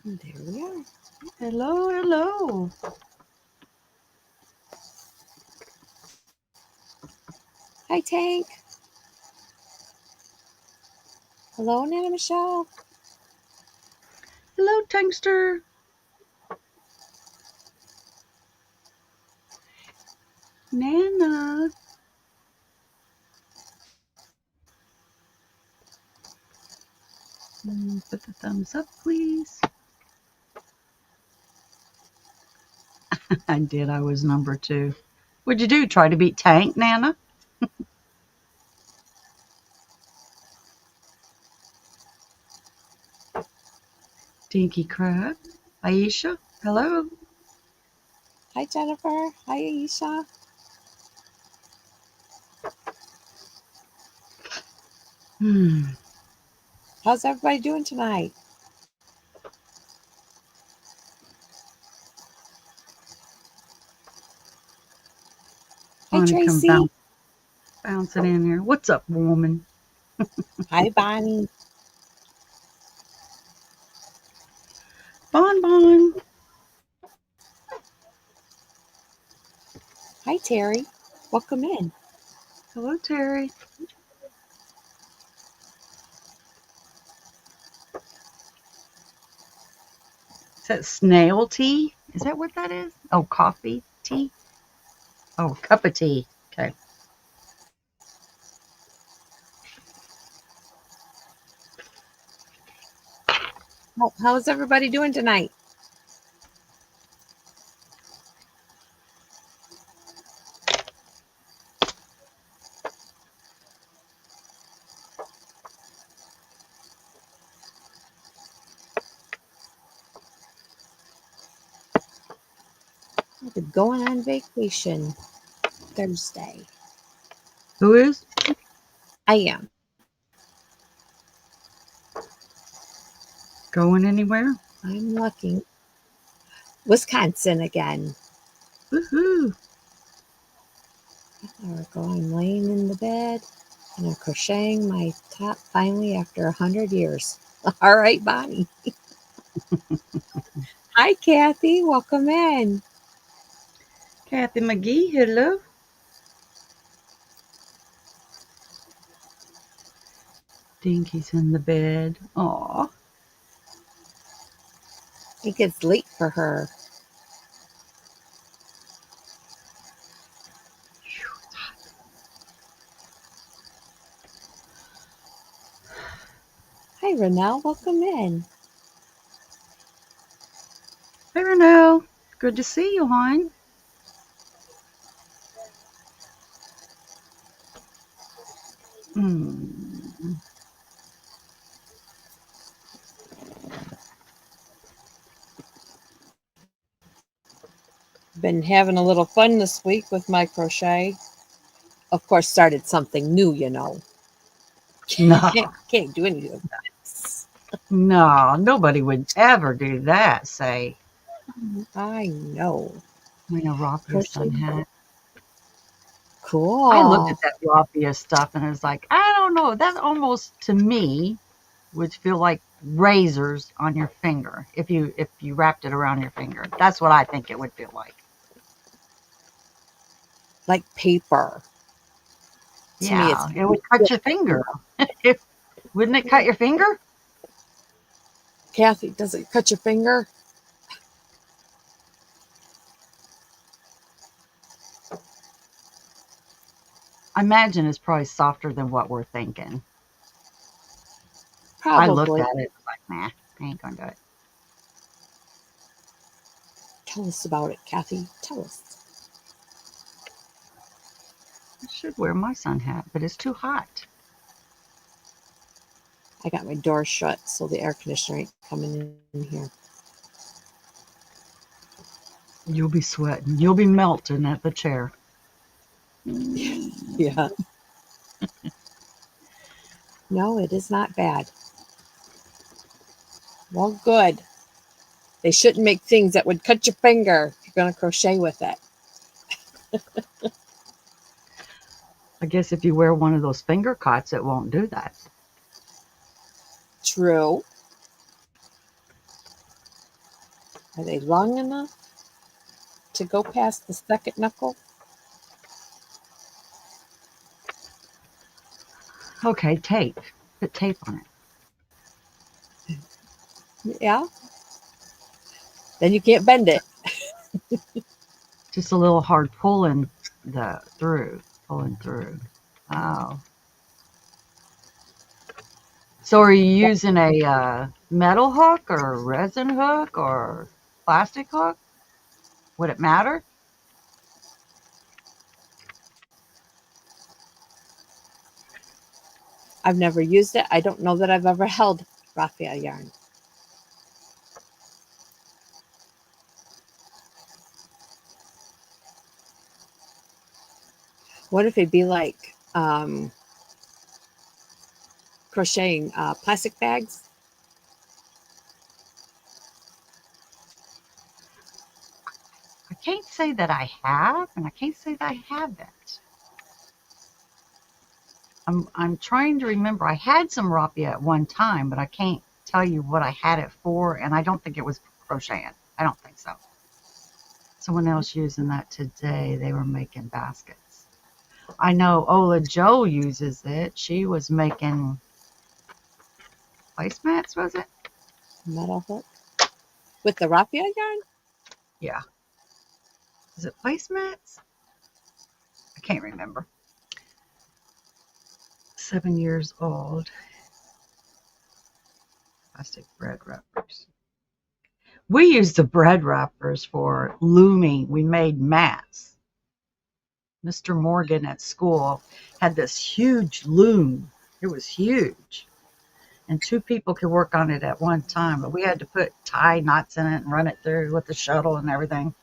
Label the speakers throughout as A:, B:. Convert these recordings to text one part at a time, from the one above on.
A: There we are.
B: Hello, hello.
A: Hi, Tank. Hello, Nana Michelle.
B: Hello, Tankster. Nana. Put the thumbs up, please. I did. I was number 2. What'd you do? Try to beat Tank, Nana? Dinky Crab. Aisha. Hello.
A: Hi, Jennifer. Hi, Aisha. How's everybody doing tonight? Hi,
B: Bonnie come
A: Tracy.
B: bouncing in here. What's up, woman?
A: Hi, Bonnie.
B: Bon Bon.
A: Hi, Terry. Welcome in.
B: Hello, Terry. Is that snail tea? Is that what that is? Oh, coffee tea? Oh, cup of tea. Okay.
A: How's everybody doing tonight? I've been going on vacation Thursday.
B: Who is?
A: I am.
B: Going anywhere?
A: I'm lucky. Wisconsin again.
B: Woohoo.
A: There we go. I'm laying in the bed and I'm crocheting my top finally after 100 years. All right, Bonnie. Hi, Kathy. Welcome in.
B: Kathy McGee, hello. Dinky's in the bed. Aw.
A: It gets late for her. Hi, Renelle. Welcome in.
B: Hey, Renelle. Good to see you, hon. Hmm.
A: Been having a little fun this week with my crochet. Of course, started something new.
B: No,
A: Can't do anything with that.
B: no, nobody would ever do that, say.
A: I know.
B: I'm going to raffia
A: Crochet.
B: sun hat. I looked
A: Cool.
B: at that raffia stuff and I was like, I don't know. That almost, to me, would feel like razors on your finger if you wrapped it around your finger. That's what I think it would feel like.
A: Like paper. To me, it's
B: Yeah, it would cut your finger. If, wouldn't it cut your finger?
A: Kathy. Does it cut your finger?
B: I imagine it's probably softer than what we're thinking. I looked
A: Probably.
B: at it like, nah, I ain't gonna do it.
A: Tell us about it, Kathy. Tell us.
B: I should wear my sun hat, but it's too hot.
A: I got my door shut so the air conditioner ain't coming in here.
B: You'll be sweating. You'll be melting at the chair.
A: Yeah. No, it is not bad. Well, good. They shouldn't make things that would cut your finger if you're going to crochet with it.
B: I guess if you wear one of those finger cots, it won't do that.
A: True. Are they long enough to go past the second knuckle?
B: Okay, tape. Put tape on it.
A: Yeah. Then you can't bend it.
B: Just a little hard pulling pulling through. Wow. So are you using a metal hook or a resin hook or plastic hook? Would it matter?
A: I've never used it. I don't know that I've ever held raffia yarn. What if it'd be like crocheting plastic bags?
B: I can't say that I have, and I can't say that I haven't. I'm trying to remember. I had some raffia at one time, but I can't tell you what I had it for, and I don't think it was crocheting. I don't think so. Someone else using that today. They were making baskets. I know Ola Jo uses it. She was making placemats, was it?
A: Metal hook with the raffia yarn?
B: Yeah. Is it placemats? I can't remember. 7 years old. Plastic bread wrappers. We used the bread wrappers for looming. We made mats. Mr. Morgan at school had this huge loom. It was huge. And two people could work on it at one time, but we had to put tie knots in it and run it through with the shuttle and everything.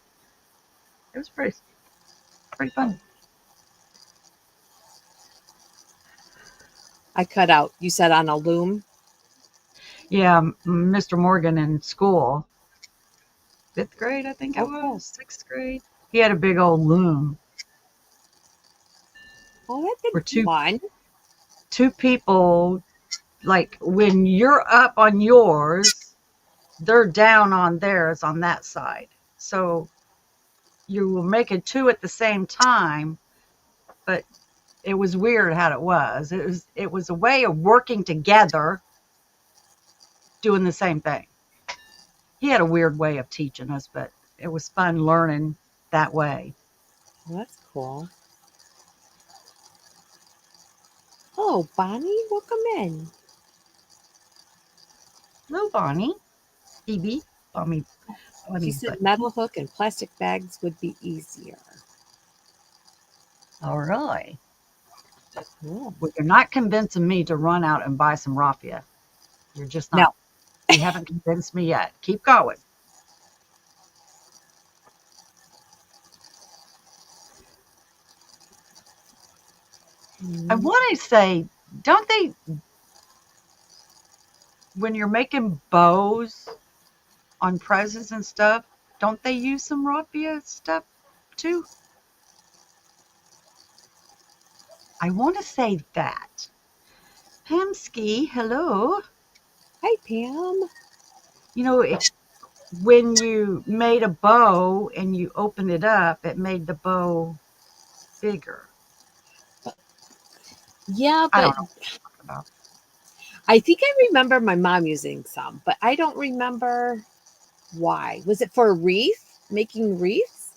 B: It was pretty fun.
A: I cut out. You said on a loom?
B: Yeah, Mr. Morgan in school, 5th grade, I think it
A: Oh, cool.
B: was, 6th grade. He had a big old loom
A: Oh, that'd
B: where
A: be fun.
B: two people, like when you're up on yours, they're down on theirs on that side. So you were making two at the same time, but it was weird how it was. It was a way of working together doing the same thing. He had a weird way of teaching us, but it was fun learning that way.
A: Oh, that's cool. Oh, Bonnie, welcome in.
B: Hello, Bonnie. Phoebe. Bonnie.
A: She
B: Bonnie,
A: said
B: but
A: metal hook and plastic bags would be easier.
B: all right.
A: Cool.
B: Well, you're not convincing me to run out and buy some raffia. You're just
A: Now,
B: not. You haven't convinced me yet. Keep going. I
A: mm,
B: want to say, don't they, when you're making bows on presents and stuff, don't they use some raffia stuff too? I want to say that. Pamski, hello.
A: hi, Pam.
B: You know, when you made a bow and you opened it up, it made the bow bigger.
A: Yeah,
B: I
A: but
B: don't know what you're talking about.
A: I think I remember my mom using some, but I don't remember why. Was it for a wreath? Making wreaths?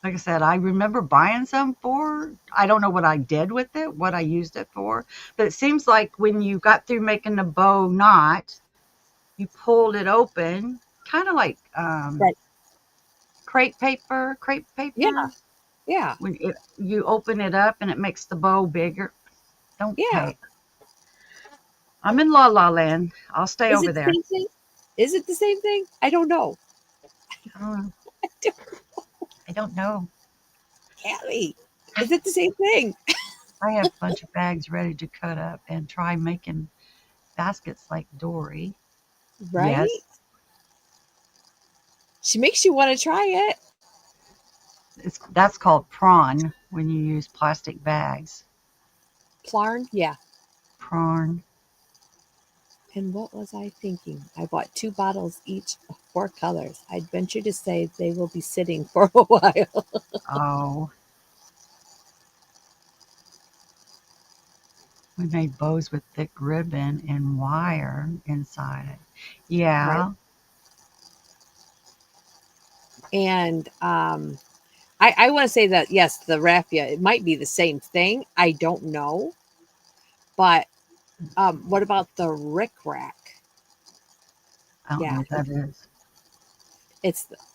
B: Like I said, I remember buying some for, I don't know what I did with it, what I used it for, but it seems like when you got through making the bow knot, you pulled it open, kind of like
A: Right.
B: crepe
A: Yeah.
B: paper.
A: Yeah.
B: When you open it up and it makes the bow bigger. Don't
A: Yeah.
B: pay. I'm in La La Land. I'll stay
A: Is
B: over
A: it the
B: there.
A: same thing? Is it the same thing? I don't know.
B: I don't know. I don't know.
A: Callie, is it the same thing?
B: I have a bunch of bags ready to cut up and try making baskets like Dory.
A: Right?
B: Yes,
A: She makes you want to try it.
B: that's called prawn when you use plastic bags.
A: Plarn? Yeah.
B: Prawn.
A: And what was I thinking? I bought 2 bottles each of 4 colors. I'd venture to say they will be sitting for a while.
B: Oh, we made bows with thick ribbon and wire inside it.
A: Right.
B: Yeah.
A: And I want to say that, yes, the raffia, it might be the same thing. I don't know. But what about the rick rack?
B: I don't know
A: Yeah,
B: what that is.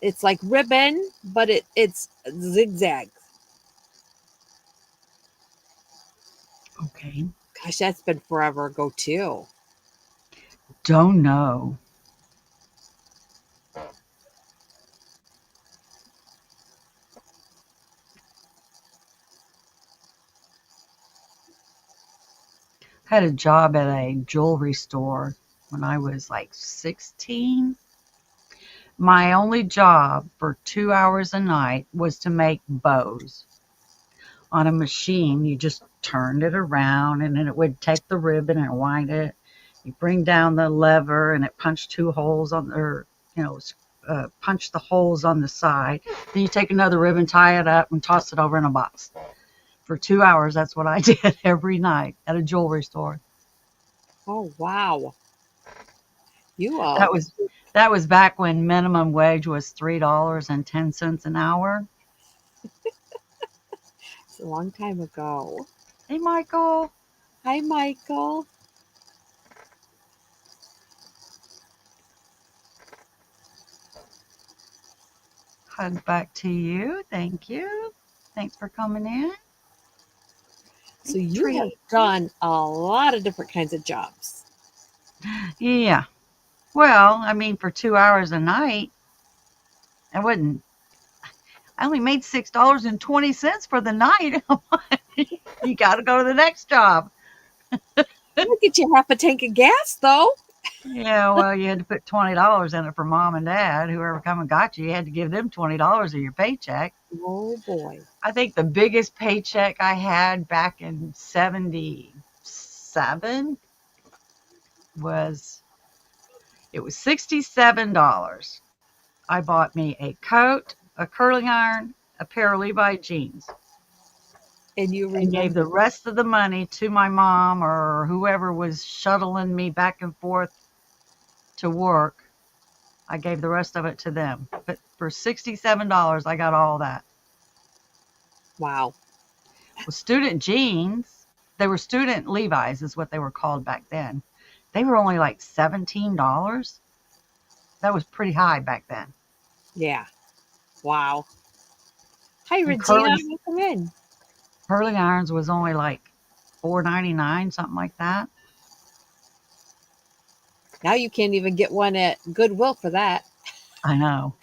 A: it's like ribbon, but it's zigzag.
B: Okay.
A: Gosh, that's been forever ago too.
B: Don't know. Had a job at a jewelry store when I was like 16. My only job for 2 hours a night was to make bows on a machine. You just turned it around and then it would take the ribbon and wind it. You bring down the lever and it punched 2 holes on or you know punch the holes on the side. Then you take another ribbon, tie it up, and toss it over in a box. For 2 hours, that's what I did every night at a jewelry store.
A: Oh wow, you
B: That was that was back when minimum wage was $3.10 an hour.
A: it's a long time ago.
B: Hey, Michael,
A: Hi, Michael.
B: hug back to you. Thank you. Thanks for coming in. Hey,
A: So you have
B: Tree.
A: done a lot of different kinds of jobs.
B: Yeah. Well, I mean, for 2 hours a night, I wouldn't. I only made $6.20 for the night. You got to go to the next job.
A: We'll get you half a tank of gas, though.
B: Yeah, well, you had to put $20 in it for mom and dad. Whoever come and got you, you had to give them $20 of your paycheck.
A: Oh boy.
B: I think the biggest paycheck I had back in 77 was it was $67. I bought me a coat, a curling iron, a pair of Levi jeans,
A: And you
B: and gave
A: remember?
B: the rest of the money to my mom or whoever was shuttling me back and forth to work. I gave the rest of it to them. But for $67, I got all that.
A: Wow.
B: Well, student jeans, they were student Levi's, is what they were called back then. They were only like $17. That was pretty high back then.
A: Yeah. Wow. Hi,
B: And
A: Regina. Welcome in.
B: curling irons was only like $4.99, something like that.
A: Now you can't even get one at Goodwill for that.
B: I know.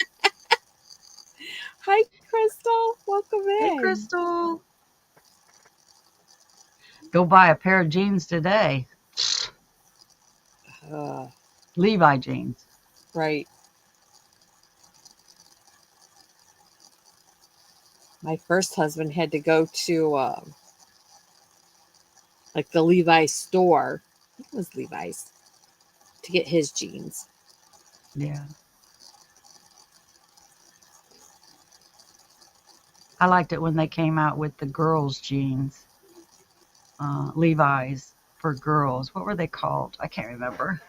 A: Hi, Crystal. Welcome
B: Hey,
A: in.
B: Crystal. Go buy a pair of jeans today.
A: Uh,
B: Levi jeans.
A: right. My first husband had to go to like the Levi's store. I think it was Levi's to get his jeans.
B: Yeah. I liked it when they came out with the girls' jeans. Levi's for girls. What were they called? I can't remember.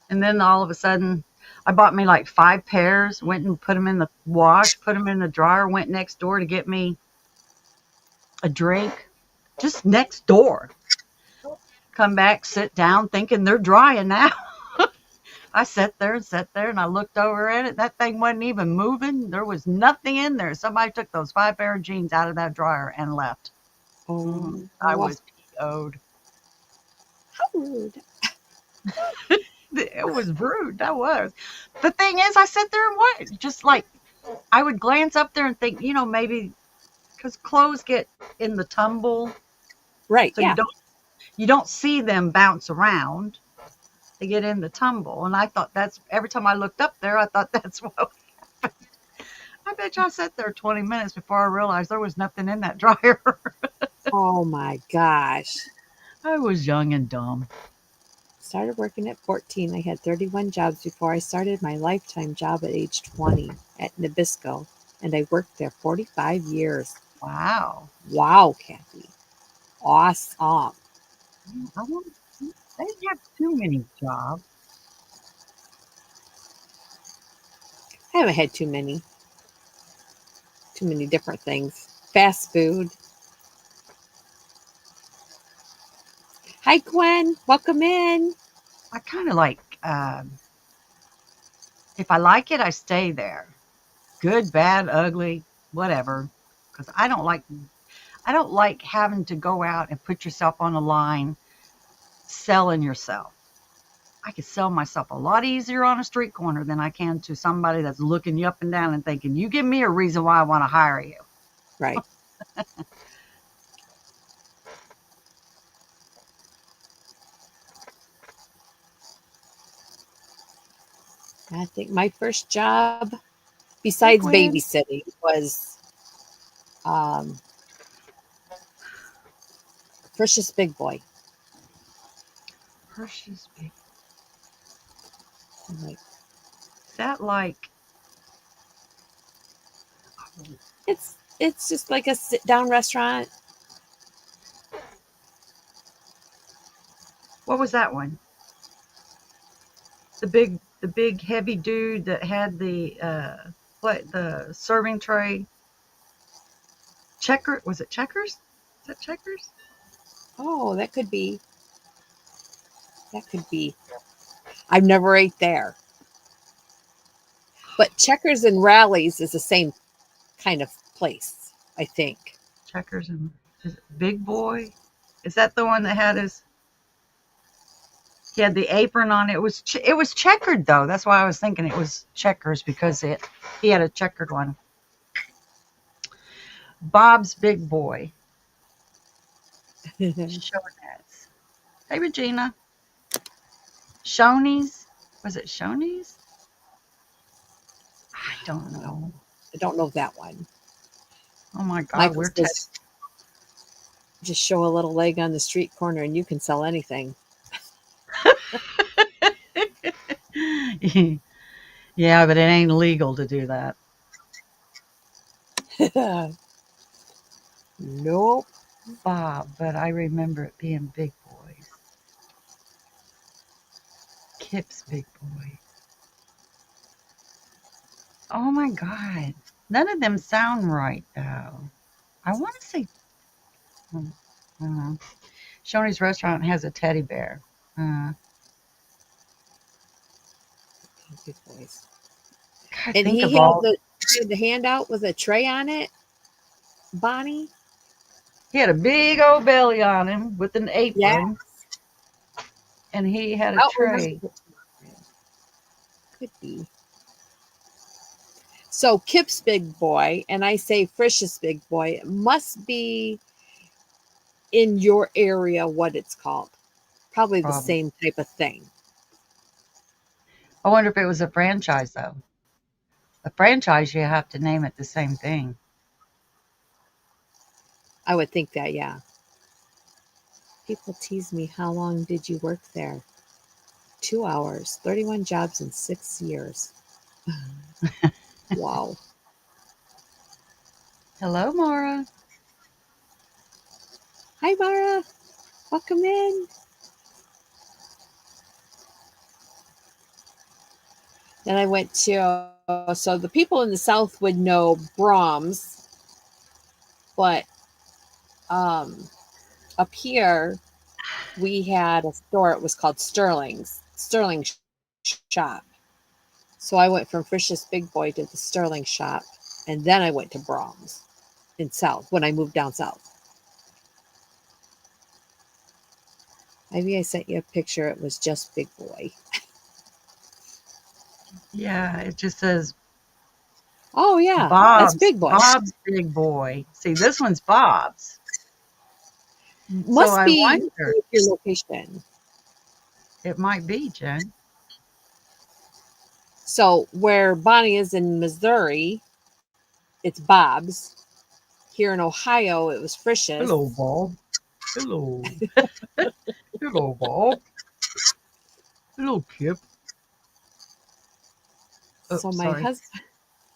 B: And then all of a sudden, I bought me like 5 pairs, went and put them in the wash, put them in the dryer, went next door to get me a drink, just next door. Come back, sit down, thinking they're drying now. I sat there and I looked over at it. That thing wasn't even moving. There was nothing in there. Somebody took those 5 pair of jeans out of that dryer and left.
A: Oh,
B: I
A: wow.
B: was PO'd.
A: How rude.
B: It was rude. That was. The thing is, I sat there and what? Just like I would glance up there and think, maybe because clothes get in the tumble,
A: Right.
B: so
A: Yeah.
B: you don't see them bounce around. They get in the tumble, and I thought that's every time I looked up there, I thought that's what. I bet you I sat there 20 minutes before I realized there was nothing in that dryer.
A: Oh my gosh.
B: I was young and dumb.
A: Started working at 14. I had 31 jobs before I started my lifetime job at age 20 at Nabisco, and I worked there 45 years.
B: Wow.
A: Wow, Kathy. Awesome.
B: I don't, they didn't have too many jobs.
A: I haven't had too many different things. Fast food. Hi, Gwen. Welcome in.
B: I kind of like, if I like it, I stay there. Good, bad, ugly, whatever. Because I don't like having to go out and put yourself on a line selling yourself. I could sell myself a lot easier on a street corner than I can to somebody that's looking you up and down and thinking, you give me a reason why I want to hire you.
A: Right. I think my first job,
B: Hey,
A: besides
B: Gwen.
A: babysitting, was um, Frisch's Big Boy.
B: Hershey's Big.
A: I'm like,
B: Is that like,
A: it's just like a sit down restaurant.
B: what was that one? The big heavy dude that had the what the serving tray. Checker was it Checkers? Is that Checkers?
A: Oh, that could be. That could be. I've never ate there, but Checkers and Rallies is the same kind of place, I think.
B: Checkers and is it Big Boy? Is that the one that had his? He had the apron on. It was checkered though. That's why I was thinking it was Checkers because it he had a checkered one. Bob's Big Boy. Shonets. Hey Regina. Shoney's. Was it Shoney's? I don't
A: No,
B: know.
A: I don't know that one.
B: Oh my God,
A: Michael
B: we're
A: says just show a little leg on the street corner and you can sell anything.
B: yeah, but it ain't legal to do that.
A: Nope.
B: Bob, but I remember it being Big Boys. Kip's Big Boy. Oh my God. None of them sound right though. I want to say, hmm, I don't know. Shoney's restaurant has a teddy bear. Uh,
A: Big boys.
B: God,
A: And
B: think of all.
A: he had the handout with a tray on it, Bonnie.
B: He had a big old belly on him with an
A: Yeah,
B: apron, and he had a
A: I don't remember.
B: tray.
A: Could be. So Kip's Big Boy, and I say Frisch's Big Boy, it must be in your area what it's called. Probably the
B: Probably.
A: same type of thing.
B: I wonder if it was a franchise though. A franchise, you have to name it the same thing.
A: I would think that, yeah. People tease me, how long did you work there? 2 hours, 31 jobs in 6 years. Wow.
B: Hello, Mara.
A: Hi, Mara. Welcome in. Then I went to, so the people in the South would know Brahms, but um, up here, we had a store. It was called Sterling Shop. So I went from Frisch's Big Boy to the Sterling Shop, and then I went to Brahms in South when I moved down south. Maybe I sent you a picture. It was just Big Boy.
B: Yeah, it just says
A: Oh yeah, that's Big Boy.
B: Bob's Big Boy. See, this one's Bob's. So
A: Must
B: I
A: be
B: wonder,
A: your location.
B: it might be, Jen.
A: So where Bonnie is in Missouri, it's Bob's. Here in Ohio, it was Frisch's.
B: Hello, Bob. Hello. Hello, Bob. Little Kip. Oh,
A: So my
B: sorry.
A: husband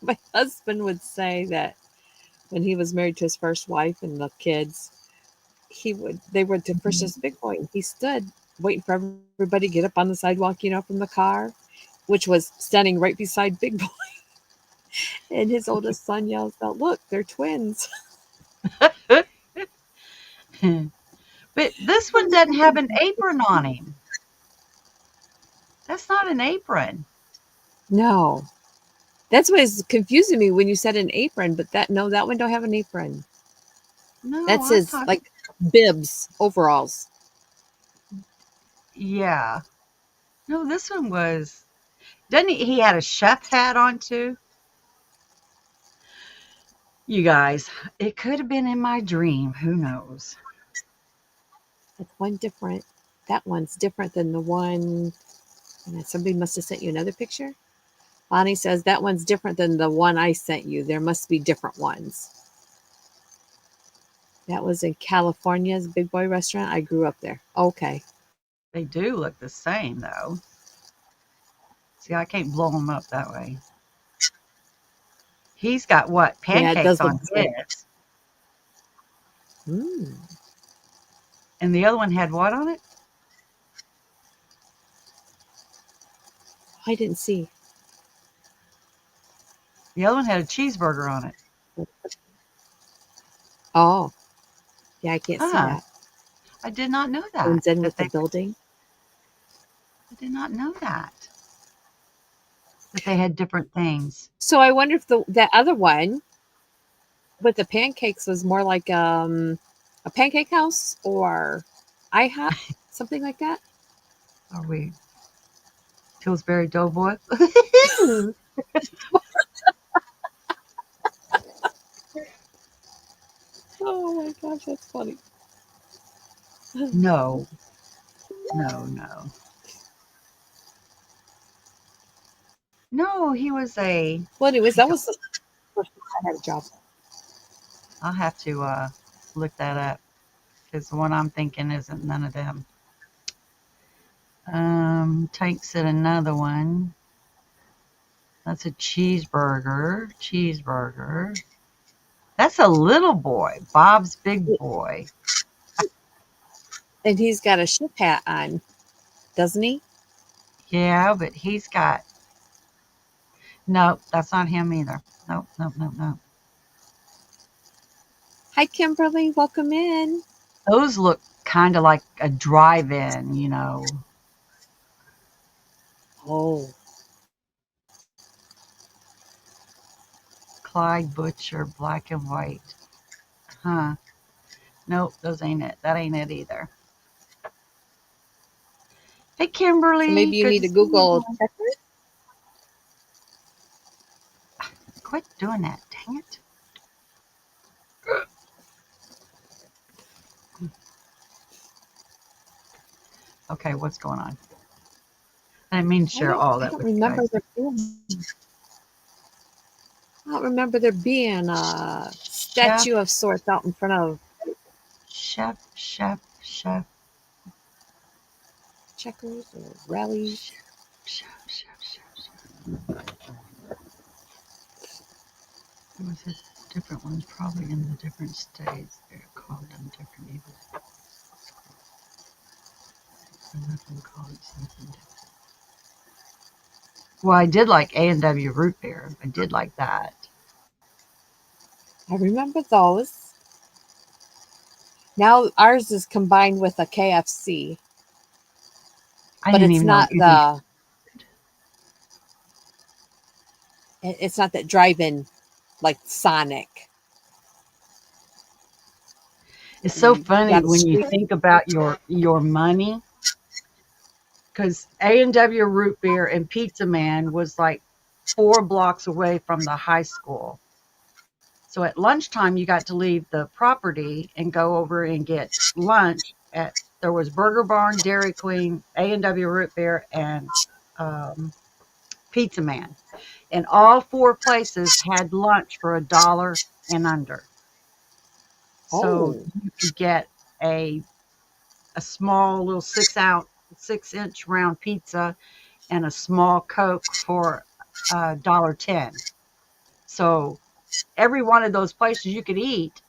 A: my husband would say that when he was married to his first wife and the kids, he would they were to push
B: Mhm.
A: this big boy and he stood waiting for everybody to get up on the sidewalk, from the car, which was standing right beside Big Boy. And his oldest son yells out, "Look, they're twins."
B: But this one doesn't have an apron on him. That's not an apron.
A: No. That's what is confusing me when you said an apron, but that no, that one don't have an apron.
B: No,
A: That's
B: I
A: his
B: thought,
A: like bibs, overalls.
B: yeah. No, this one was, doesn't he had a chef hat on too? You guys, it could have been in my dream. Who knows?
A: That's one different. That one's different than the one. And somebody must have sent you another picture. Bonnie says that one's different than the one I sent you. There must be different ones. That was in California's Big Boy restaurant. I grew up there. Okay.
B: They do look the same though. See, I can't blow them up that way. He's got what?
A: Yeah, it
B: Pancakes
A: does look
B: on
A: the same.
B: his.
A: Mm,
B: And the other one had what on it?
A: I didn't see.
B: The other one had a cheeseburger on it.
A: Oh, yeah, I can't see
B: Huh.
A: that.
B: I did not know that.
A: Blends in
B: That
A: with the
B: they
A: building.
B: I did not know that. That they had different things.
A: So I wonder if the that other one with the pancakes was more like a pancake house or IHOP, something like that.
B: Are we Pillsbury Doughboy?
A: Oh my gosh, that's funny.
B: No, no, no. No, he was a
A: Well, anyways,
B: I
A: that
B: don't
A: was the first time I had a job.
B: I'll have to look that up because the one I'm thinking isn't none of them. Tank said another one. That's a cheeseburger. Cheeseburger. That's a little boy. Bob's big boy.
A: And he's got a ship hat on, doesn't he?
B: Yeah, but he's got no, that's not him either. Nope, nope, nope, nope.
A: Hi, Kimberly. Welcome in.
B: Those look kind of like a drive-in, you know.
A: Oh,
B: Clyde Butcher, black and white. Huh. Nope, those ain't it. That ain't it either. Hey,
A: so
B: Kimberly.
A: maybe you
B: Good
A: need
B: to
A: to
B: see you.
A: Google checkers.
B: Quit doing that. Dang it. Okay, what's going on? I didn't mean to share all
A: I
B: that
A: don't
B: with you
A: remember
B: guys.
A: there being. I don't remember there being a
B: Chef,
A: statue of sorts out in front of
B: chef,
A: checkers or rallies.
B: chef, chef. There was a different ones, probably in the different states. They're called them different even. Nothing called it something different. Well, I did like A&W root beer. I did like that.
A: I remember those. Now ours is combined with a KFC,
B: I
A: but
B: didn't
A: it's
B: even know
A: not
B: anything.
A: it's not that drive-in like Sonic.
B: It's so
A: You
B: funny
A: got a
B: when you
A: street.
B: think about your money, because A&W root beer and Pizza Man was like 4 blocks away from the high school. So at lunchtime, you got to leave the property and go over and get lunch at there was Burger Barn, Dairy Queen, A&W root beer, and um, Pizza Man. And all 4 places had lunch for $1 and under. So
A: Oh,
B: you could get a small little 6 ounce 6-inch round pizza and a small Coke for $1.10. So every one of those places you could eat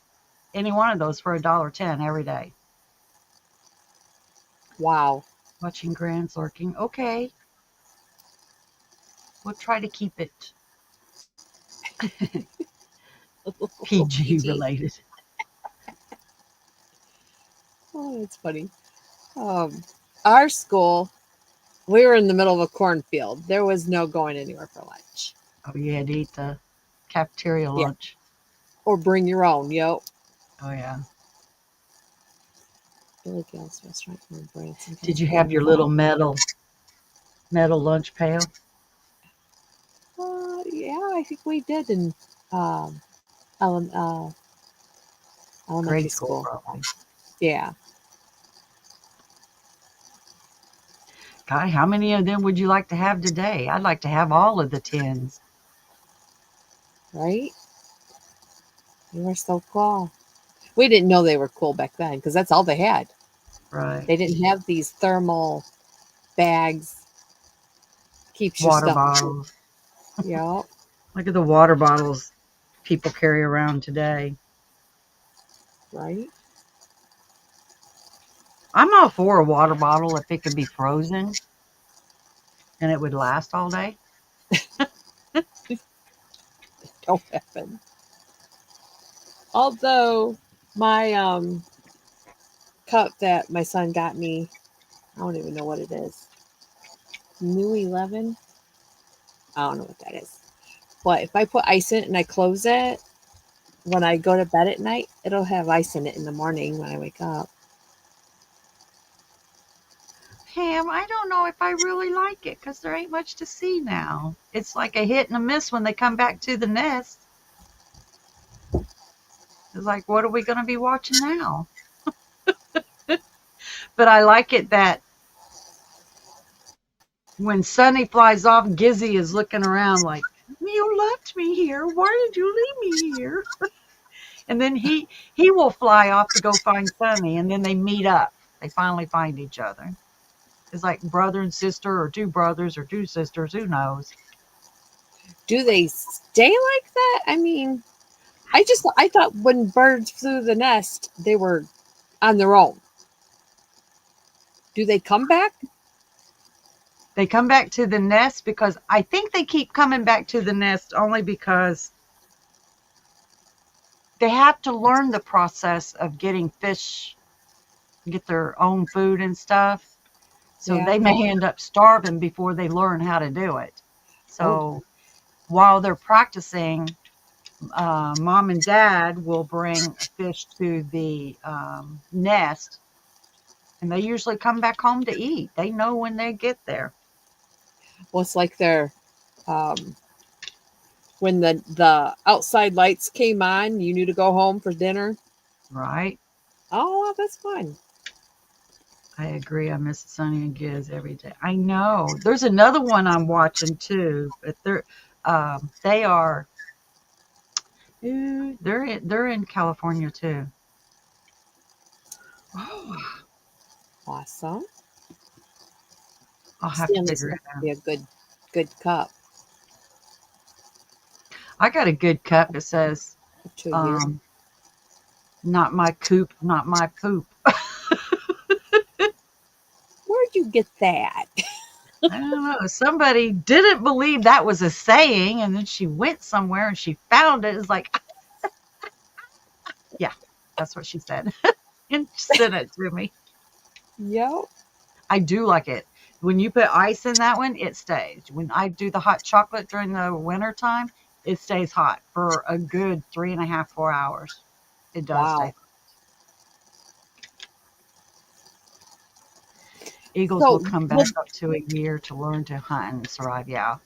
B: any one of those for $1.10 every day.
A: Wow.
B: Watching Grand's lurking. Okay, we'll try to keep it PG
A: PG.
B: related.
A: Oh, that's funny. Um, our school, we were in the middle of a cornfield. There was no going anywhere for lunch.
B: Oh, you had to eat the cafeteria
A: Yeah.
B: lunch.
A: Or bring your own. Yo.
B: Oh yeah.
A: Billy Gill's restaurant in Branson,
B: Did you have
A: California.
B: your little
A: Wow.
B: metal lunch pail?
A: Yeah, I think we did in um, ele- uh, elementary
B: Grade school
A: school.
B: probably.
A: Yeah.
B: God, how many of them would you like to have today? I'd like to have all of the tins.
A: Right? You were so cool. We didn't know they were cool back then because that's all they had.
B: Right.
A: They didn't have these thermal bags. Keeps your
B: Water
A: stuff cool.
B: bottles.
A: Yep.
B: Look at the water bottles people carry around today.
A: Right?
B: I'm all for a water bottle if it could be frozen and it would last all day.
A: Don't happen. Although my cup that my son got me, I don't even know what it is. New 11? I don't know what that is. But if I put ice in it and I close it, when I go to bed at night, it'll have ice in it in the morning when I wake up.
B: Pam, I don't know if I really like it because there ain't much to see now. It's like a hit and a miss when they come back to the nest. It's like, what are we going to be watching now? But I like it that when Sunny flies off, Gizzy is looking around like, you left me here. Why did you leave me here? And then he will fly off to go find Sunny, and then they meet up. They finally find each other. It's like brother and sister, or two brothers, or two sisters. Who knows?
A: Do they stay like that? I mean, I thought when birds flew the nest, they were on their own. Do they come back?
B: They come back to the nest because I think they keep coming back to the nest only because they have to learn the process of getting fish, get their own food and stuff. So
A: Yeah.
B: they may end up starving before they learn how to do it.
A: Oh,
B: So while they're practicing, mom and dad will bring fish to the nest, and they usually come back home to eat. They know when they get there.
A: well, it's like they're um, when the outside lights came on, you knew to go home for dinner.
B: Right?
A: Oh, that's fun.
B: I agree. I miss Sunny and Giz every day. I know. There's another one I'm watching too, but they are they're in California too.
A: Oh, awesome.
B: I'll have to
A: Stanley's
B: figure it
A: must
B: out.
A: be a good cup.
B: I got a good cup. It says,
A: To you.
B: um, "Not my coop, not my poop."
A: Where'd you get that?
B: I don't know. Somebody didn't believe that was a saying, and then she went somewhere and she found it. It's like, yeah, that's what she said, and sent it to me.
A: Yep.
B: I do like it. When you put ice in that one, it stays. When I do the hot chocolate during the winter time, it stays hot for a good 3.5, 4 hours. It does stay.
A: Wow.
B: Eagles will
A: So
B: come back up to a year to learn to hunt and survive. Yeah.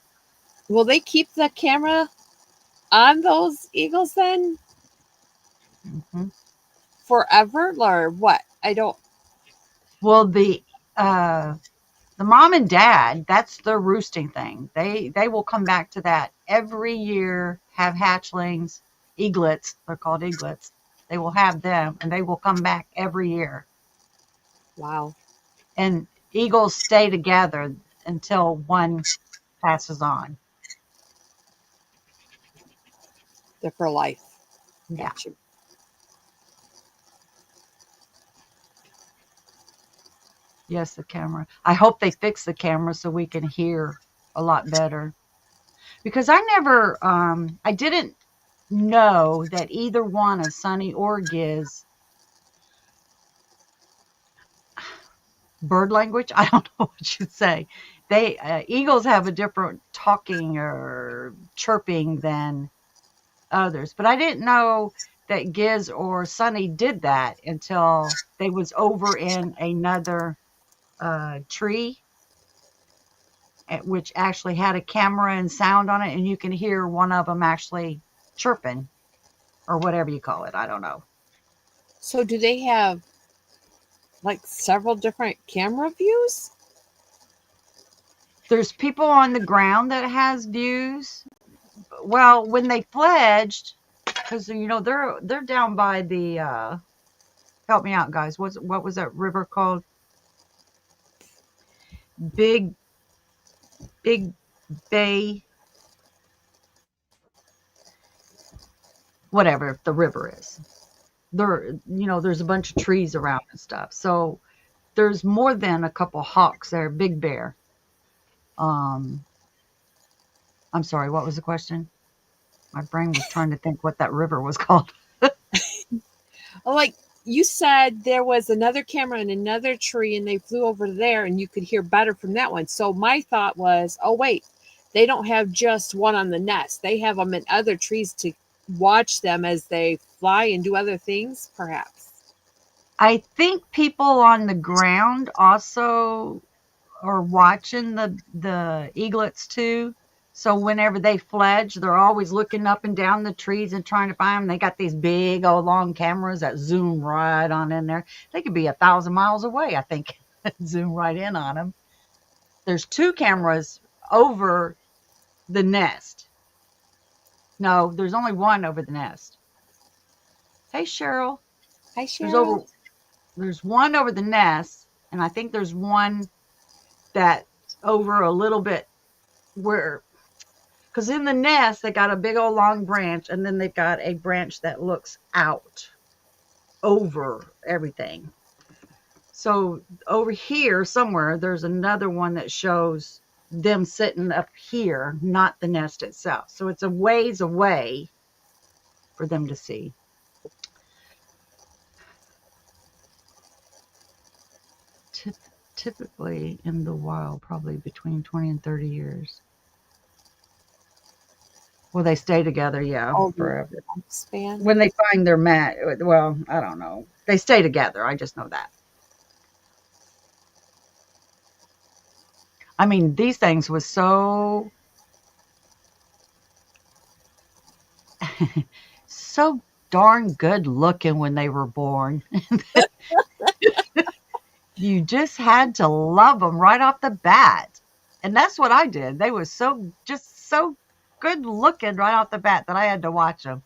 A: will they keep the camera on those eagles then
B: Hmm.
A: forever or what? I don't.
B: Well, the mom and dad, that's their roosting thing. They will come back to that every year, have hatchlings, eaglets, they're called eaglets. They will have them and they will come back every year.
A: Wow.
B: And Eagles stay together until one passes on.
A: They're for life.
B: Yeah.
A: Got you.
B: Yes, the camera. I hope they fix the camera so we can hear a lot better. Because I didn't know that either one of Sunny or Giz bird language. I don't know what you'd say. They eagles have a different talking or chirping than others, but I didn't know that Giz or Sunny did that until they was over in another tree, which actually had a camera and sound on it, and you can hear one of them actually chirping or whatever you call it. I don't know.
A: So do they have like several different camera views?
B: There's people on the ground that has views. Well, when they fledged, because they're down by the help me out, guys. What was that river called? Big Big Bay, whatever the river is. There's a bunch of trees around and stuff. So there's more than a couple hawks there. Big Bear. Um, I'm sorry. What was the question? My brain was trying to think what that river was called.
A: Like you said, there was another camera in another tree and they flew over there and you could hear better from that one. So my thought was, oh, wait, they don't have just one on the nest. They have them in other trees to watch them as they fly and do other things, perhaps.
B: I think people on the ground also are watching the eaglets too. So whenever they fledge, they're always looking up and down the trees and trying to find them. They got these big old long cameras that zoom right on in there. They could be 1,000 miles away, I think, zoom right in on them. There's two cameras over the nest. No, there's only one over the nest. Hey, Cheryl.
A: Hi,
B: There's
A: Cheryl.
B: over there's one over the nest, and I think there's one that over a little bit where, because in the nest they got a big old long branch, and then they've got a branch that looks out over everything. So over here somewhere there's another one that shows them sitting up here, not the nest itself. So it's a ways away for them to see. Typically in the wild, probably between 20 and 30 years. Well, they stay together, yeah,
A: Oh, the
B: forever.
A: span.
B: When they find their mat, well, I don't know. They stay together. I just know that. I mean, these things was so darn good looking when they were born. You just had to love them right off the bat. And that's what I did. They were so good looking right off the bat that I had to watch them.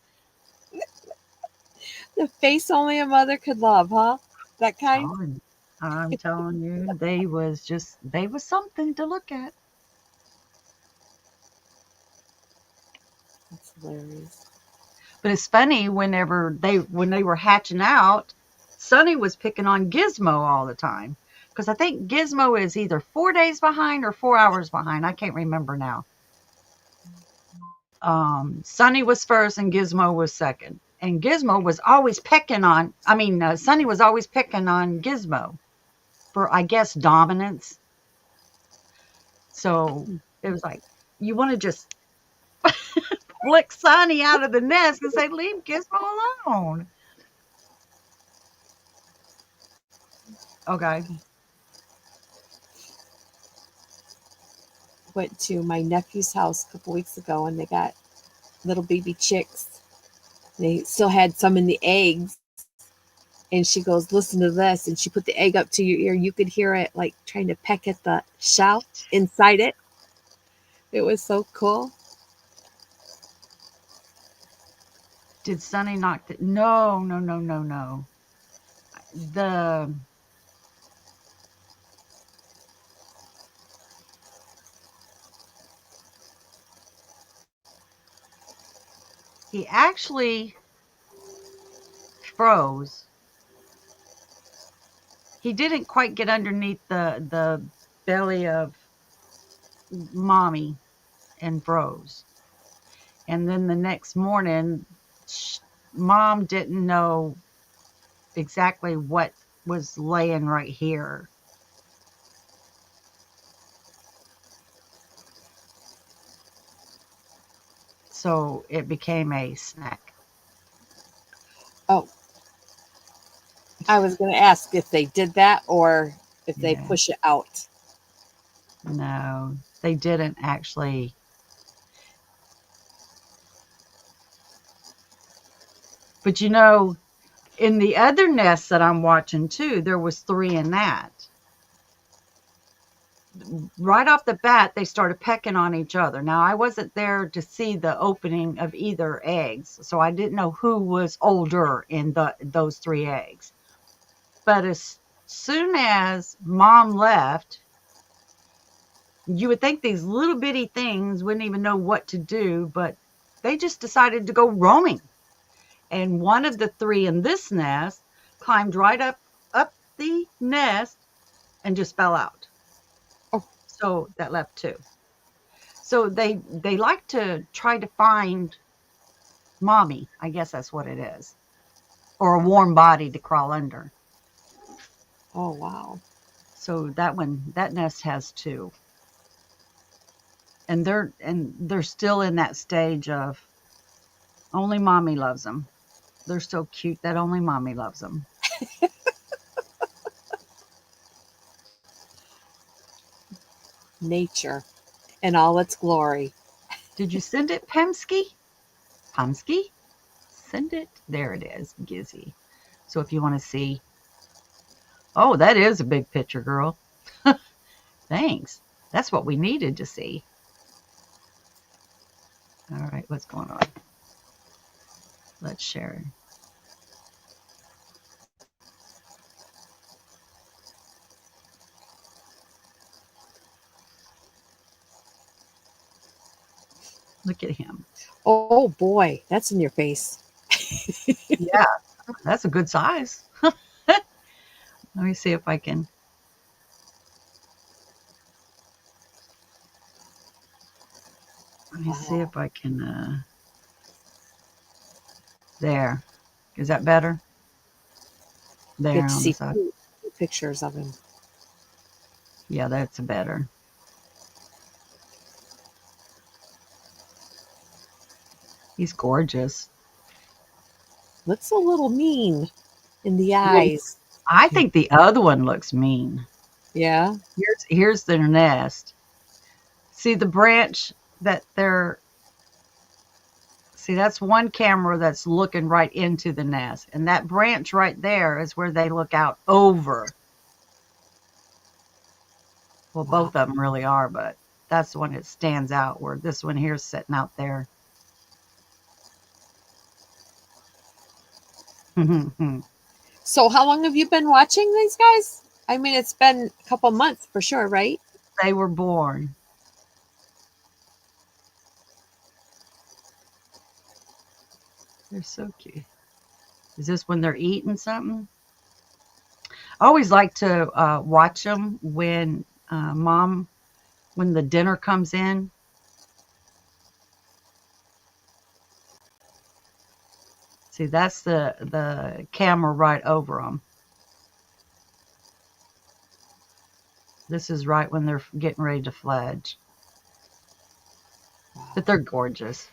A: The face only a mother could love, huh? That kind?
B: I'm telling you, they was something to look at.
A: That's hilarious.
B: But it's funny when they were hatching out, Sonny was picking on Gizmo all the time. Because I think Gizmo is either 4 days behind or 4 hours behind. I can't remember now. Sonny was first and Gizmo was second. And Gizmo was always pecking on, Sonny was always picking on Gizmo for, I guess, dominance. So it was like, you want to just flick Sonny out of the nest and say, leave Gizmo alone. Okay.
A: Went to my nephew's house a couple weeks ago and they got little baby chicks. They still had some in the eggs. And she goes, listen to this. And she put the egg up to your ear. You could hear it like trying to peck at the shell inside it. It was so cool.
B: Did Sonny knock the? No, no, no, no, no. The he actually froze. He didn't quite get underneath the belly of mommy and froze. And then the next morning, mom didn't know exactly what was laying right here. So it became a snack.
A: Oh, I was going to ask if they did that or if they
B: Yeah.
A: push it out.
B: No, they didn't actually. But in the other nest that I'm watching too, there was three in that. Right off the bat, they started pecking on each other. Now, I wasn't there to see the opening of either eggs, so I didn't know who was older in those three eggs. But as soon as mom left, you would think these little bitty things wouldn't even know what to do, but they just decided to go roaming. And one of the three in this nest climbed right up the nest and just fell out.
A: Oh,
B: So that left two. So they like to try to find mommy. I guess that's what it is, or a warm body to crawl under.
A: oh wow.
B: So that nest has two, and they're still in that stage of only mommy loves them. They're so cute that only mommy loves them.
A: Nature in all its glory.
B: Did you send it, Pemsky? Pemsky? Send it. There it is, Gizzy. So if you want to see, oh, that is a big picture, girl. Thanks. That's what we needed to see. All right, what's going on? Let's share. Look at him.
A: Oh boy, that's in your face.
B: Yeah, that's a good size. Let me see if I can. Let me see
A: Wow.
B: if I can. There. Is that better?
A: Get
B: There
A: to
B: on the
A: see
B: side.
A: two pictures of him.
B: Yeah, that's better. He's gorgeous.
A: Looks a little mean in the
B: Yeah,
A: eyes.
B: I think the other one looks mean.
A: Yeah.
B: Here's their nest. See the branch that they're. See, that's one camera that's looking right into the nest, and that branch right there is where they look out over. Well,
A: Wow.
B: both of them really are, but that's the one that stands out. Where this one here's sitting out there.
A: So how long have you been watching these guys? I mean, it's been a couple months for sure, right?
B: They were born. They're so cute. Is this when they're eating something? I always like to watch them when when the dinner comes in. See, that's the camera right over them. This is right when they're getting ready to fledge. But they're gorgeous.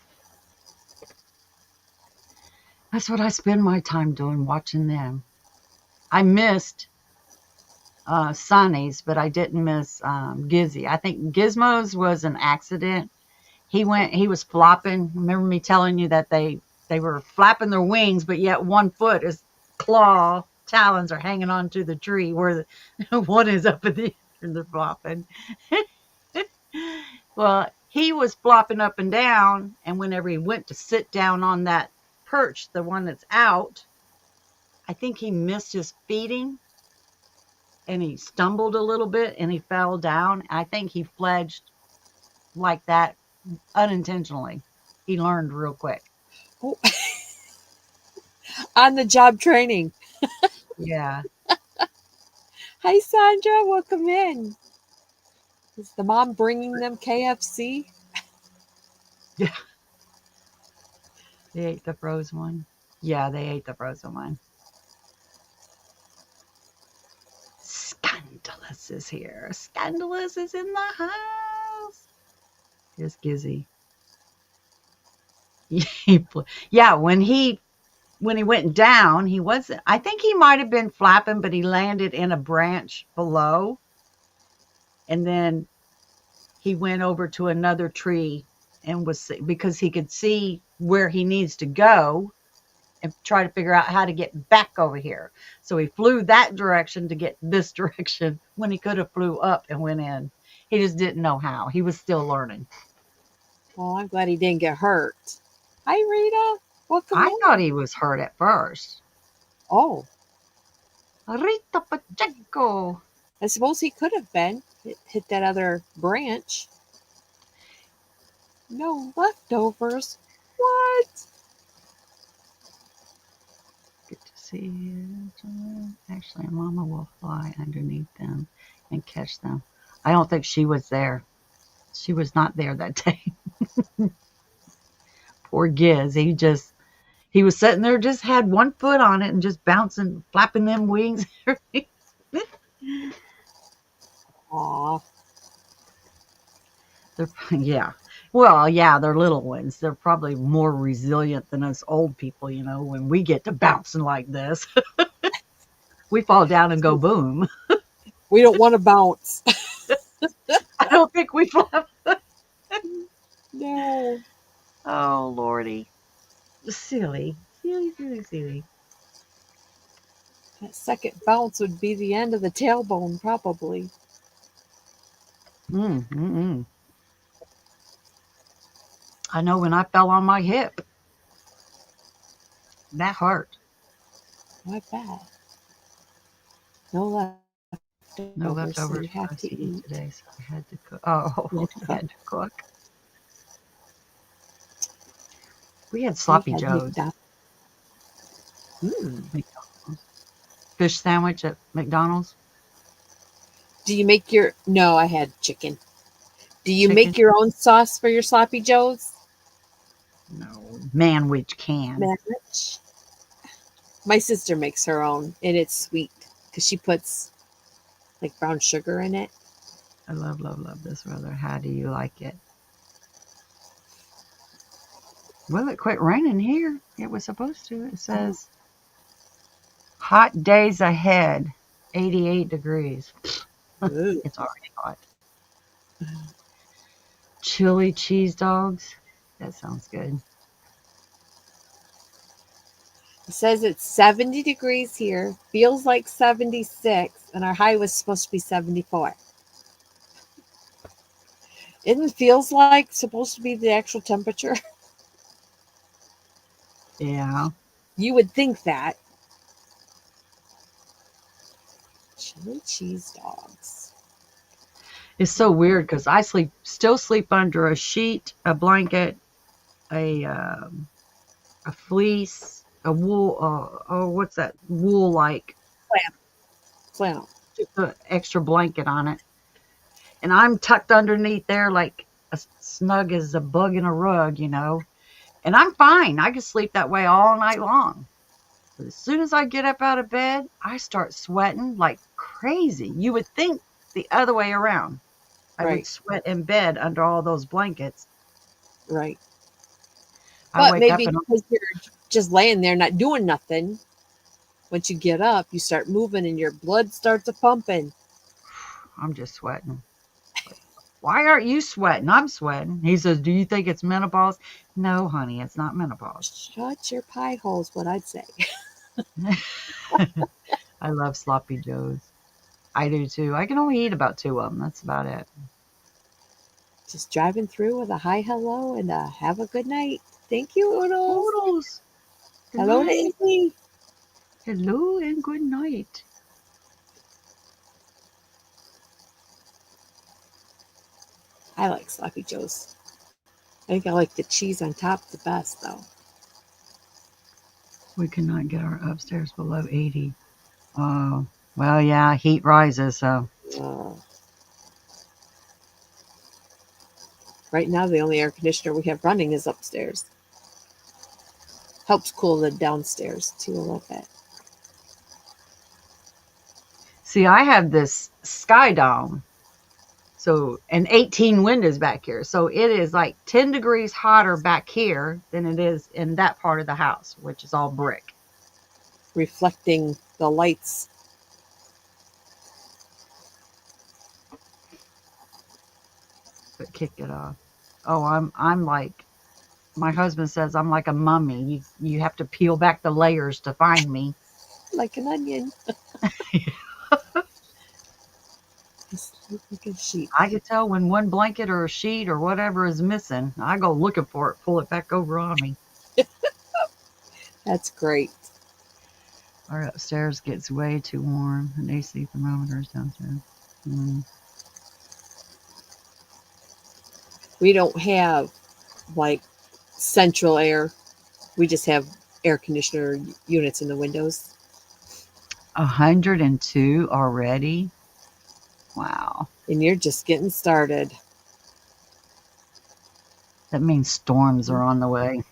B: That's what I spend my time doing, watching them. I missed Sonny's, but I didn't miss Gizzy. I think Gizmo's was an accident. He was flopping. Remember me telling you that they were flapping their wings, but yet one foot is claw talons are hanging onto the tree where one is up in the and they're flopping. Well, he was flopping up and down, and whenever he went to sit down on that perch, the one that's out, I think he missed his feeding and he stumbled a little bit and he fell down. I think he fledged like that unintentionally. He learned real quick.
A: Oh, on the job training.
B: Yeah.
A: Hi, Sandra. Welcome in. Is the mom bringing them KFC?
B: Yeah. They ate the frozen one. Yeah, they ate the frozen one. Scandalous is here. Scandalous is in the house. Here's Gizzy. Yeah, when he went down, he wasn't. I think he might have been flapping, but he landed in a branch below, and then he went over to another tree and was because he could see where he needs to go and try to figure out how to get back over here. So he flew that direction to get this direction when he could have flew up and went in. He just didn't know how. He was still learning.
A: Well, I'm glad he didn't get hurt. Hi, Rita. Welcome
B: I thought
A: in.
B: he was hurt at first.
A: Oh,
B: Rita Pacheco.
A: I suppose he could have been. Hit that other branch. No leftovers. What?
B: Good to see you. Actually, Mama will fly underneath them and catch them. I don't think she was there. She was not there that day. Poor Giz. He was sitting there, just had one foot on it and just bouncing, flapping them wings.
A: Aw.
B: Yeah. Well, yeah, they're little ones. They're probably more resilient than us old people, when we get to bouncing like this. We fall down and go boom.
A: We don't want to bounce.
B: I don't think we flap.
A: No.
B: Oh, Lordy. Silly. Silly, silly, silly.
A: That second bounce would be the end of the tailbone, probably.
B: Mm, mm, mm. I know when I fell on my hip, that hurt.
A: Not bad. No leftovers, so you
B: No
A: have to
B: leftovers
A: eat.
B: for us to eat today, so I had to cook. Oh,
A: You have to
B: we
A: cook.
B: had to cook. We had
A: We
B: sloppy
A: had
B: joes.
A: McDonald's. Hmm.
B: McDonald's. Fish sandwich at McDonald's.
A: Do you make your? No, I had chicken. Do you
B: Chicken.
A: make your own sauce for your sloppy joes?
B: No, man, which can.
A: Sandwich. My sister makes her own, and it's sweet because she puts like brown sugar in it.
B: I love, love, love this weather. How do you like it? Well, it quit raining here. It was supposed to. It says hot days ahead, 88 degrees.
A: Ooh.
B: It's already hot. Chili cheese dogs. That sounds good.
A: It says it's 70 degrees here, feels like 76, and our high was supposed to be 74. Isn't feels like supposed to be the actual temperature?
B: Yeah.
A: You would think that. Chili cheese dogs.
B: It's so weird because I still sleep under a sheet, a blanket, a fleece, a wool. Oh, what's that? Wool like
A: Flannel.
B: just an extra blanket on it, and I'm tucked underneath there like as snug as a bug in a rug. And I'm fine. I can sleep that way all night long. But as soon as I get up out of bed, I start sweating like crazy. You would think the other way around. I would
A: Right,
B: sweat in bed under all those blankets.
A: right.
B: I
A: But
B: wake up
A: maybe
B: and
A: because you're just laying there not doing nothing, once you get up, you start moving and your blood starts a pumping.
B: I'm just sweating. Why aren't you sweating? I'm sweating. He says, do you think it's menopause? No, honey, it's not menopause.
A: Shut your pie holes, what I'd say.
B: I love sloppy joes. I do too. I can only eat about two of them. That's about it.
A: Just driving through with a hi hello and a have a good night. Thank you, Oodles.
B: Oodles. Good
A: Hello to
B: night.
A: Amy.
B: Hello and good night.
A: I like sloppy joes. I think I like the cheese on top the best, though.
B: We cannot get our upstairs below 80. Oh, well, yeah, heat rises, so
A: Uh, right now, the only air conditioner we have running is upstairs. Helps cool the downstairs too a little bit.
B: see, I have this sky dome, so and 18 windows back here. So it is like 10 degrees hotter back here than it is in that part of the house, which is all brick.
A: Reflecting the lights.
B: But kick it off. Oh, I'm like my husband says I'm like a mummy. You have to peel back the layers to find me.
A: Like an onion. Just like a sheep.
B: I can tell when one blanket or a sheet or whatever is missing. I go looking for it, pull it back over on me.
A: That's great.
B: Our upstairs gets way too warm, and AC thermometers downstairs. Mm.
A: We don't have like central air. We just have air conditioner units in the windows.
B: 102 already? Wow.
A: And you're just getting started.
B: That means storms are on the way.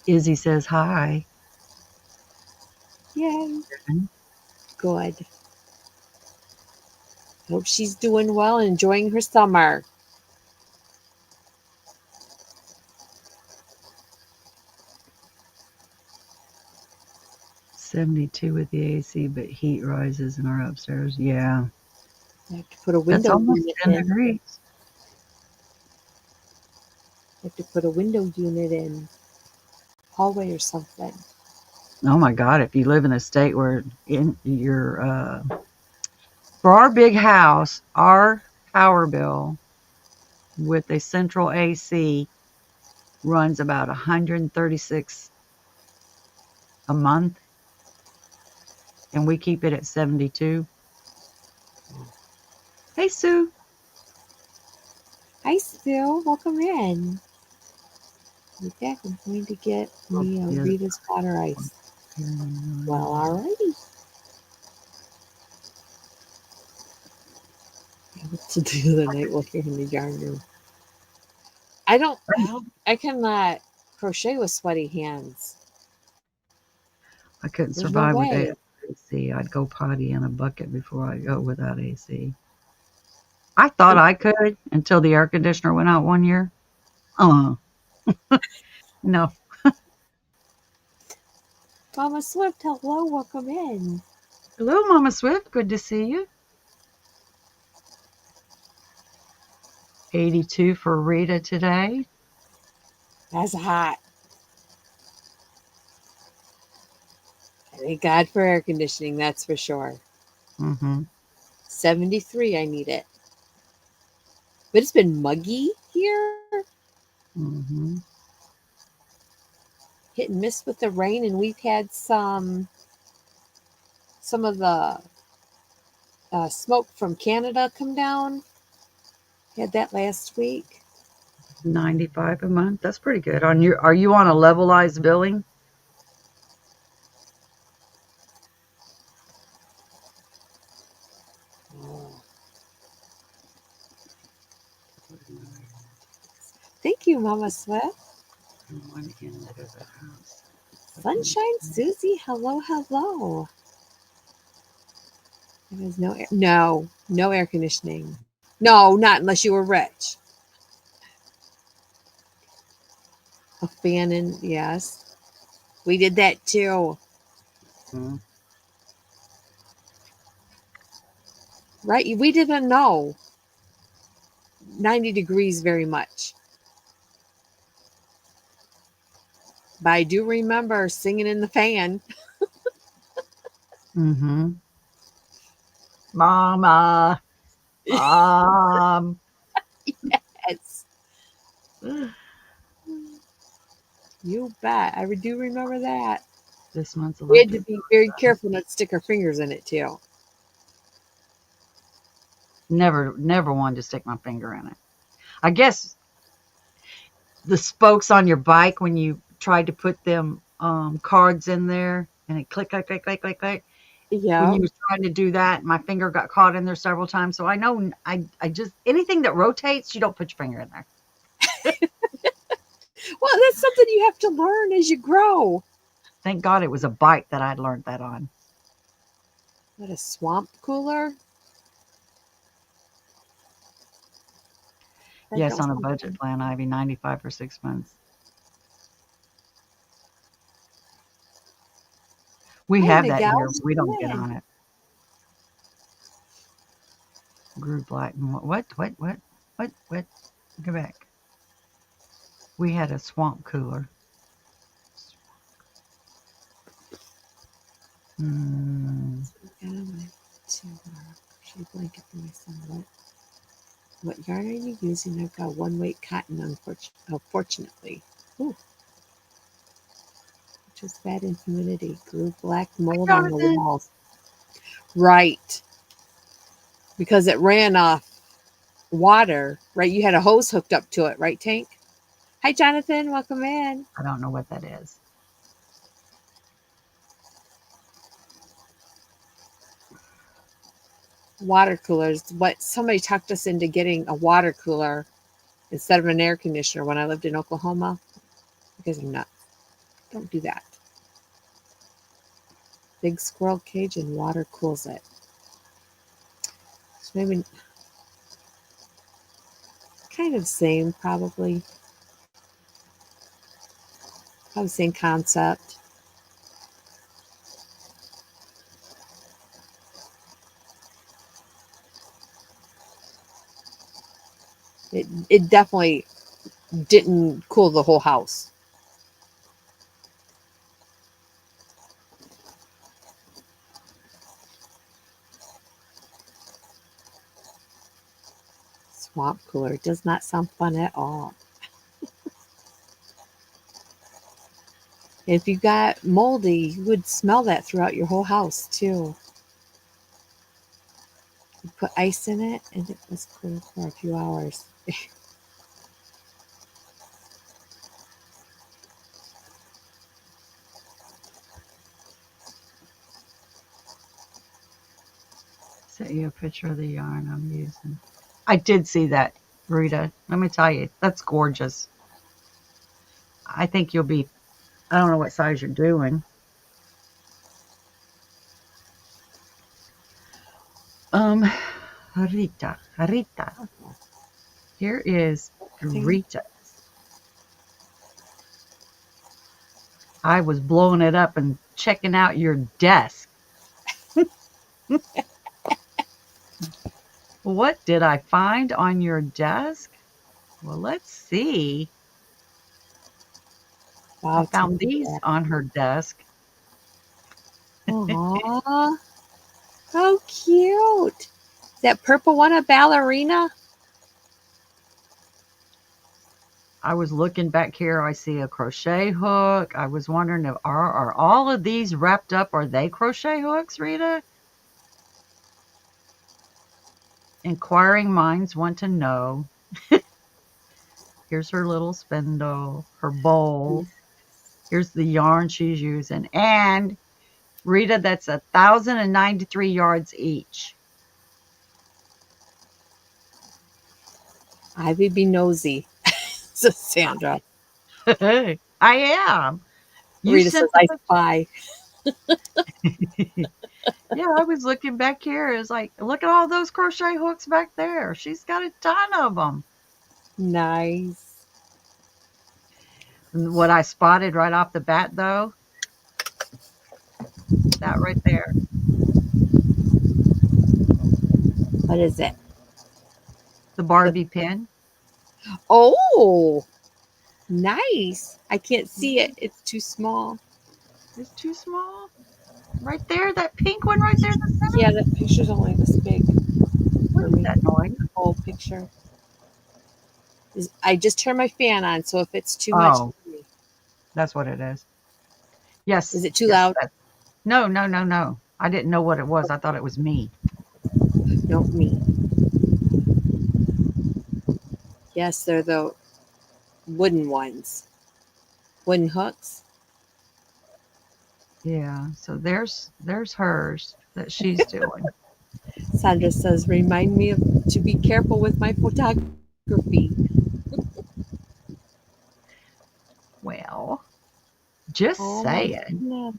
B: Izzy says hi.
A: Yay. Good. Hope she's doing well and enjoying her summer.
B: 72 with the AC, but heat rises in our upstairs. Yeah.
A: I have to put a
B: That's
A: window
B: almost
A: unit
B: 10
A: in.
B: degrees.
A: I have to put a window unit in hallway or something.
B: Oh my God. If you live in a state where in your, for our big house, our power bill with a central AC runs about 136 a month, and we keep it at 72. Hey, Sue.
A: Hi, Sue. Welcome in. Be back. I'm going to get me a
B: Yeah.
A: Rita's water ice. Well, alrighty. What to do the night while you're in the yarn room? I cannot crochet with sweaty hands.
B: I couldn't
A: There's no
B: survive with
A: way.
B: AC. I'd go potty in a bucket before I go without AC. I thought I could until the air conditioner went out one year. Uh, no.
A: Mama Swift, hello, welcome in.
B: Hello, Mama Swift. Good to see you. 82 for Rita today.
A: That's hot. Thank God for air conditioning, that's for sure.
B: Mm-hmm.
A: 73, I need it. But it's been muggy here.
B: Mm-hmm.
A: Hit and miss with the rain, and we've had some of the smoke from Canada come down. Had that last week.
B: 95 a month. That's pretty good. Are you on a levelized billing?
A: Thank you, Mama Swift.
B: One end of the house.
A: Sunshine Susie, hello, hello. There is no air conditioning. No, not unless you were rich. A fan in, yes. We did that too.
B: Mm-hmm.
A: Right? We didn't know 90 degrees very much. But I do remember singing in the fan.
B: Mm-hmm. Mama.
A: Yes. You bet. I do remember that.
B: This month's
A: We had to
B: electric.
A: be very careful not to stick our fingers in it too.
B: Never wanted to stick my finger in it. I guess the spokes on your bike when you tried to put them cards in there and it click, click, click, click, click, click. When
A: Yep.
B: you was trying to do that, my finger got caught in there several times. So I know I just anything that rotates, you don't put your finger in there.
A: Well, that's something you have to learn as you grow.
B: Thank God it was a bike that I'd learned that on.
A: What, a swamp cooler? That
B: Yes,
A: don't
B: on a
A: sound
B: budget
A: fun.
B: plan, Ivy, 95 for 6 months. We
A: Hi,
B: have that
A: Miguel.
B: here, but we don't
A: Come
B: get
A: in.
B: on it. Grew black and what? Go back. We had a swamp cooler. Hmm.
A: Got on my to shade blanket for my son. What yarn are you using? I've got one weight cotton, unfortunately. Ooh, just bad in humidity. Grew black
B: Hi,
A: mold on the
B: Jonathan.
A: walls. Right. Because it ran off water, right? You had a hose hooked up to it, right, Tank? Hi, Jonathan. Welcome in.
B: I don't know what that is.
A: Water coolers. What somebody talked us into getting a water cooler instead of an air conditioner when I lived in Oklahoma. Because I'm nuts. Don't do that. Big squirrel cage and water cools it. So maybe kind of same, probably. Probably same concept. It definitely didn't cool the whole house. Swamp cooler does not sound fun at all. If you got moldy, you would smell that throughout your whole house too. You put ice in it and it was cool for a few hours.
B: Sent you a picture of the yarn I'm using. I did see that, Rita. Let me tell you, that's gorgeous. I think you'll be, I don't know what size you're doing. Um, Rita. Here is
A: Thing.
B: Rita. I was blowing it up and checking out your desk. What did I find on your desk? Well, let's see. I
A: Wow,
B: found
A: teddy
B: these
A: bear.
B: on her desk.
A: Aww, how cute. Is that purple one a ballerina?
B: I was looking back here. I see a crochet hook. I was wondering if are all of these wrapped up? Are they crochet hooks, Rita? Inquiring minds want to know. Here's her little spindle, her bowl. Here's the yarn she's using. And Rita, that's 1,093 yards each.
A: Ivy be nosy, says Sandra.
B: I am. You
A: Rita says,
B: sent the
A: I
B: picture.
A: spy.
B: Yeah, I was looking back here. It's like, look at all those crochet hooks back there. She's got a ton of them.
A: Nice.
B: What I spotted right off the bat, though, that right there,
A: What is it?
B: the
A: The,
B: Barbie pin.
A: oh, nice. I can't see it.
B: Mhm.
A: It's too small.
B: It's too small. Right there, that pink one right there in the
A: Yeah,
B: center.
A: that picture's only this big
B: What
A: for
B: is
A: me.
B: that noise?
A: The whole picture. I just turned my fan on, so if it's too much,
B: Oh, that's what it is.
A: is
B: Yes,
A: it too
B: yes.
A: loud?
B: No, no, no, no. I didn't know what it was. I thought it was me.
A: No, me. Yes, they're the wooden ones. wooden hooks.
B: Yeah, so there's hers that she's doing.
A: Sandra says, "Remind me of to be careful with my photography."
B: Well, just
A: Oh my
B: saying.
A: goodness!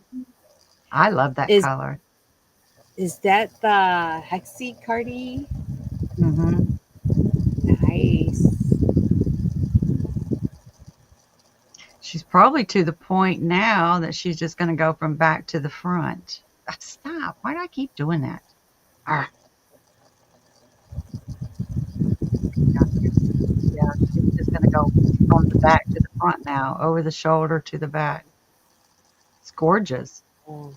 B: I love that
A: Is
B: color.
A: is that the Hexi Cardi?
B: Hmm.
A: Nice.
B: She's probably to the point now that she's just going to go from back to the front. Stop. Why do I keep doing that? Ah, yeah, she's just going to go from the back to the front now, over the shoulder to the back. It's gorgeous.
A: Oh,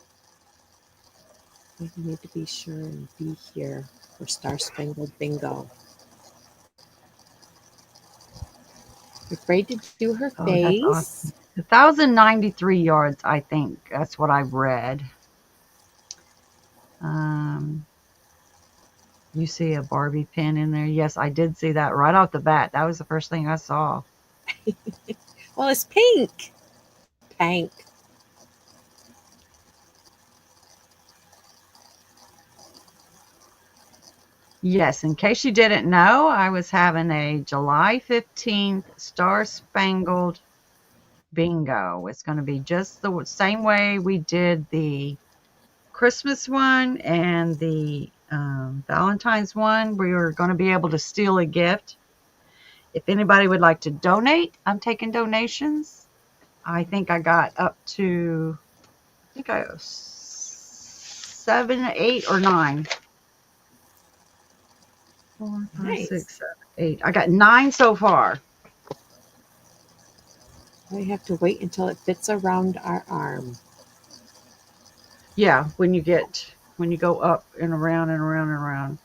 A: we need to be sure and be here for Star Spangled Bingo. Afraid to do her
B: Oh, that's
A: face.
B: awesome. 1,093 yards, I think. That's what I've read. Um, you see a Barbie pin in there? Yes, I did see that right off the bat. That was the first thing I saw.
A: Well, it's pink. Pink.
B: Yes, in case you didn't know, I was having a July 15th Star Spangled Bingo. It's going to be just the same way we did the Christmas one and the Valentine's one. We were going to be able to steal a gift. If anybody would like to donate, I'm taking donations. I think I got up to, I think I 7, 8, or 9. 4, 5,
A: Nice.
B: 6, 7, 8. I got 9 so far.
A: We have to wait until it fits around our arm.
B: Yeah, when you go up and around and around and around.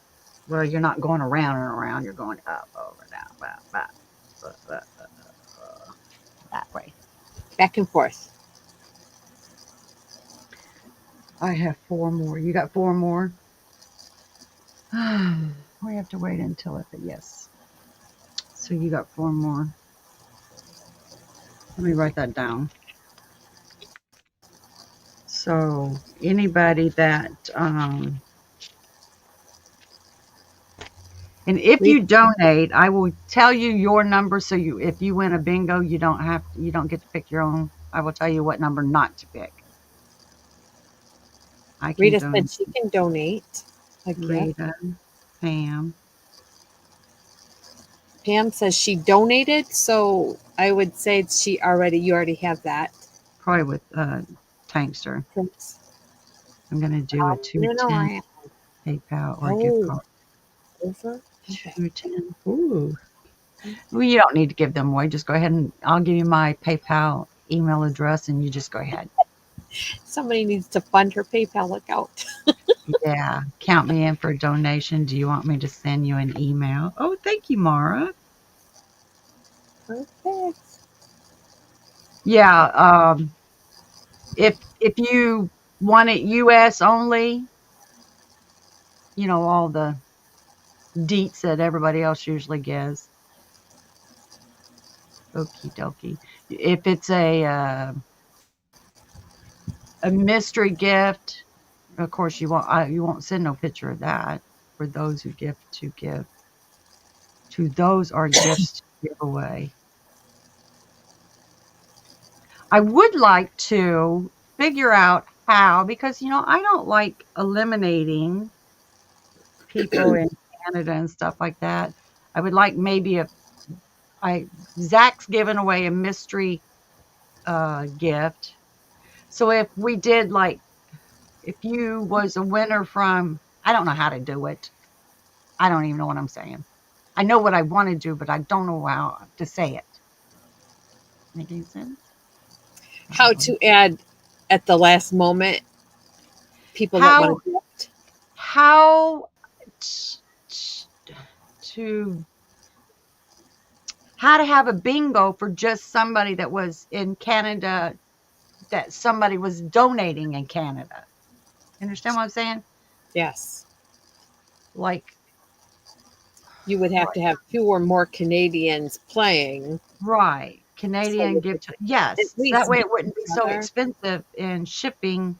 B: Well, you're not going around and around. You're going up, over, down, back, back, that way.
A: Back and forth.
B: I have 4 more. You got 4 more? We have to wait until it. Yes. So you got 4 more. Let me write that down. So anybody that and if
A: Read
B: you donate, I will tell you your number. So if you win a bingo, you don't get to pick your own. I will tell you what number not to pick. I can
A: Rita said
B: donate.
A: she can donate a gift.
B: Rita, Pam,
A: Pam says she donated, so I would say you already have that.
B: probably with Tankster.
A: Thanks.
B: I'm gonna do a
A: Running
B: 210
A: around.
B: PayPal or gift
A: Oh,
B: card.
A: over. Okay.
B: 210. Ooh. Well, you don't need to give them away. Just go ahead and I'll give you my PayPal email address and you just go ahead.
A: Somebody needs to fund her PayPal account.
B: Yeah. Count me in for a donation. Do you want me to send you an email? Oh, thank you, Mara.
A: Perfect.
B: Yeah. If you want it US only, all the deets that everybody else usually gives. Okie dokie. If it's a mystery gift, of course you won't send no picture of that. For those who give to those are gifts to give away. I would like to figure out how, because I don't like eliminating people in Canada and stuff like that. I would like maybe if I Zach's given away a mystery gift. So if we did like if you was a winner from I don't know how to do it. I don't even know what I'm saying. I know what I want to do, but I don't know how to say it. Making sense?
A: How
B: Probably.
A: to add at the last moment people that want
B: How
A: to gift.
B: how t- t- to how to have a bingo for just somebody that was in Canada that somebody was donating in Canada. You understand what I'm saying?
A: Yes.
B: Like
A: You would have
B: right,
A: to have 2 or more Canadians playing.
B: right.
A: So
B: Canadian
A: with
B: give to,
A: at
B: yes. That
A: least
B: way
A: get
B: it wouldn't be so
A: together.
B: expensive in shipping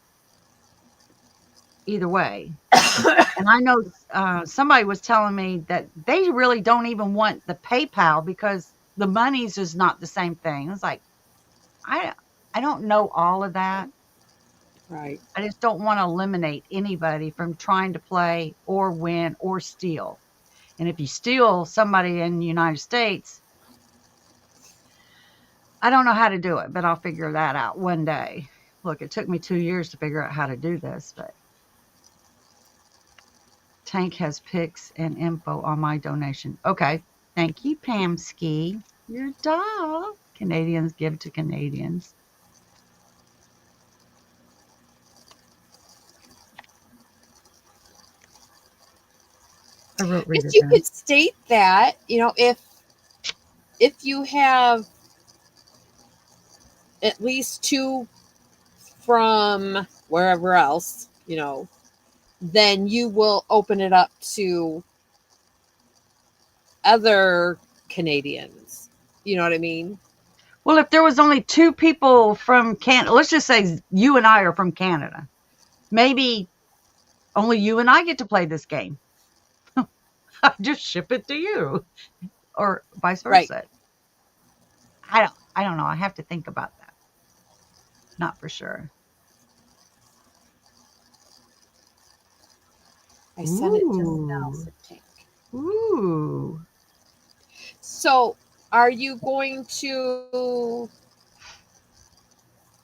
B: either way. And I know somebody was telling me that they really don't even want the PayPal because the money's just not the same thing. It's like I I don't know all of that.
A: Right.
B: I just don't want to eliminate anybody from trying to play or win or steal. And if you steal somebody in the United States, I don't know how to do it, but I'll figure that out one day. Look, it took me 2 years to figure out how to do this, but Tank has pics and info on my donation. Okay. Thank you, Pamski. Your dog. Canadians give to Canadians. I wrote read
A: If
B: it
A: you
B: down.
A: could state that, if you have at least two from wherever else, then you will open it up to other Canadians. You know what I mean?
B: Well, if there was only two people from Canada, let's just say you and I are from Canada, maybe only you and I get to play this game. I just ship it to you, or vice
A: Right.
B: versa. I don't know. I have to think about that. Not for sure.
A: I sent it just now,
B: Ooh.
A: said Tank.
B: Ooh.
A: So, are you going to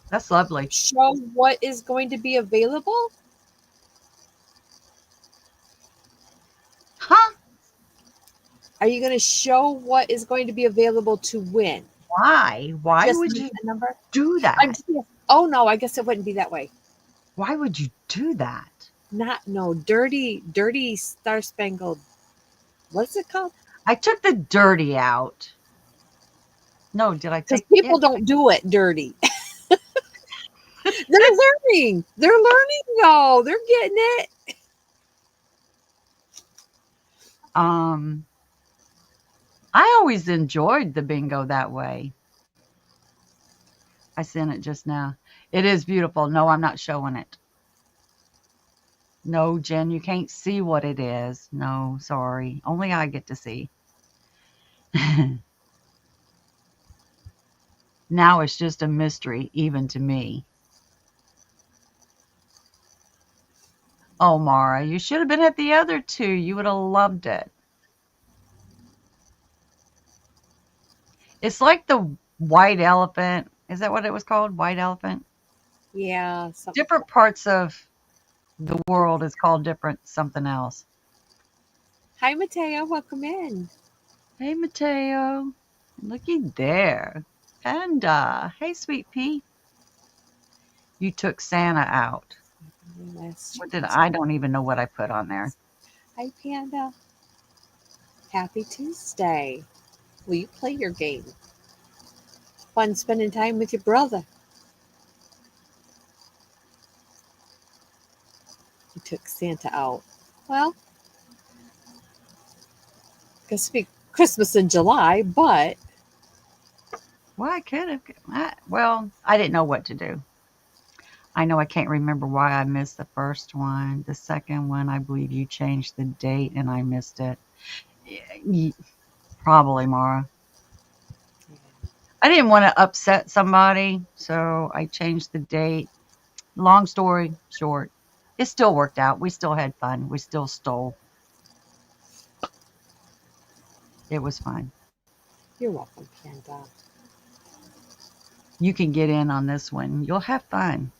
B: That's lovely.
A: show what is going to be available?
B: Huh?
A: Are you going to show what is going to be available to win?
B: Why? Why
A: Just
B: would
A: me
B: you
A: a number?
B: do
A: I'm
B: that?
A: just, oh no, I guess it wouldn't be that way.
B: Why would you do that?
A: Not no dirty star spangled. What's it called?
B: I took the dirty out. No, did I
A: Because
B: take
A: people
B: it?
A: don't do it dirty. They're learning. They're learning though. They're getting it.
B: Um, I always enjoyed the bingo that way. I sent it just now. It is beautiful. No, I'm not showing it. No, Jen, you can't see what it is. No, sorry. Only I get to see. Now it's just a mystery, even to me. Oh, Mara, you should have been at the other two. You would have loved it. It's like the white elephant. Is that what it was called? White elephant?
A: Yeah, something.
B: Different parts of the world is called different something else.
A: Hi, Mateo. Welcome in.
B: Hey, Mateo. Looky there. Panda. Hey, sweet pea. You took Santa out.
A: Last
B: What
A: year.
B: did I don't even know what I put on there.
A: Hi, Panda. Happy Tuesday. Will you play your game? Fun spending time with your brother. You took Santa out. Well, guess it'd be Christmas in July, but
B: Well, I could have. Well, I didn't know what to do. I know I can't remember why I missed the first one. The second one, I believe you changed the date and I missed it. Probably, Mara. I didn't want to upset somebody, so I changed the date. Long story short, it still worked out. We still had fun. We still stole. It was fun.
A: you're welcome, Panda.
B: You can get in on this one. You'll have fun.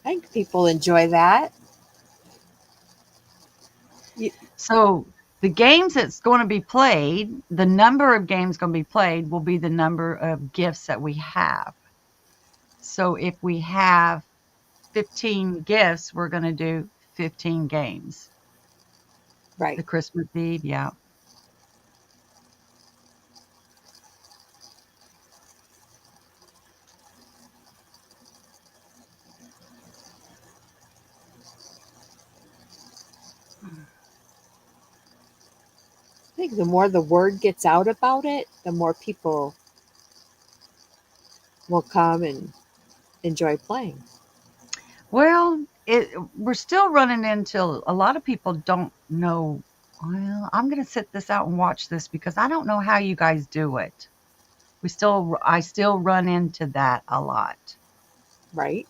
A: I think people enjoy that. You,
B: So the games that's going to be played, the number of games going to be played will be the number of gifts that we have. So if we have 15 gifts, we're going to do 15 games.
A: right.
B: The Christmas Eve, yeah.
A: I think the more the word gets out about it, the more people will come and enjoy playing.
B: Well, we're still running into a lot of people don't know. Well, I'm going to sit this out and watch this because I don't know how you guys do it. I still run into that a lot.
A: Right?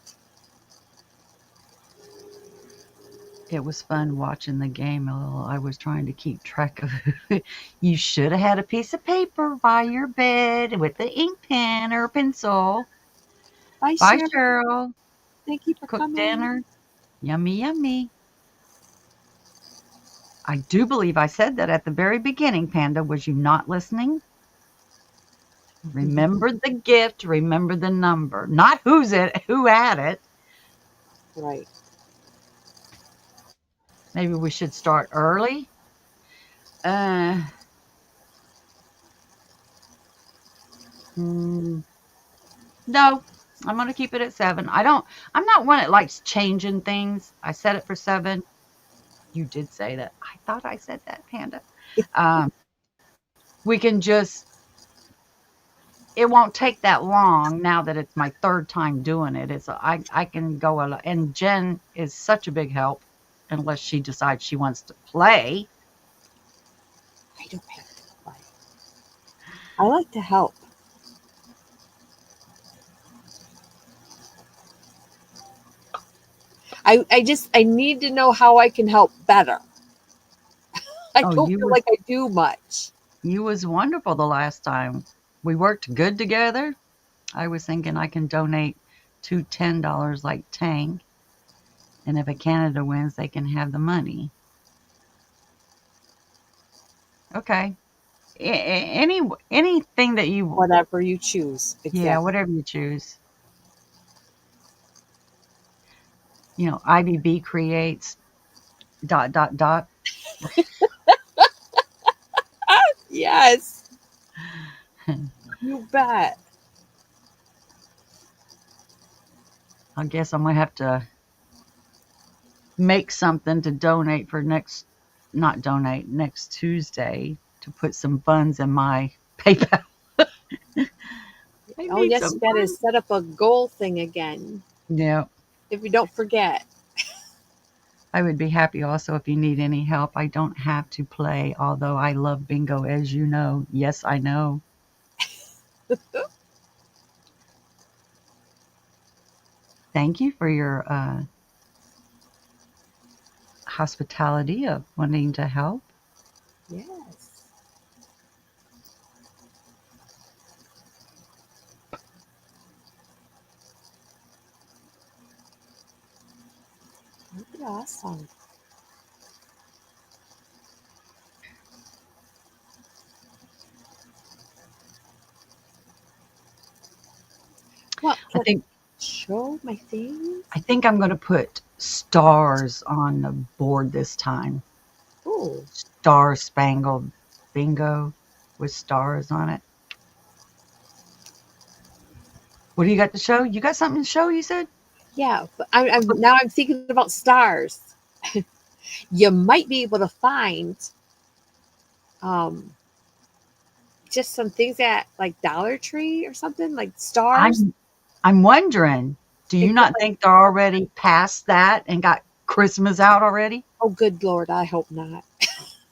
B: It was fun watching the game. I was trying to keep track of it. You should have had a piece of paper by your bed with an ink pen or pencil.
A: Bye,
B: Bye,
A: Cheryl.
B: Cheryl.
A: Thank you for
B: Cook
A: coming.
B: dinner. Yummy, yummy. I do believe I said that at the very beginning, Panda. Was you not listening? Remember the gift, remember the number. Not who had it.
A: Right.
B: Maybe we should start early. Uh, mm, no, I'm going to keep it at 7. I'm not one that likes changing things. I set it for 7. You did say that. I thought I said that, Panda. Um, we can just, it won't take that long now that it's my third time doing it. I can go a lot. And Jen is such a big help unless she decides she wants to play.
A: I don't have to play. I like to help. I need to know how I can help better. I
B: Oh,
A: don't feel like I do much.
B: you was wonderful the last time. We worked good together. I was thinking I can donate two $10 like Tang, and if a Canada wins, they can have the money. Okay. Anything that you,
A: Whatever you choose.
B: yeah,
A: Exactly.
B: whatever you choose. IBB creates dot dot dot.
A: Yes, you bet.
B: I guess I'm gonna have to make something to donate for not donate next Tuesday to put some funds in my PayPal. I
A: Oh,
B: need
A: yes,
B: some
A: you got to
B: funds.
A: set up a goal thing again.
B: Yeah.
A: If you don't forget.
B: I would be happy also if you need any help. I don't have to play, although I love bingo, as you know. Yes, I know. Thank you for your hospitality of wanting to help.
A: Yes. That'd be awesome. Well,
B: I
A: can
B: think
A: I show my things?
B: I think I'm going to put stars on the board this time.
A: Oh,
B: Star Spangled Bingo with stars on it. What do you got to show? You got something to show, you said?
A: yeah. But I'm thinking about stars. You might be able to find um, just some things at like Dollar Tree or something like stars.
B: I'm I'm wondering, do you
A: Except
B: not
A: like,
B: think they're already past that and got Christmas out already?
A: oh, good Lord, I hope not.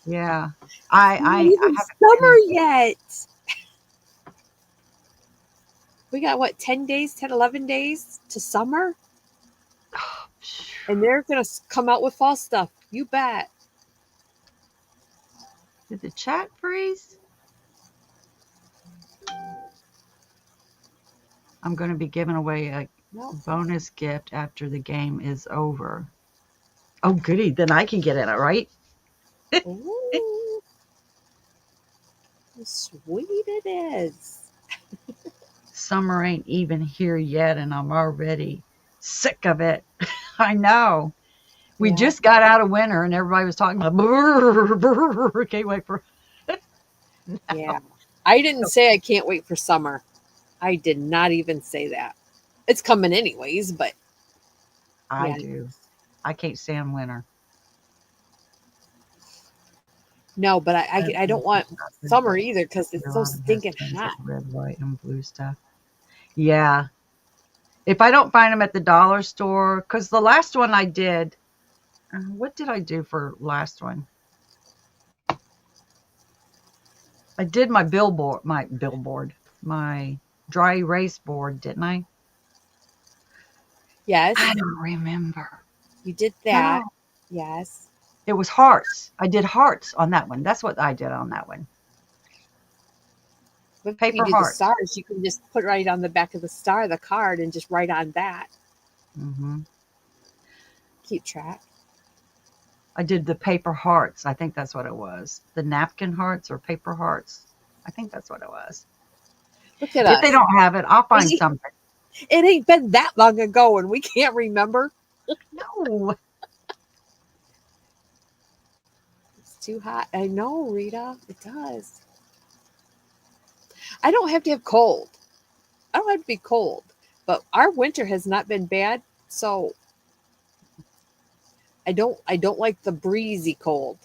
B: Yeah.
A: It's not
B: I
A: even
B: haven't
A: summer
B: been.
A: yet. We got what, 10 days, 10, 11 days to summer? And they're going to come out with fall stuff. You bet.
B: Did the chat freeze? I'm going to be giving away a
A: No.
B: bonus gift after the game is over. Oh, goody. Then I can get in it, right?
A: Ooh, how sweet it is.
B: Summer ain't even here yet, and I'm already sick of it. I know. We
A: Yeah.
B: just got out of winter, and everybody was talking about, brr, brr, can't wait for.
A: Yeah. I didn't say I can't wait for summer. I did not even say that. It's coming anyways, but
B: I
A: yeah.
B: do. I can't stand winter.
A: No, but I don't want summer
B: But
A: either because it's so
B: Autumn has
A: stinking
B: tons of
A: hot.
B: red, white, and blue stuff. Yeah. If I don't find them at the dollar store, because the last one I did, what did I do for last one? I did my dry erase board, didn't I? I
A: Yes,
B: don't remember.
A: you did that.
B: No,
A: Yes.
B: it was hearts. I did hearts on that one. That's what I did on that one.
A: But if you
B: Paper
A: do the
B: hearts.
A: stars, you can just put right on the back of the star the card and just write on that.
B: Hmm.
A: Keep track.
B: I did the paper hearts. I think that's what it was. The napkin hearts or paper hearts. I think that's what it was.
A: Look at
B: If they
A: us.
B: don't have it, I'll find
A: It
B: something.
A: ain't been that long ago and we can't remember.
B: No.
A: It's too hot. I know, Rita. It does. I don't have to have cold. I don't have to be cold. But our winter has not been bad, so I don't like the breezy cold.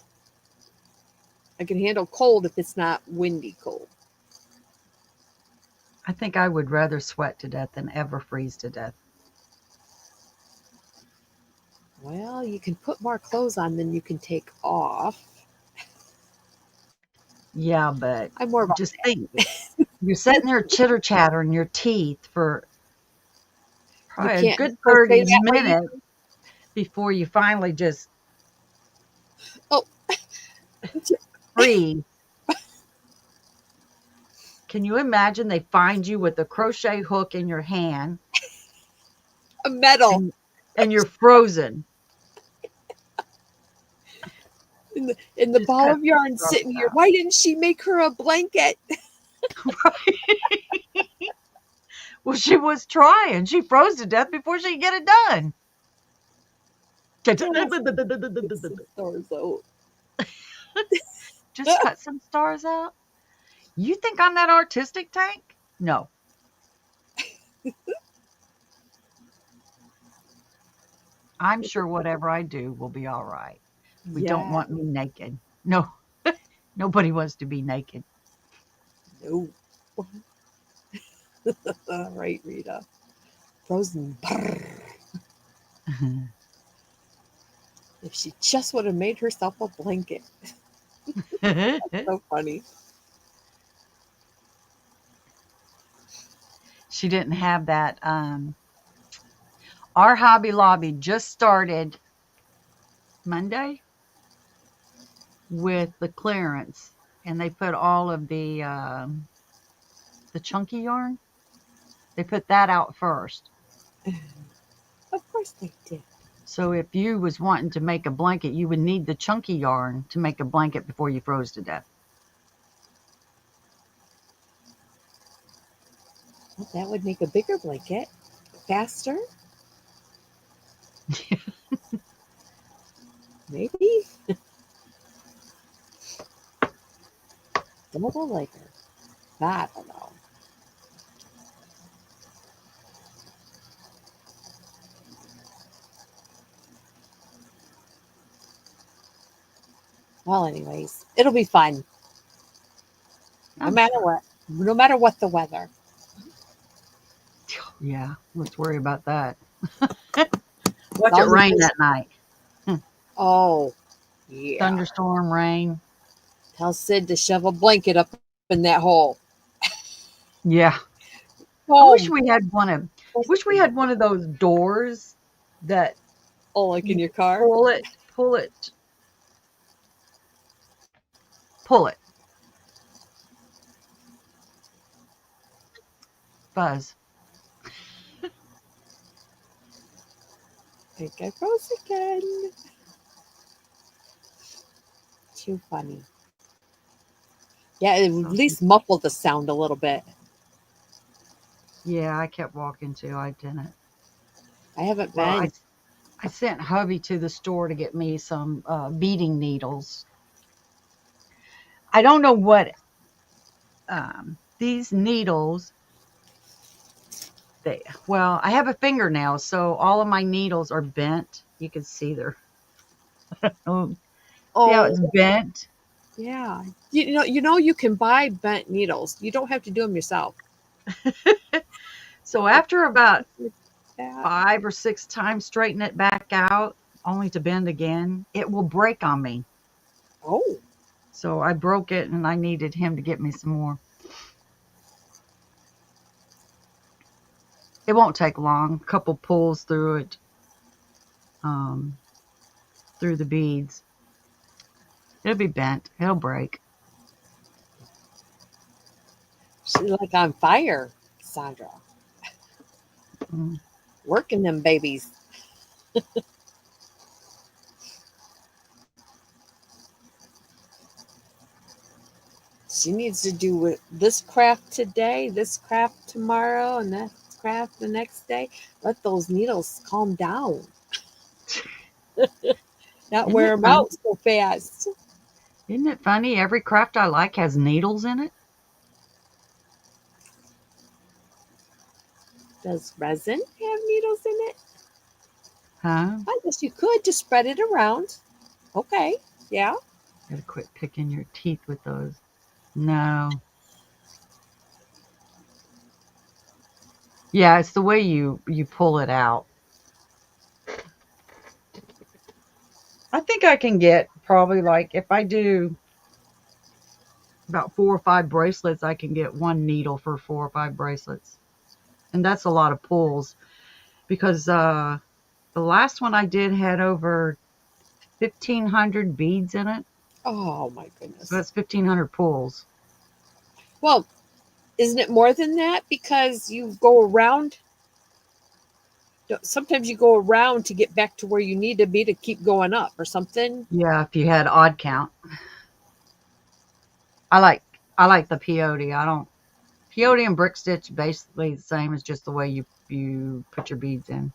A: I can handle cold if it's not windy cold.
B: I think I would rather sweat to death than ever freeze to death.
A: Well, you can put more clothes on than you can take off.
B: Yeah, but
A: I'm more of a
B: just think you're sitting there chitter chattering your teeth for
A: you
B: probably a
A: can't
B: good
A: crochet
B: 30
A: that way
B: minutes
A: either.
B: before you finally just
A: Oh,
B: freeze. Can you imagine they find you with a crochet hook in your hand
A: a metal
B: and you're frozen?
A: in the
B: Just
A: ball
B: cut
A: of
B: some
A: yarn
B: stars
A: sitting here.
B: out.
A: Why didn't she make her a blanket?
B: Well, she was trying. She froze to death before she could get it done.
A: We'll have to get some stars out.
B: Just cut some stars out. You think I'm that artistic, Tank? No. I'm sure whatever I do will be all right. We don't
A: Yeah.
B: want me naked. No, nobody wants to be naked.
A: No. Right, Rita. Frozen. Brrr. If she just would have made herself a blanket. So funny.
B: She didn't have that. Our Hobby Lobby just started Monday with the clearance, and they put all of the chunky yarn. They put that out first.
A: Of course they did.
B: So if you was wanting to make a blanket, you would need the chunky yarn to make a blanket before you froze to death.
A: Well, that would make a bigger blanket. Faster, maybe. Double later. I don't know. Well, anyways, it'll be fun. No
B: I'm
A: matter
B: sure.
A: what. No matter what the weather.
B: Yeah, let's worry about that.
A: As
B: Watch it
A: long as
B: rain
A: there's
B: that night.
A: oh yeah.
B: Thunderstorm, rain.
A: Tell Sid to shove a blanket up in that hole.
B: Yeah. I
A: Home.
B: wish we had one of those doors that
A: Oh, like in
B: you
A: your
B: could
A: car?
B: pull it, buzz.
A: I think I froze again. Too funny. Yeah, it at
B: Okay.
A: least muffled the sound a little bit.
B: Yeah, I kept walking too. I didn't.
A: I haven't
B: Well,
A: been.
B: I sent hubby to the store to get me some beading needles. I don't know what these needles. Well, I have a fingernail, so all of my needles are bent. You can see they're. Oh, see how
A: Oh,
B: it's bent?
A: Yeah. You know you can buy bent needles. You don't have to do them yourself.
B: So
A: If
B: after about
A: if that.
B: 5 or 6 times, straighten it back out, only to bend again, it will break on me.
A: Oh,
B: So I broke it and I needed him to get me some more. It won't take long. A couple pulls through it, um, through the beads. It'll be bent. It'll break.
A: she's like on fire, Sandra.
B: Mm.
A: Working them babies. She needs to do this craft today, this craft tomorrow, and that craft the next day. Let those needles calm down. Not
B: Isn't
A: wear
B: it
A: them
B: funny?
A: out so fast.
B: Isn't it funny? Every craft I like has needles in it.
A: Does resin have needles in it?
B: Huh?
A: I guess you could just spread it around. Okay, yeah.
B: Gotta quit picking your teeth with those. No. Yeah, it's the way you pull it out. I think I can get probably like if I do about 4 or 5 bracelets, I can get one needle for 4 or 5 bracelets. And that's a lot of pulls because the last one I did had over 1,500 beads in it.
A: Oh my
B: So
A: goodness.
B: that's 1,500 pulls.
A: Well, isn't it more than that? Because you go around, sometimes you go around to get back to where you need to be to keep going up or something.
B: Yeah, if you had odd count. I like the peyote. I don't peyote and brick stitch basically the same as just the way you put your beads in.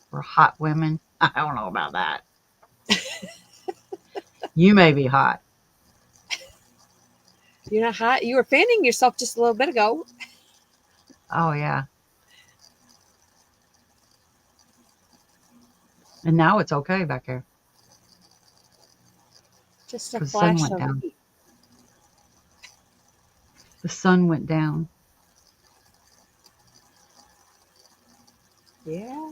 B: For hot women, I don't know about that. You may be hot.
A: You're not hot. You were fanning yourself just a little bit ago.
B: Oh yeah. And now it's okay back here
A: Just a
B: because the sun
A: flash
B: went
A: of
B: down.
A: heat.
B: The sun went down.
A: Yeah.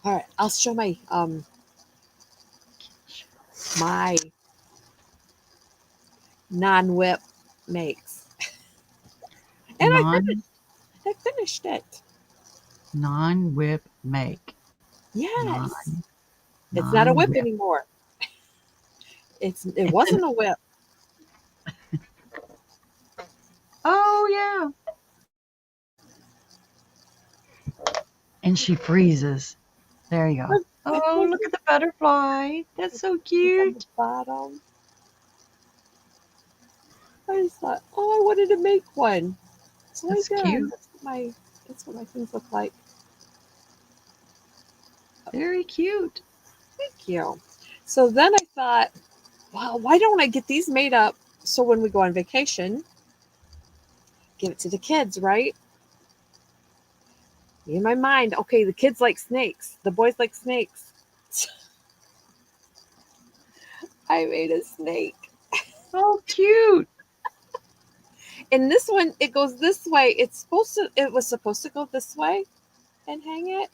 A: All right. I'll show my non-whip makes, and
B: Non
A: I finished it.
B: non whip make.
A: Yes.
B: Non
A: It's not a
B: non
A: whip
B: whip.
A: anymore. It
B: It's an
A: wasn't a whip.
B: oh yeah. And she freezes. There you go.
A: It
B: Oh, look at
A: wasn't.
B: the butterfly. That's so
A: It's on the
B: cute.
A: bottom. I just thought, oh, I wanted to make one, so I
B: That's
A: did.
B: cute.
A: That's what my things look like.
B: Very cute.
A: Thank you. So then I thought, well, why don't I get these made up so when we go on vacation, give it to the kids, right? In my mind, okay, the kids like snakes, the boys like snakes. I made a snake.
B: Oh, cute.
A: And this one, it goes this way. It was supposed to go this way and hang it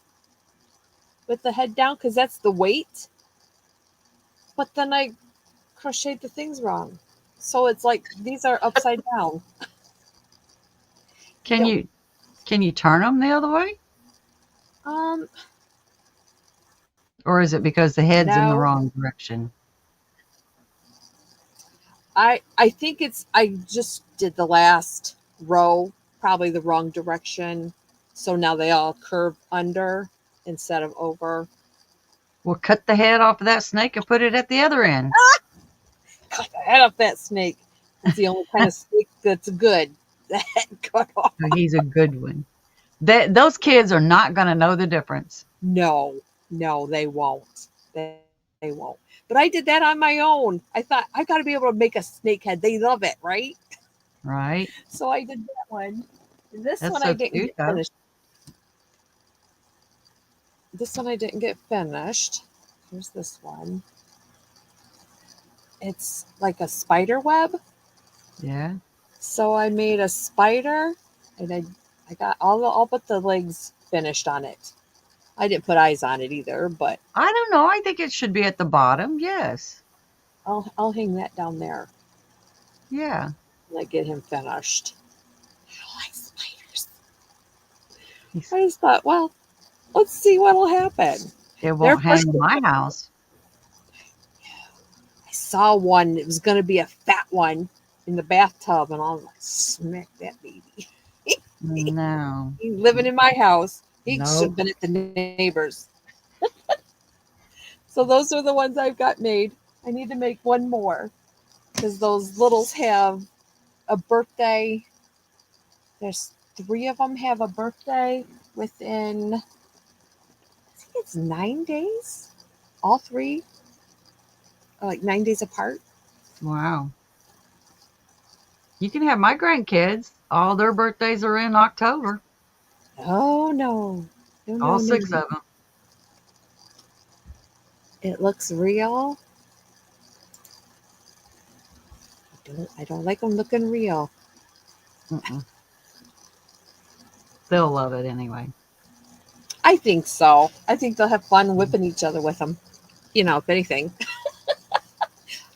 A: with the head down because that's the weight. But then I crocheted the things wrong. So it's like these are upside down.
B: Can
A: Don't
B: you can you turn them the other way?
A: um
B: Or is it because the head's in the
A: no.
B: wrong direction?
A: I think I just did the last row probably the wrong direction. So now they all curve under instead of over.
B: Well, cut the head off of that snake and put it at the other end.
A: Cut the head off that snake. It's the only kind of snake that's good. That cut off.
B: So he's a good one. Those kids are not going to know the difference,
A: No, no, they won't. They won't. But I did that on my own. I thought I got to be able to make a snake head. They love it, right?
B: right?
A: So I did that one. And this
B: That's
A: one I
B: so
A: didn't
B: cute,
A: get
B: though.
A: finished. this one I didn't get finished. Here's this one. It's like a spider web.
B: Yeah.
A: So I made a spider, and I got all but the legs finished on it. I didn't put eyes on it either, but
B: I don't know. I think it should be at the bottom. Yes.
A: I'll hang that down there
B: Yeah.
A: when I get him finished. I like spiders.
B: He's,
A: I just thought, well, let's see what'll happen.
B: it
A: They're
B: won't hang
A: pushed.
B: in my house.
A: I saw one. It was going to be a fat one in the bathtub, and I was like, smack that baby.
B: No.
A: He's living in my house. He should have
B: Nope.
A: been at the neighbors. So those are the ones I've got made. I need to make one more because those littles have a birthday. There's three of them have a birthday within, I think it's 9 days. All three are like 9 days apart.
B: Wow. You can have my grandkids. All their birthdays are in October.
A: Oh no. No,
B: All
A: no,
B: six
A: no.
B: of them.
A: It looks real. I don't like them looking real.
B: Mm-mm. They'll love it anyway.
A: I think so. I think they'll have fun whipping each other with them. If anything.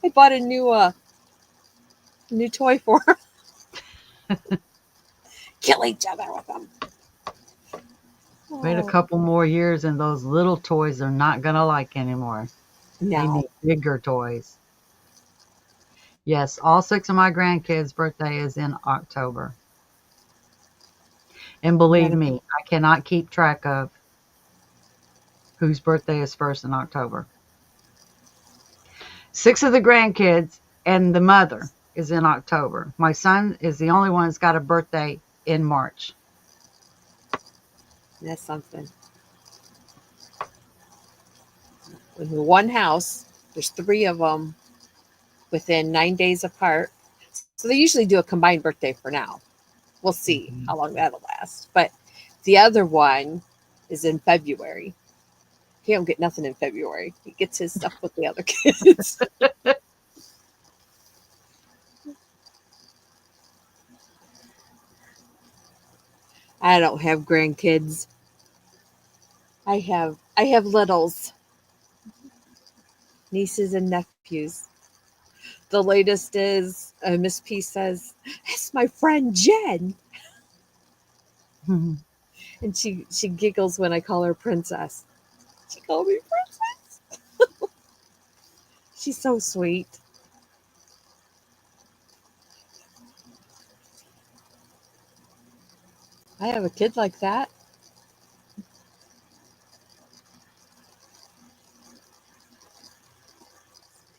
A: I bought a new toy for them. Kill each other with them.
B: Wait a
A: Oh
B: couple more years and those little toys are not going to like anymore. They
A: no.
B: need bigger toys. Yes, all six of my grandkids' birthday is in October. And believe
A: None of
B: me, I cannot keep track of whose birthday is first in October. Six of the grandkids and the mother is in October. My son is the only one that's got a birthday in March.
A: that's something. In one house, there's three of them within 9 days apart. So they usually do a combined birthday for now. We'll see how
B: Mhm.
A: long that'll last. But the other one is in February. He don't get nothing in February. He gets his stuff with the other kids. I don't have grandkids. I have littles, nieces and nephews. The latest is Miss P says, "That's my friend Jen," and she giggles when I call her princess. She called me princess. She's so sweet. I have a kid like that.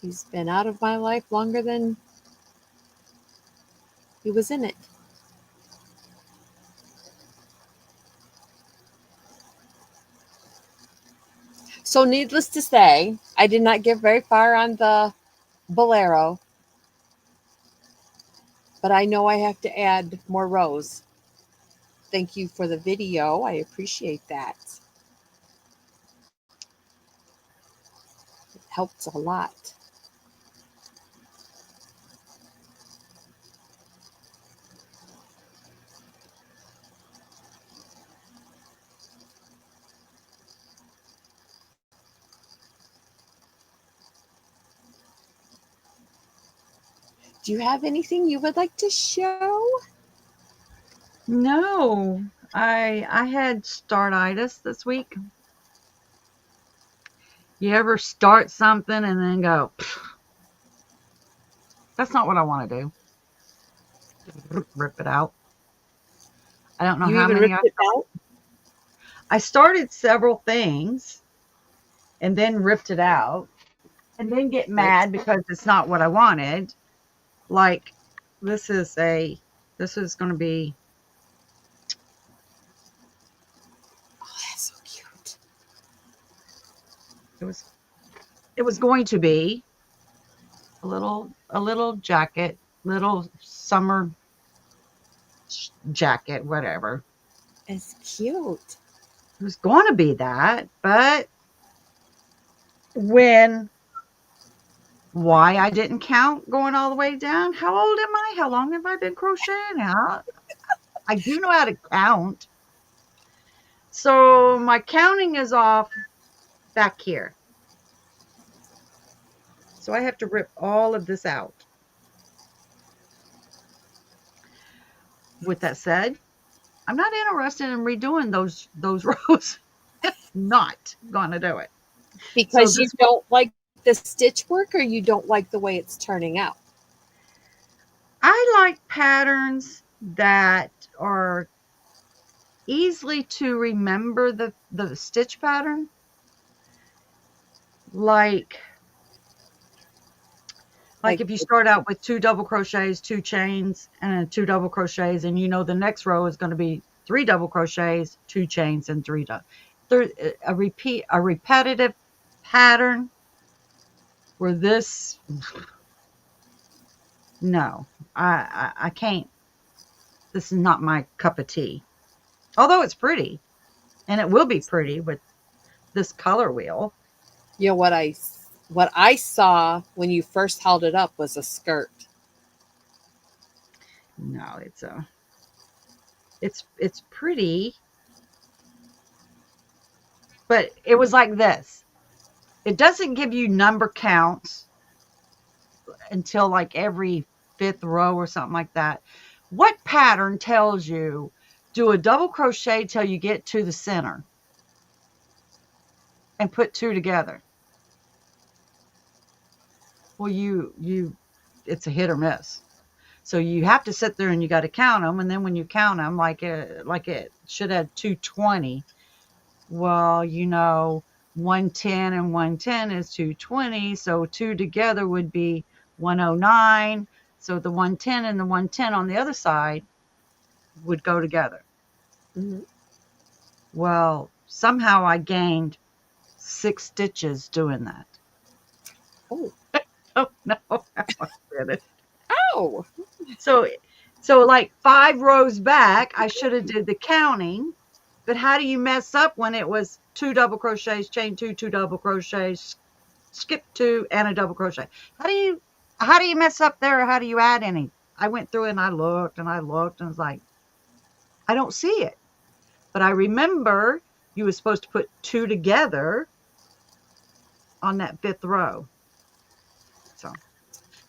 A: He's been out of my life longer than he was in it. So, needless to say, I did not get very far on the Bolero, but I know I have to add more rows. Thank you for the video. I appreciate that. It helps a lot. Do you have anything you would like to show?
B: No, I had startitis this week. You ever start something and then go, that's not what I want to do. Just rip it out. I don't know
A: You
B: how
A: even
B: many
A: ripped it out?
B: I started several things and then ripped it out and then get
A: Nice.
B: mad because it's not what I wanted. Like this is a this is going to be
A: Oh, that's so cute.
B: it was it was going to be a little jacket, little summer jacket, whatever.
A: It's cute.
B: It was going to be that, but when why I didn't count going all the way down? How old am I? How long have I been crocheting? I do know how to count. So my counting is off back here. So I have to rip all of this out. With that said, I'm not interested in redoing those rows. Not gonna do it. So
A: Because you
B: this
A: don't like the stitch work or you don't like the way it's turning out?
B: I like patterns that are easily to remember the stitch pattern. Like
A: Like,
B: if you start out with 2 double crochets, 2 chains, and 2 double crochets, and you know the next row is going to be 3 double crochets, 2 chains, and 3 there a repetitive pattern where this no, I can't. This is not my cup of tea. Although it's pretty, and it will be pretty with this color wheel.
A: you know, what I saw when you first held it up was a skirt.
B: No, it's pretty, but it was like this. It doesn't give you number counts until like every fifth row or something like that. What pattern tells you do a double crochet till you get to the center and put 2 together? Well, you it's a hit or miss. So you have to sit there and you got to count them, and then when you count them, like it should have 220. Well, 110 and 110 is 220, so 2 together would be 109. So the 110 and the 110 on the other side would go together.
A: Mhm.
B: Well, somehow I gained 6 stitches doing that.
A: Oh,
B: Oh no, how I did it.
A: oh,
B: So so like 5 rows back, I should have did the counting. But how do you mess up when it was 2 double crochets, chain 2, 2 double crochets, skip 2, and a double crochet? How do you mess up there? Or how do you add any? I went through and I looked and I looked and I was like, I don't see it. But I remember you were supposed to put 2 together on that 5th row. So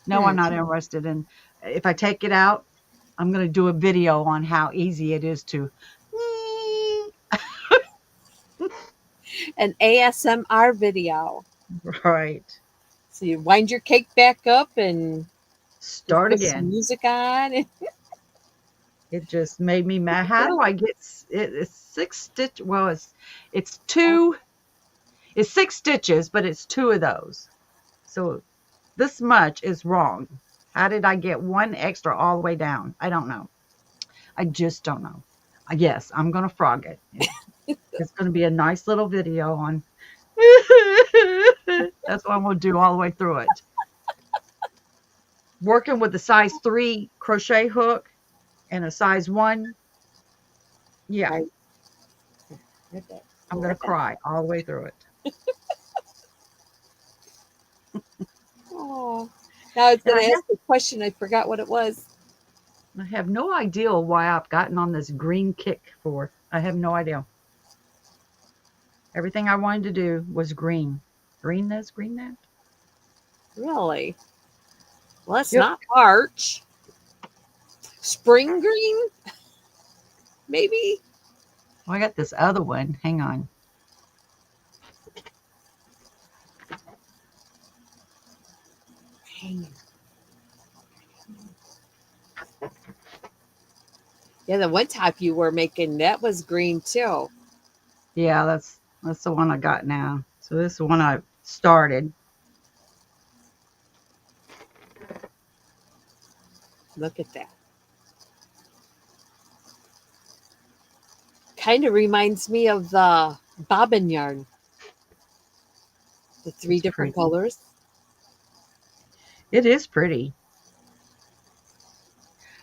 B: no, I'm
A: hmm.
B: not interested in. If I take it out, I'm going to do a video on how easy it is to.
A: An ASMR video.
B: Right.
A: So you wind your cake back up and just
B: Start
A: put some
B: again.
A: music on.
B: It just made me mad. How do I get it? It's 6 stitch. Well, it's 2. It's 6 stitches, but it's 2 of those. So this much is wrong. How did I get 1 extra all the way down? I don't know. I just don't know. Yes, I'm gonna frog it. It's gonna be a nice little video on. That's what I'm gonna do all the way through it. Working with the size 3 crochet hook and a size 1. Yeah,
A: Right.
B: I'm gonna cry all the way through it.
A: Oh, now I was
B: And
A: going to ask a question. I forgot what it was.
B: I have no idea why I've gotten on this green kick for. I have no idea. Everything I wanted to do was green. Green this, green that.
A: Really? Well, it's
B: Yep.
A: not March. Spring green, maybe?
B: Oh, I got this other one. Hang on.
A: Hang on. Yeah, the one top you were making, that was green too.
B: Yeah, that's the one I got now. So this is the one I started.
A: Look at that. Kind of reminds me of the bobbin yarn, the 3
B: It's
A: different
B: pretty.
A: colors.
B: It is pretty.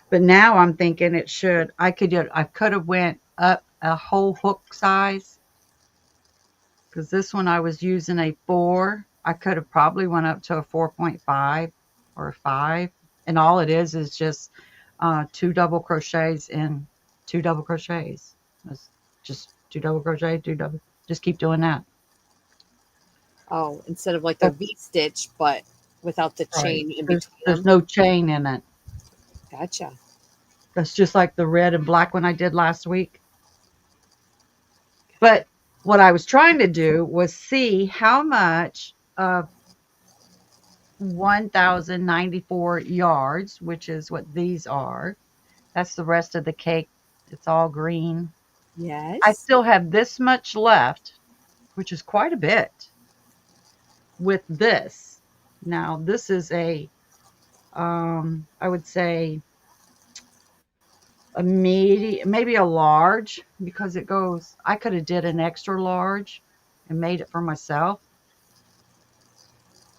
B: But now I'm thinking it should. I could have went up a whole hook size because this one I was using a 4. I could have probably went up to a 4.5 or a 5. And all it is just 2 double crochets and 2 double crochets. It's just 2 double crochet, 2 double. Just keep doing that.
A: Oh, instead of like a
B: That's
A: V stitch, but without the
B: right.
A: chain in between
B: There's
A: them.
B: no chain in it.
A: Gotcha.
B: That's just like the red and black one I did last week. But what I was trying to do was see how much of 1,094 yards, which is what these are. That's the rest of the cake. It's all green. I
A: Yes.
B: still have this much left, which is quite a bit with this. Now, this is I would say a medium, maybe a large, because it goes, I could have did an extra large and made it for myself.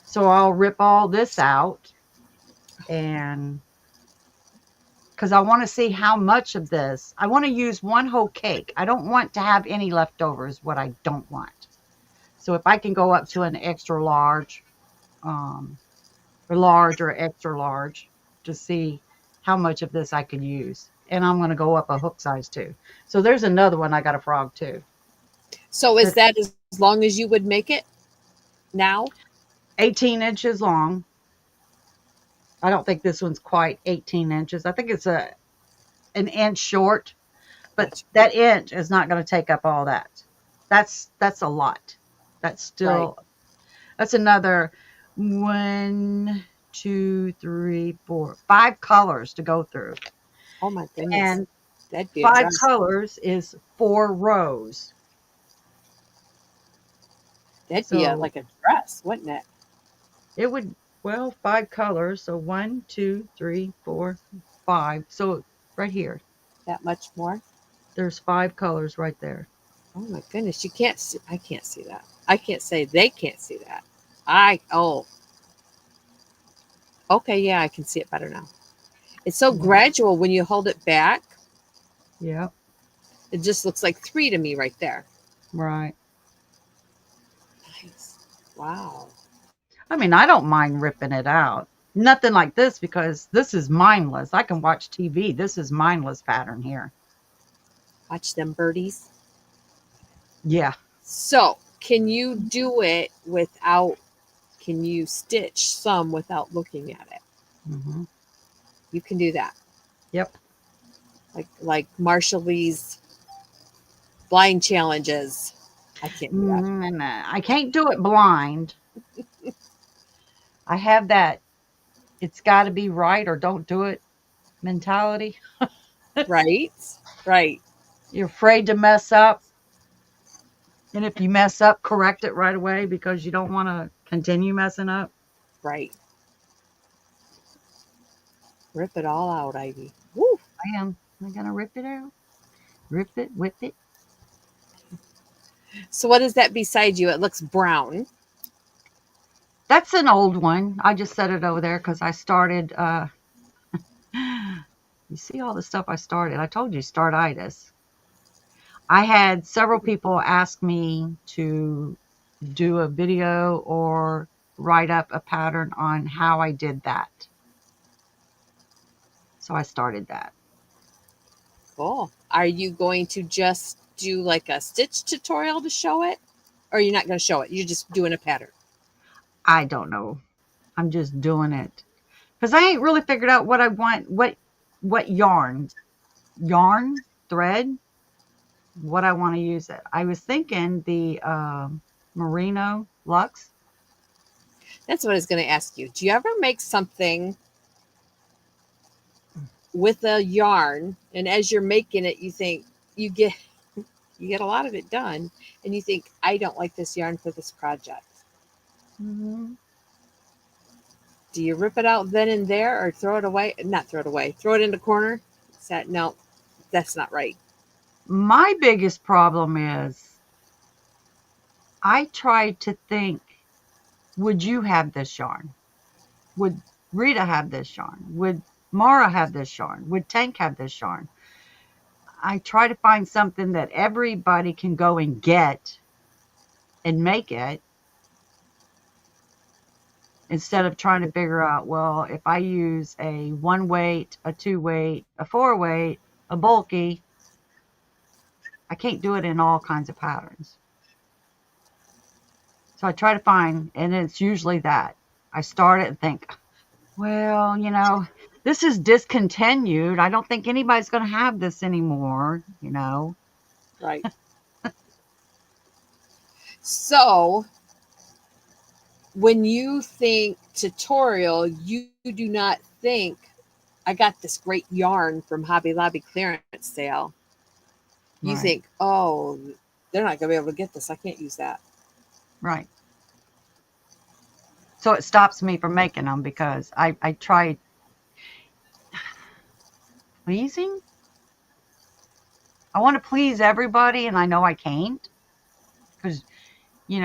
B: So I'll rip all this out and because I want to see how much of this. I want to use one whole cake. I don't want to have any leftovers, what I don't want. So if I can go up to an extra large, um, or large or extra large to see how much of this I could use. And I'm going to go up a hook size too. So there's another one I got a frog too.
A: So is
B: That's
A: that as long as you would make it now?
B: 18 inches long. I don't think this one's quite 18 inches. I think it's an inch short, but
A: Gotcha.
B: that inch is not going to take up all that. That's a lot. That's
A: Right.
B: still that's another 1, 2, 3, 4, 5 colors to go through.
A: Oh my goodness.
B: And
A: That'd be a
B: 5
A: dress.
B: colors is 4 rows.
A: That'd be a
B: So
A: like a dress, wouldn't it?
B: it would, well, 5 colors. So 1, 2, 3, 4, 5. So right here,
A: That much more?
B: there's 5 colors right there.
A: Oh my goodness. You can't see, I can't see that. I can't say they can't see that. I oh, okay, yeah, I can see it better now. It's so
B: Yeah.
A: gradual when you hold it back.
B: Yeah.
A: It just looks like three to me right there.
B: Right.
A: Nice. Wow.
B: I mean, I don't mind ripping it out. Nothing like this because this is mindless. I can watch TV. This is mindless pattern here.
A: Watch them birdies.
B: Yeah.
A: So, can you do it without, can you stitch some without looking at it?
B: Hmm.
A: You can do that.
B: Yep.
A: Like Marshall Lee's blind challenges. I can't do that.
B: And I can't do it blind. I have that it's got to be right or don't do it mentality.
A: Right? Right.
B: You're afraid to mess up. And if you mess up, correct it right away because you don't want to continue messing up.
A: Right. Rip it all out, Ivy. Woo.
B: I am. I'm going to rip it out. Rip it, whip it.
A: So, what is that beside you? It looks brown.
B: That's an old one. I just set it over there because I started. You see all the stuff I started. I told you, startitis. I had several people ask me to do a video or write up a pattern on how I did that. So I started that.
A: Cool. Are you going to just do like a stitch tutorial to show it? Or you're not going to show it? You're just doing a pattern.
B: I don't know. I'm just doing it because I ain't really figured out what I want. What yarn, thread, what I want to use it. I was thinking the merino luxe.
A: That's what I was going to ask you. Do you ever make something with a yarn and as you're making it you think you get a lot of it done and you think I don't like this yarn for this project?
B: Mm-hmm.
A: Do you rip it out then and there or throw it away? Not throw it away. Throw it in the corner. That no, that's not right.
B: My biggest problem is I tried to think, would you have this yarn? Would Rita have this yarn? Would Mara have this yarn? Would Tank have this yarn? I try to find something that everybody can go and get and make it, instead of trying to figure out, well, if I use a 1 weight, a 2 weight, a 4 weight, a bulky, I can't do it in all kinds of patterns. So I try to find, and it's usually that. I start it and think, well, this is discontinued. I don't think anybody's going to have this anymore.
A: Right. So when you think tutorial, you do not think I got this great yarn from Hobby Lobby clearance sale. You
B: Right,
A: think, oh, they're not going to be able to get this. I can't use that.
B: right. So it stops me from making them because I try pleasing. I want to please everybody, and I know I can't because you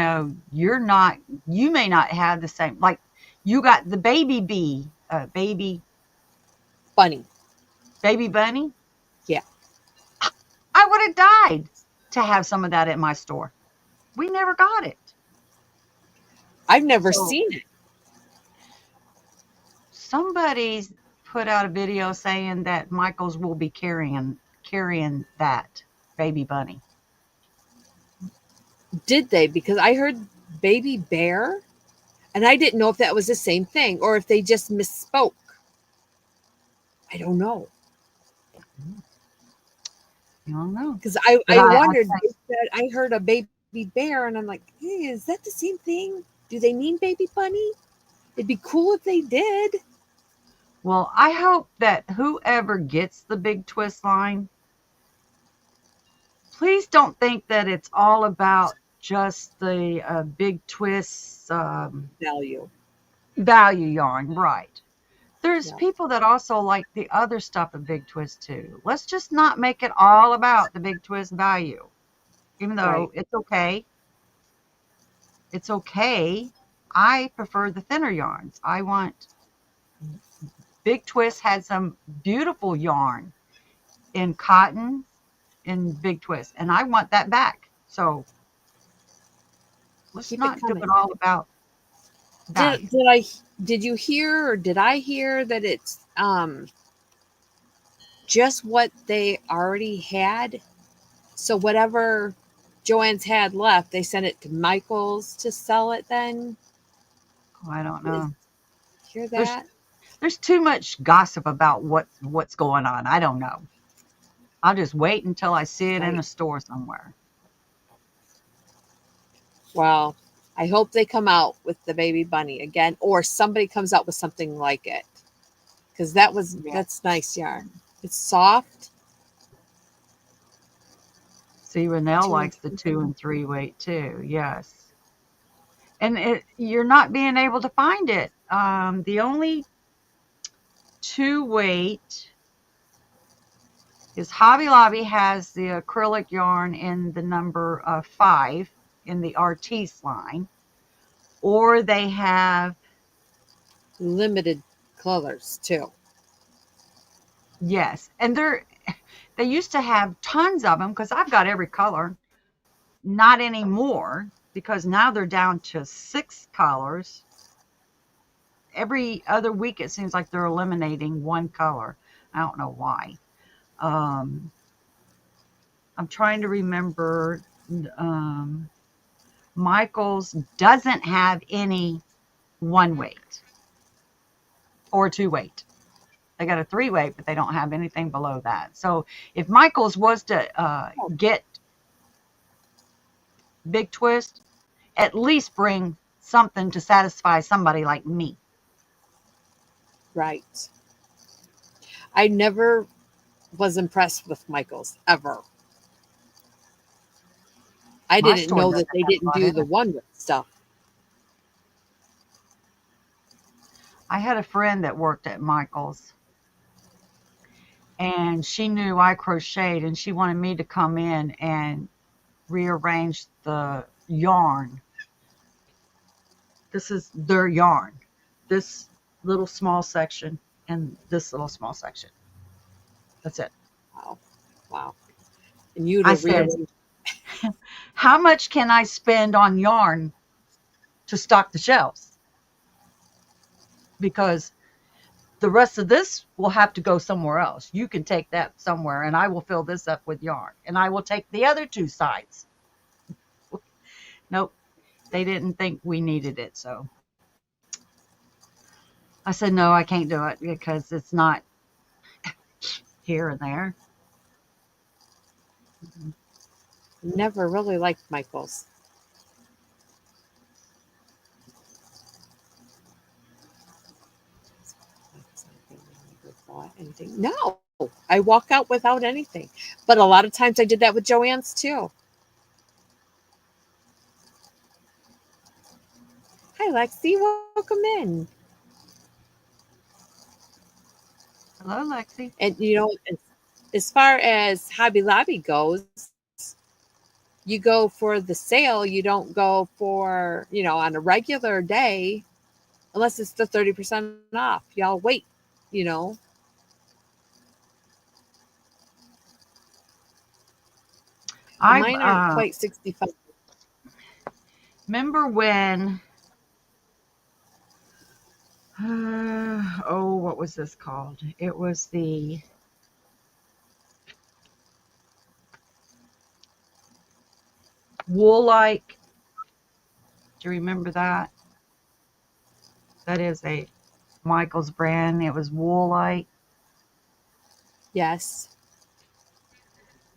B: may not have the same, like you got the baby bee,
A: Bunny.
B: baby bunny.
A: Yeah.
B: I would have died to have some of that at my store. We never got it.
A: I've never
B: So
A: seen it.
B: somebody's put out a video saying that Michaels will be carrying that baby bunny.
A: Did they? Because I heard baby bear, and I didn't know if that was the same thing or if they just misspoke. I don't know.
B: I don't know,
A: Because I,
B: but
A: I
B: I
A: wondered, they said, I heard a baby bear, and I'm like, hey, is that the same thing? Do they mean baby bunny? It'd be cool if they did.
B: well, I hope that whoever gets the big twist line, please don't think that it's all about just the big twist
A: Value.
B: value yarn, right? There's
A: Yeah.
B: people that also like the other stuff of big twist too. Let's just not make it all about the big twist value, even
A: Right.
B: though it's okay. It's okay. I prefer the thinner yarns. I want Big Twist had some beautiful yarn in cotton in Big Twist, and I want that back. So let's
A: Keep it
B: not do
A: coming.
B: it all about
A: Did
B: value.
A: did I did you hear or did I hear that it's just what they already had? So whatever Joanne's had left, they sent it to Michael's to sell it then?
B: Oh, I don't
A: Is,
B: know.
A: hear
B: There's
A: that?
B: there's too much gossip about what's going on. I don't know. I'll just wait until I see it in
A: Right.
B: a store somewhere.
A: Well, I hope they come out with the baby bunny again, or somebody comes out with something like it. Because
B: Yeah.
A: that's nice yarn. It's soft.
B: See, Renelle
A: 2 and
B: likes the
A: 3.
B: 2 and 3 weight too. Yes, and you're not being able to find it. The only 2 weight is Hobby Lobby has the acrylic yarn in the number 5 in the Artiste line, or they have,
A: Limited colors too.
B: yes, and they used to have tons of them because I've got every color. Not anymore because now they're down to 6 colors. Every other week it seems like they're eliminating one color. I don't know why. Um, I'm trying to remember. Um, Michael's doesn't have any 1 weight or 2 weight. They got a 3 weight, but they don't have anything below that. So if Michael's was to
A: Oh,
B: get Big Twist, at least bring something to satisfy somebody like me.
A: right. I never was impressed with Michael's ever. I
B: My
A: didn't
B: store
A: know
B: doesn't
A: that they
B: have a
A: didn't
B: lot
A: do
B: in
A: the
B: it.
A: one with stuff.
B: I had a friend that worked at Michael's, and she knew I crocheted, and she wanted me to come in and rearrange the yarn. This is their yarn. This little small section and this little small section. That's it.
A: Wow. Wow. And you'd
B: I
A: have
B: said,
A: rearranged.
B: how much can I spend on yarn to stock the shelves? Because the rest of this will have to go somewhere else. You can take that somewhere, and I will fill this up with yarn, and I will take the other two sides. Nope, they didn't think we needed it, so I said no, I can't do it because it's not here and there.
A: Never really liked Michaels. Never bought anything. No, I walk out without anything. But a lot of times I did that with Joann's too. Hi, Lexi. Welcome in.
B: Hello, Lexi.
A: And as far as Hobby Lobby goes, you go for the sale. You don't go for on a regular day unless it's the 30% off. Y'all wait. You know,
B: I
A: mine aren't quite 65.
B: remember when. Oh, what was this called? It was the Wool-like. Do you remember that? That is a Michael's brand. It was Wool-like.
A: Yes.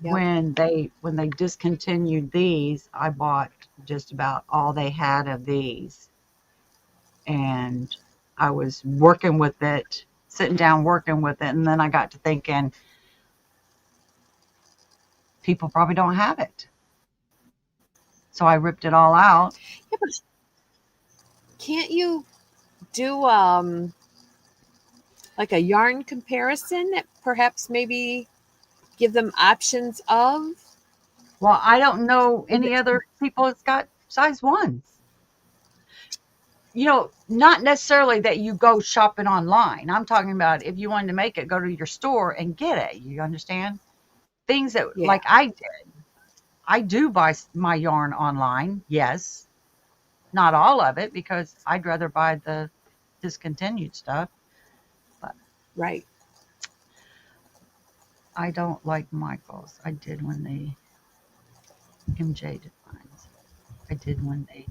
A: Yep.
B: When they discontinued these, I bought just about all they had of these, and I was working with it, sitting down working with it, and then I got to thinking, people probably don't have it, so I ripped it all out.
A: Yeah, but can't you do like a yarn comparison that perhaps maybe give them options of?
B: Well, I don't know any other people that's got size ones. Not necessarily that you go shopping online. I'm talking about if you wanted to make it, go to your store and get it. You understand? Things that,
A: Yeah.
B: like I do buy my yarn online. Yes, not all of it because I'd rather buy the discontinued stuff. But
A: Right.
B: I don't like Michaels. I did when they MJ Defines. I did when they.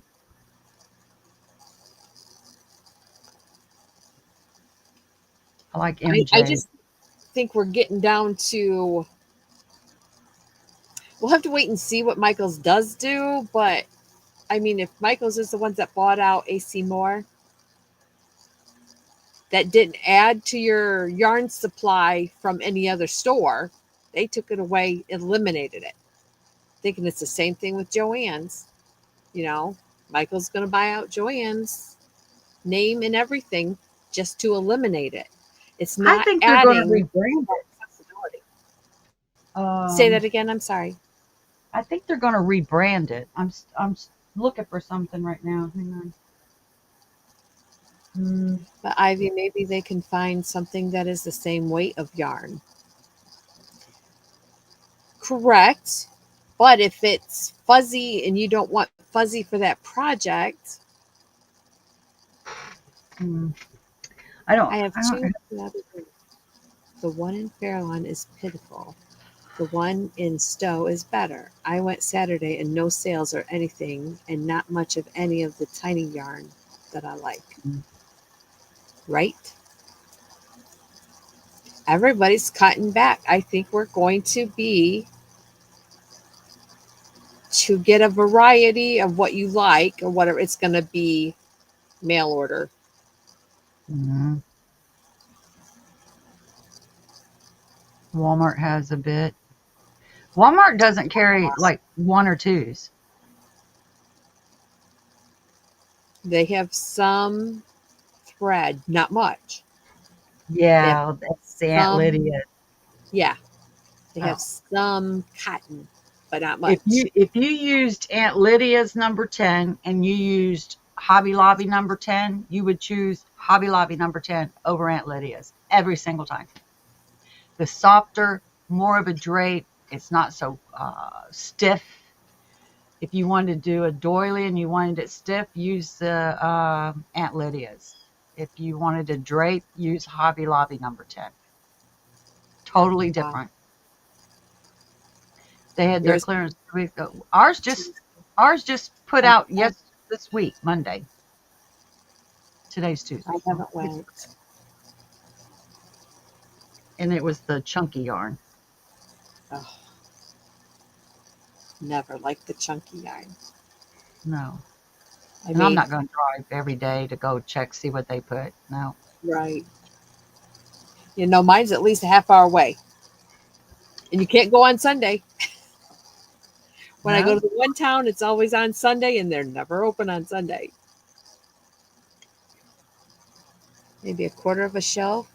B: I like
A: I
B: MJ.
A: just think we're getting down to. We'll have to wait and see what Michaels does do, but I mean, if Michaels is the ones that bought out AC Moore, that didn't add to your yarn supply from any other store, they took it away, eliminated it. Thinking it's the same thing with Joann's. You know, Michael's going to buy out Joann's name and everything just to eliminate it. It's
B: I
A: not
B: think they're going to
A: adding
B: rebrand it.
A: accessibility. Say
B: Um,
A: that again. I'm sorry.
B: I think they're going to rebrand it. I'm looking for something right now. Hang on.
A: But Ivy, maybe they can find something that is the same weight of yarn. Correct. But if it's fuzzy and you don't want fuzzy for that project,
B: Hmm. I don't.
A: I have
B: I
A: two.
B: don't.
A: The one in Fairlawn is pitiful. The one in Stowe is better. I went Saturday and no sales or anything, and not much of any of the tiny yarn that I like. Right? Everybody's cutting back. I think we're going to get a variety of what you like or whatever. It's going to be mail order.
B: Mhm. Walmart has a bit. Walmart doesn't carry like one or twos.
A: They have some thread, not much. They have
B: Yeah, that's the Aunt
A: some,
B: Lydia.
A: yeah, they have
B: Oh,
A: some cotton, but not
B: if
A: much.
B: you used Aunt Lydia's number 10 and you used Hobby Lobby number 10, you would choose Hobby Lobby number 10 over Aunt Lydia's every single time. The softer, more of a drape. It's not so stiff. If you wanted to do a doily and you wanted it stiff, use the Aunt Lydia's. If you wanted to drape, use Hobby Lobby number 10. Totally
A: Wow.
B: different. They had their
A: Yours
B: clearance 2 weeks ago. Ours just put out
A: I
B: this week, Monday. Today's Tuesday.
A: haven't went.
B: And it was the chunky yarn.
A: Oh, never liked the chunky yarn.
B: No.
A: I
B: And I'm
A: mean,
B: not going to drive every day to go check, see what they put. No.
A: right. Mine's at least a half hour away. And you can't go on Sunday. When I go
B: No.
A: to the one town, it's always on Sunday, and they're never open on Sunday. Maybe a quarter of a shelf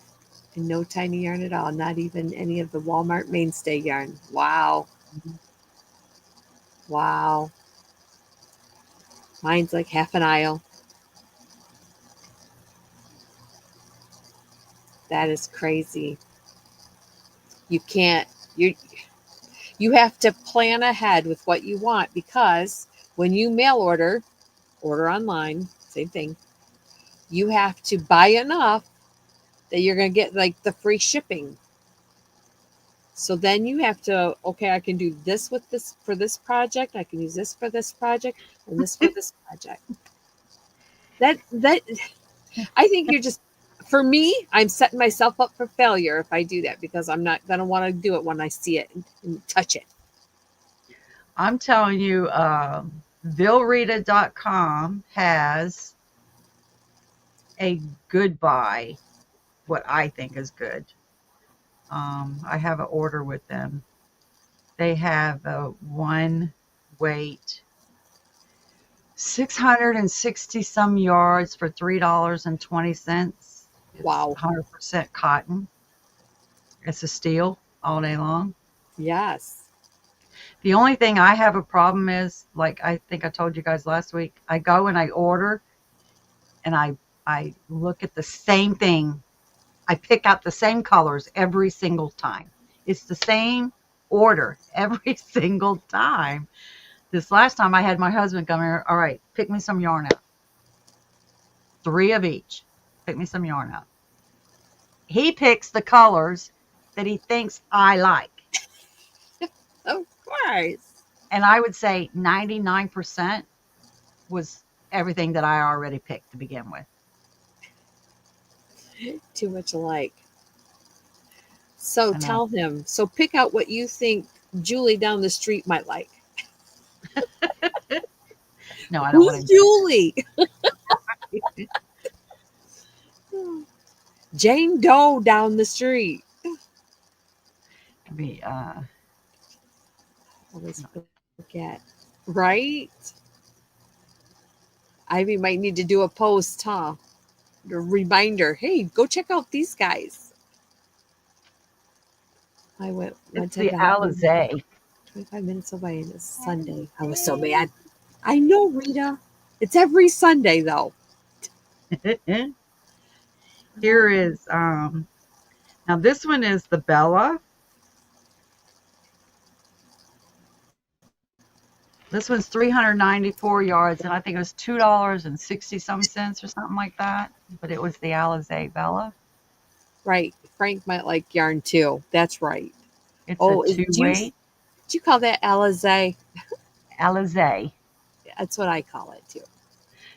A: and no tiny yarn at all. Not even any of the Walmart mainstay yarn. Wow.
B: Mhm.
A: Wow. Mine's like half an aisle. That is crazy. You can't, you have to plan ahead with what you want, because when you mail order online, same thing, you have to buy enough that you're going to get like the free shipping. So then you have to, okay, I can do this with this for this project. I can use this for this project and this for this project. That I think you're just, for me, I'm setting myself up for failure if I do that, because I'm not going to want to do it when I see it and touch it.
B: I'm telling you, Vilrita.com has a good buy, what I think is good. I have an order with them. They have a one weight, 660 some yards for $3.20. It's
A: Wow.
B: 100% cotton. It's a steal all day long.
A: Yes.
B: The only thing I have a problem is, like I think I told you guys last week, I go and I order and I look at the same thing. I pick out the same colors every single time. It's the same order every single time. This last time I had my husband come here. All right, pick me some yarn out. 3 of each. Pick me some yarn out. He picks the colors that he thinks I like.
A: Of course.
B: And I would say 99% was everything that I already picked to begin with.
A: Too much alike. So
B: I know.
A: tell him. So pick out what you think Julie down the street might like.
B: No, I don't want
A: Who's
B: him
A: Julie?
B: to.
A: Jane Doe down the street.
B: Be,
A: Always forget. Right? Ivy might need to do a post, huh? A reminder. Hey, go check out these guys. I went one
B: it's
A: time
B: the
A: to help my mom.
B: Alizé.
A: 25 minutes away, and it's Sunday. I was so mad. I know, Rita. It's every Sunday, though.
B: Here is now this one is the Bella. This one's 394 yards, and I think it was $2.60 some cents or something like that. But it was the Alizé Bella.
A: Right. Frank might like yarn too. That's right.
B: It's a
A: Oh,
B: two weight
A: do you call that Alizé?
B: Alizé.
A: That's what I call it too.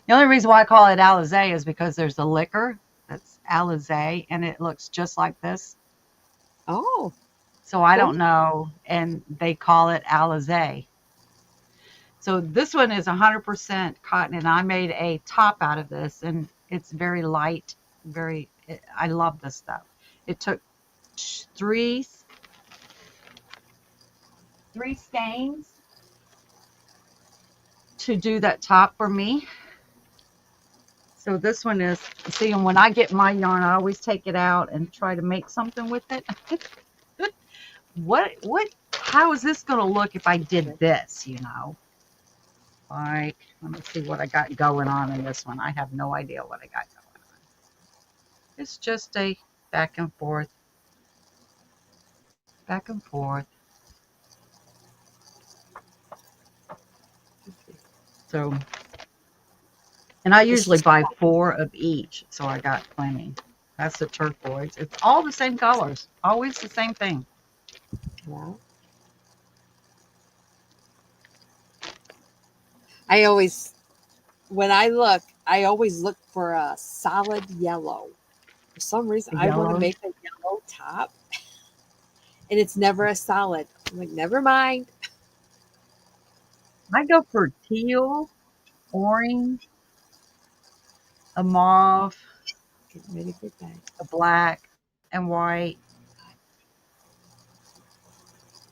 B: The only reason why I call it Alizé is because there's a liquor that's Alizé, and it looks just like this.
A: Oh,
B: So I
A: cool.
B: don't know, and they call it Alizé. So this one is 100% cotton, and I made a top out of this, and it's very light. I love this stuff. It took three skeins to do that top for me. So this one is, see, and when I get my yarn, I always take it out and try to make something with it. How is this going to look if I did this, Like, let me see what I got going on in this one. I have no idea what I got going on. It's just a back and forth, back and forth. So, and I
A: This
B: usually
A: is
B: buy 4 of each, so I got plenty. That's the turquoise. It's all the same colors, always the same thing.
A: well. I always when I always look for a solid yellow. For some reason,
B: The
A: I want to
B: yellows.
A: make a yellow top, and it's never a solid. I'm like, never mind.
B: I go for teal, orange, a mauve,
A: Getting ready for bed.
B: a black, and white.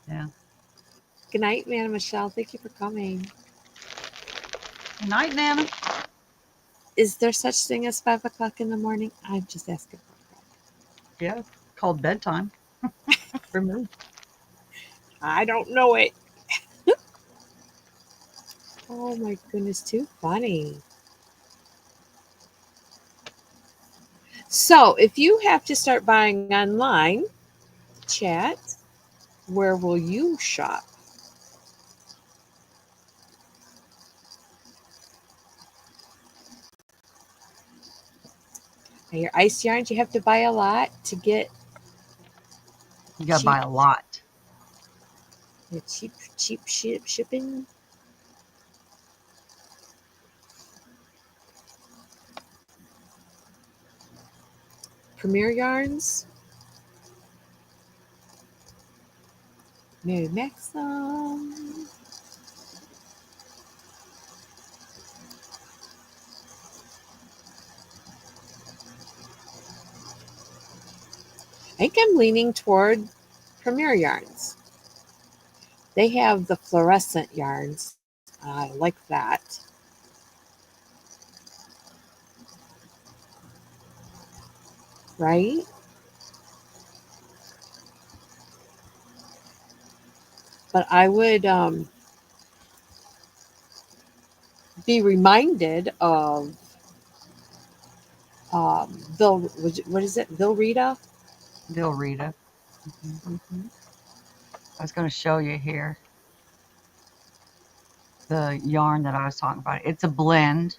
B: Yeah.
A: Good night, man, Michelle. Thank you for coming.
B: Good night, Nana.
A: Is there such thing as 5 o'clock in the morning? I'm just asking for a friend.
B: Yeah, called bedtime for me.
A: I don't know it. Oh my goodness, too funny. So, if you have to start buying online, chat, where will you shop? Now, your ice yarns, you have to buy a lot to get
B: You gotta
A: cheap,
B: buy a lot.
A: shipping. Premier yarns, Mary Maxim. I think I'm leaning toward Premier yarns. They have the fluorescent yarns. I like that. Right? But I would be reminded of what is it? Vilrita?
B: They'll read it. Hmm.
A: Mm-hmm.
B: I was gonna show you here the yarn that I was talking about. It's a blend.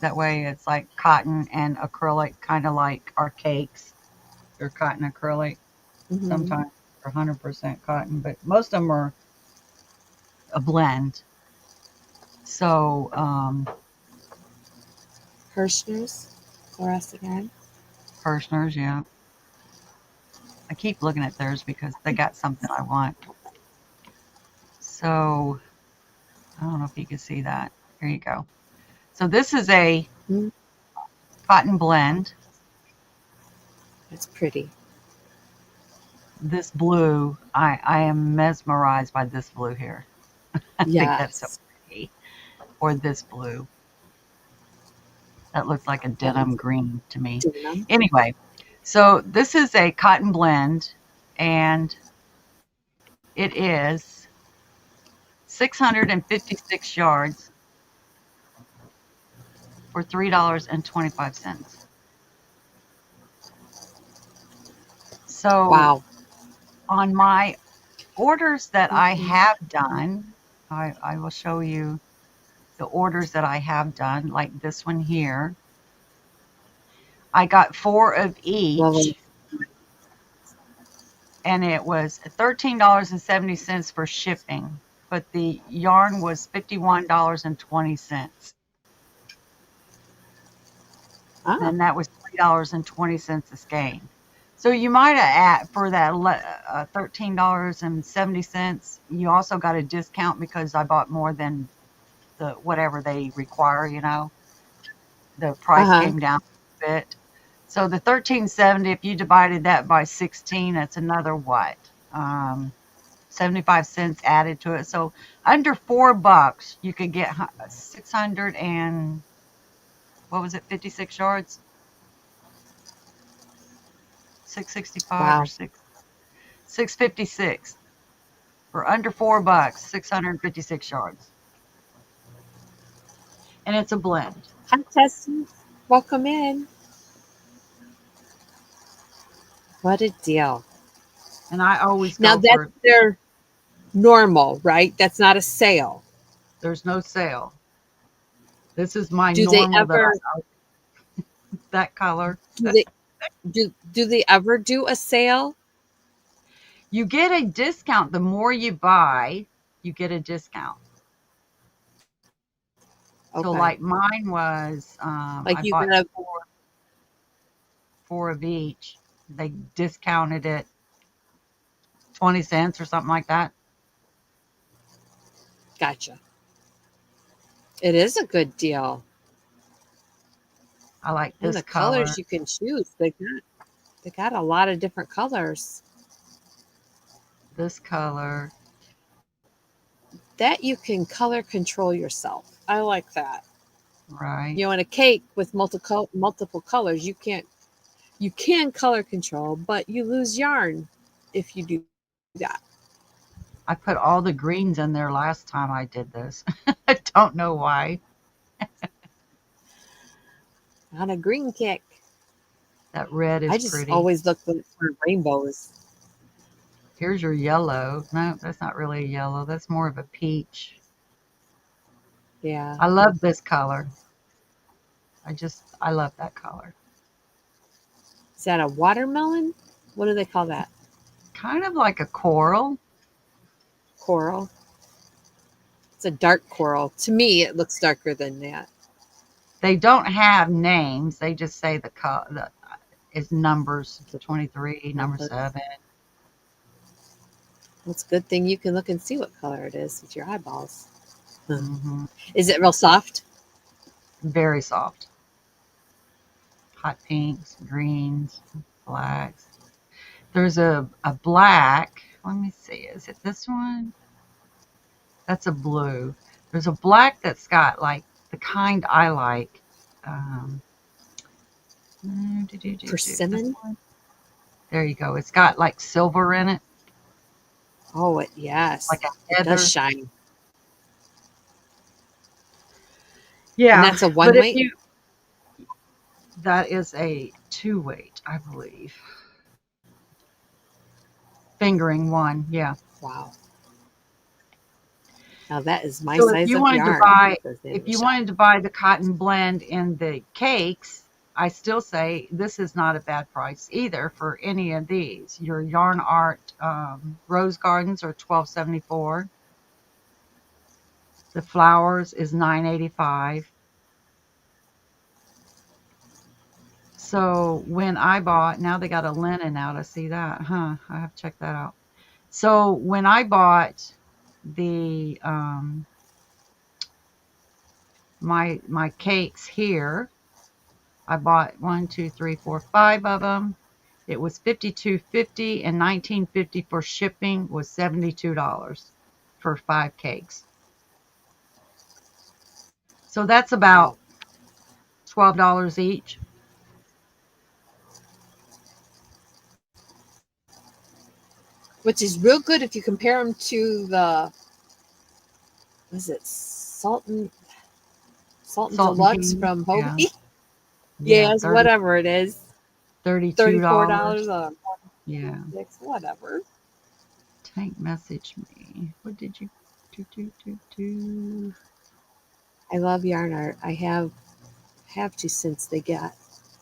B: That way it's like cotton and acrylic, kind of like our cakes. They're cotton acrylic.
A: Mm-hmm.
B: Sometimes they're 100% cotton, but most of them are a blend. So,
A: Hirschner's fluorescent yarn.
B: Kirshner's, yeah. I keep looking at theirs because they got something I want. So, I don't know if you can see that. Here you go. So, this is a
A: Mm,
B: cotton blend.
A: that's pretty.
B: This blue, I am mesmerized by this blue here. I think that's so
A: Yes.
B: pretty. Or this blue. That looks like a
A: That
B: denim
A: looks
B: green to me.
A: denim.
B: Anyway, so this is a cotton blend and it is 656 yards for $3.25. So
A: Wow.
B: on my orders that I have done, I will show you the orders that I have done, like this one here. I got 4 of
A: Lovely.
B: each, and it was $13.70 for shipping, but the yarn was $51.20.
A: Ah,
B: And that was $3.20 a skein. So you might have for that $13.70. You also got a discount because I bought more than the whatever they require. The price
A: uh-huh.
B: came down a bit. So the 13.70, if you divided that by 16, that's another what? 75 cents added to it. So under $4, you could get 600 and what was it, 56 yards? 665 or
A: Wow.
B: 656 for under $4, 656 yards. And it's a blend.
A: Hi, Tessie. Welcome in. What a deal.
B: And I always
A: Now
B: go
A: that's
B: for
A: their normal, right? That's not a sale.
B: there's no sale. This is my
A: Do they
B: normal that
A: ever
B: I that color.
A: do they do they ever do a sale?
B: You get a discount the more you buy, you get a discount. So
A: Okay.
B: like mine was,
A: Like
B: I
A: you
B: bought
A: gotta
B: four of each. They discounted it 20 cents or something like that.
A: gotcha. It is a good deal.
B: I like
A: And
B: this
A: the colors
B: color,
A: you can choose. They got a lot of different colors
B: this color,
A: that you can color control yourself. I like that.
B: right?
A: In a cake with multiple colors, you can color control, but you lose yarn if you do that.
B: I put all the greens in there last time I did this. I don't know why.
A: On a green cake,
B: That red
A: I
B: is
A: just
B: pretty.
A: always look for rainbows.
B: Here's your yellow. No, that's not really a yellow. That's more of a peach.
A: Yeah.
B: I love this color. I love that color.
A: Is that a watermelon? What do they call that?
B: Kind of like a coral.
A: Coral. It's a dark coral. To me, it looks darker than that.
B: They don't have names. They just say the is numbers
A: The
B: 23, number
A: number.
B: 7.
A: It's a good thing you can look and see what color it is with your eyeballs. Huh.
B: Hmm.
A: Is it real soft?
B: Very soft. Hot pinks, greens, blacks. There's a black. Let me see. Is it this one? That's a blue. There's a black that's got like the kind I like. Um, this
A: Persimmon?
B: one. There you go. It's got like silver in it,
A: Oh, yes.
B: like a
A: It does
B: heather.
A: shine. And
B: Yeah,
A: that's a one
B: but if
A: weight?
B: you that is a 2 weight, I believe. Fingering one, yeah.
A: Wow. Now that is my
B: So
A: size of yarn. Goes in
B: if
A: the
B: you
A: shop.
B: wanted to buy the cotton blend in the cakes, I still say this is not a bad price either for any of these. Your Yarn Art Rose Gardens are 12.74. The flowers is 9.85. So when I bought, now they got a linen out. I see that, huh? I have to check that out. So when I bought the my cakes here, I bought 1, 2, 3, 4, 5 of them. It was 52.50 and 19.50 for shipping was $72 for 5 cakes. So that's about
A: Wow.
B: $12 each.
A: Which is real good if you compare them to the, was it Sultan
B: Salt and
A: Deluxe
B: King,
A: from
B: yeah,
A: Hobie?
B: yeah,
A: Yes, whatever it is. $34
B: $32.
A: or
B: Yeah.
A: 46, whatever.
B: Tank message me. What did you do?
A: I love yarn art. I have to since they got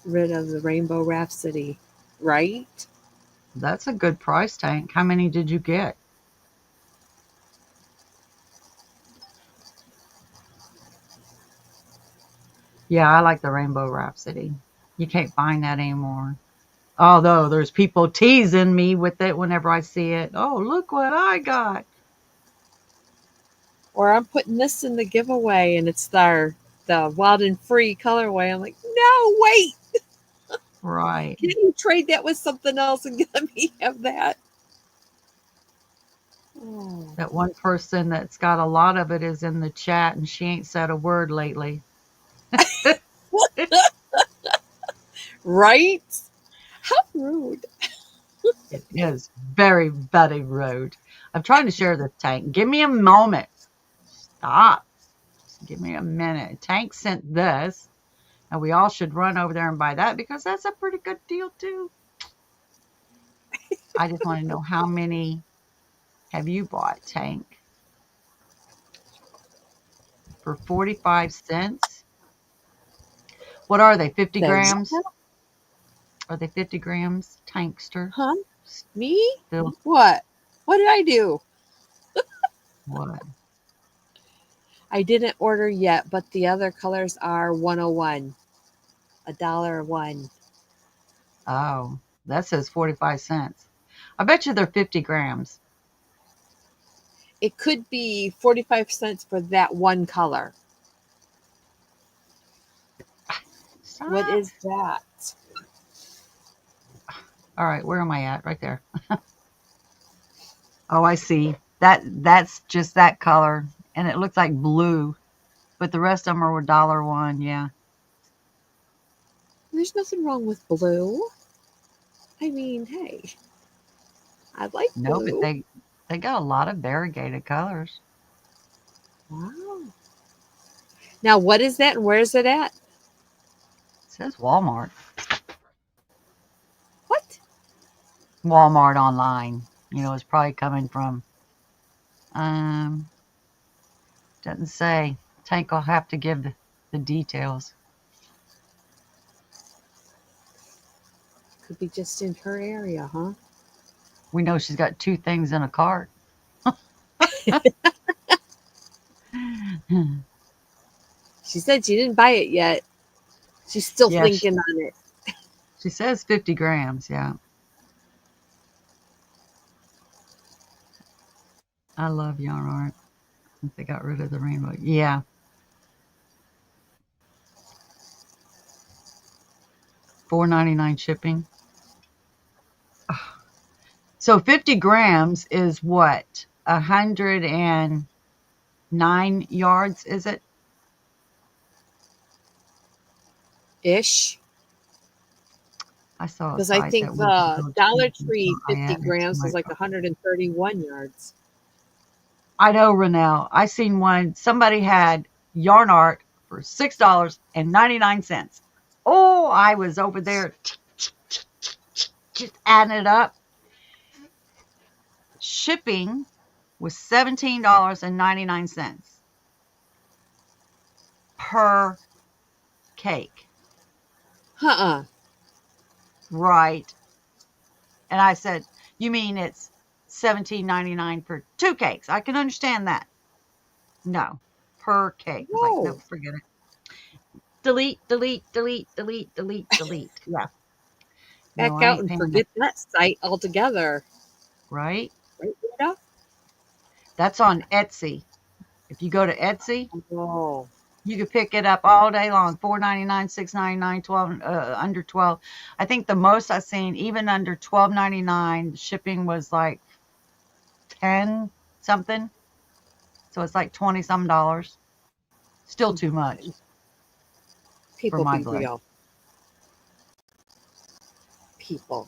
A: rid of the Rainbow Rhapsody, right?
B: That's a good price, Tank. How many did you get? Yeah, I like the Rainbow Rhapsody. You can't find that anymore. Although there's people teasing me with it whenever I see it. Oh, look what I got.
A: Or I'm putting this in the giveaway and it's the wild and free colorway. I'm like, no, wait,
B: Right.
A: can you trade that with something else and let me have that? Oh.
B: That one person that's got a lot of it is in the chat and she ain't said a word lately.
A: Right? How rude.
B: It is very, very rude. I'm trying to share this, Tank. Give me a moment. Stop. Just give me a minute. Tank sent this, and we all should run over there and buy that because that's a pretty good deal too. I just want to know how many have you bought, Tank? For 45 cents? What are they? 50
A: There you
B: grams?
A: go.
B: Are they 50 grams? Tankster.
A: Huh? Me?
B: Still
A: What? What did I do?
B: what?
A: I didn't order yet, but the other colors are 101, $1 one.
B: Oh, that says 45 cents. I bet you they're 50 grams.
A: It could be 45 cents for that one color. What
B: Stop.
A: is that?
B: All right, where am I at? Right there. Oh, I see. That's just that color, and it looks like blue, but the rest of them are $1 one. Yeah.
A: There's nothing wrong with blue. I mean, hey, I like
B: No, but
A: blue.
B: they got a lot of variegated colors.
A: Wow. Now, what is that and where is it at?
B: It says Walmart.
A: What?
B: Walmart online. It's probably coming from. Um, doesn't say. Tank will have to give the details.
A: Could be just in her area, huh?
B: We know she's got two things in a cart.
A: She said she didn't buy it yet. She's still
B: Yeah,
A: thinking on it.
B: she says 50 grams. Yeah. I love yarn art. If they got rid of the rainbow. Yeah. 4.99 shipping. So 50 grams is what? 109 yards, is it?
A: Ish.
B: I saw a
A: Because I
B: site
A: think
B: that we could
A: the
B: go
A: Dollar
B: to, and so
A: Tree
B: I
A: 50
B: added to
A: grams
B: my
A: was like
B: cart.
A: 131 yards.
B: I know, Renelle. I seen one. Somebody had yarn art for $6.99. Oh, I was over there just adding it up. Shipping was $17.99 per cake.
A: Uh-uh.
B: Right. And I said, you mean it's $17.99 for two cakes? I can understand that. No, per cake. I was like,
A: Whoa.
B: nope, forget it. Delete, delete, delete, delete, delete, delete. Yeah. No,
A: Back
B: I
A: out
B: ain't
A: and
B: paying that.
A: forget that site altogether.
B: Right?
A: Right, Rita?
B: That's on Etsy. If you go to Etsy,
A: Oh.
B: you can pick it up all day long. $4.99, $6.99, 12 under 12. I think the most I've seen, even under $12.99, shipping was like 10 something. So it's like 20 some dollars. Still too much for
A: People
B: my
A: be
B: blood.
A: real. People.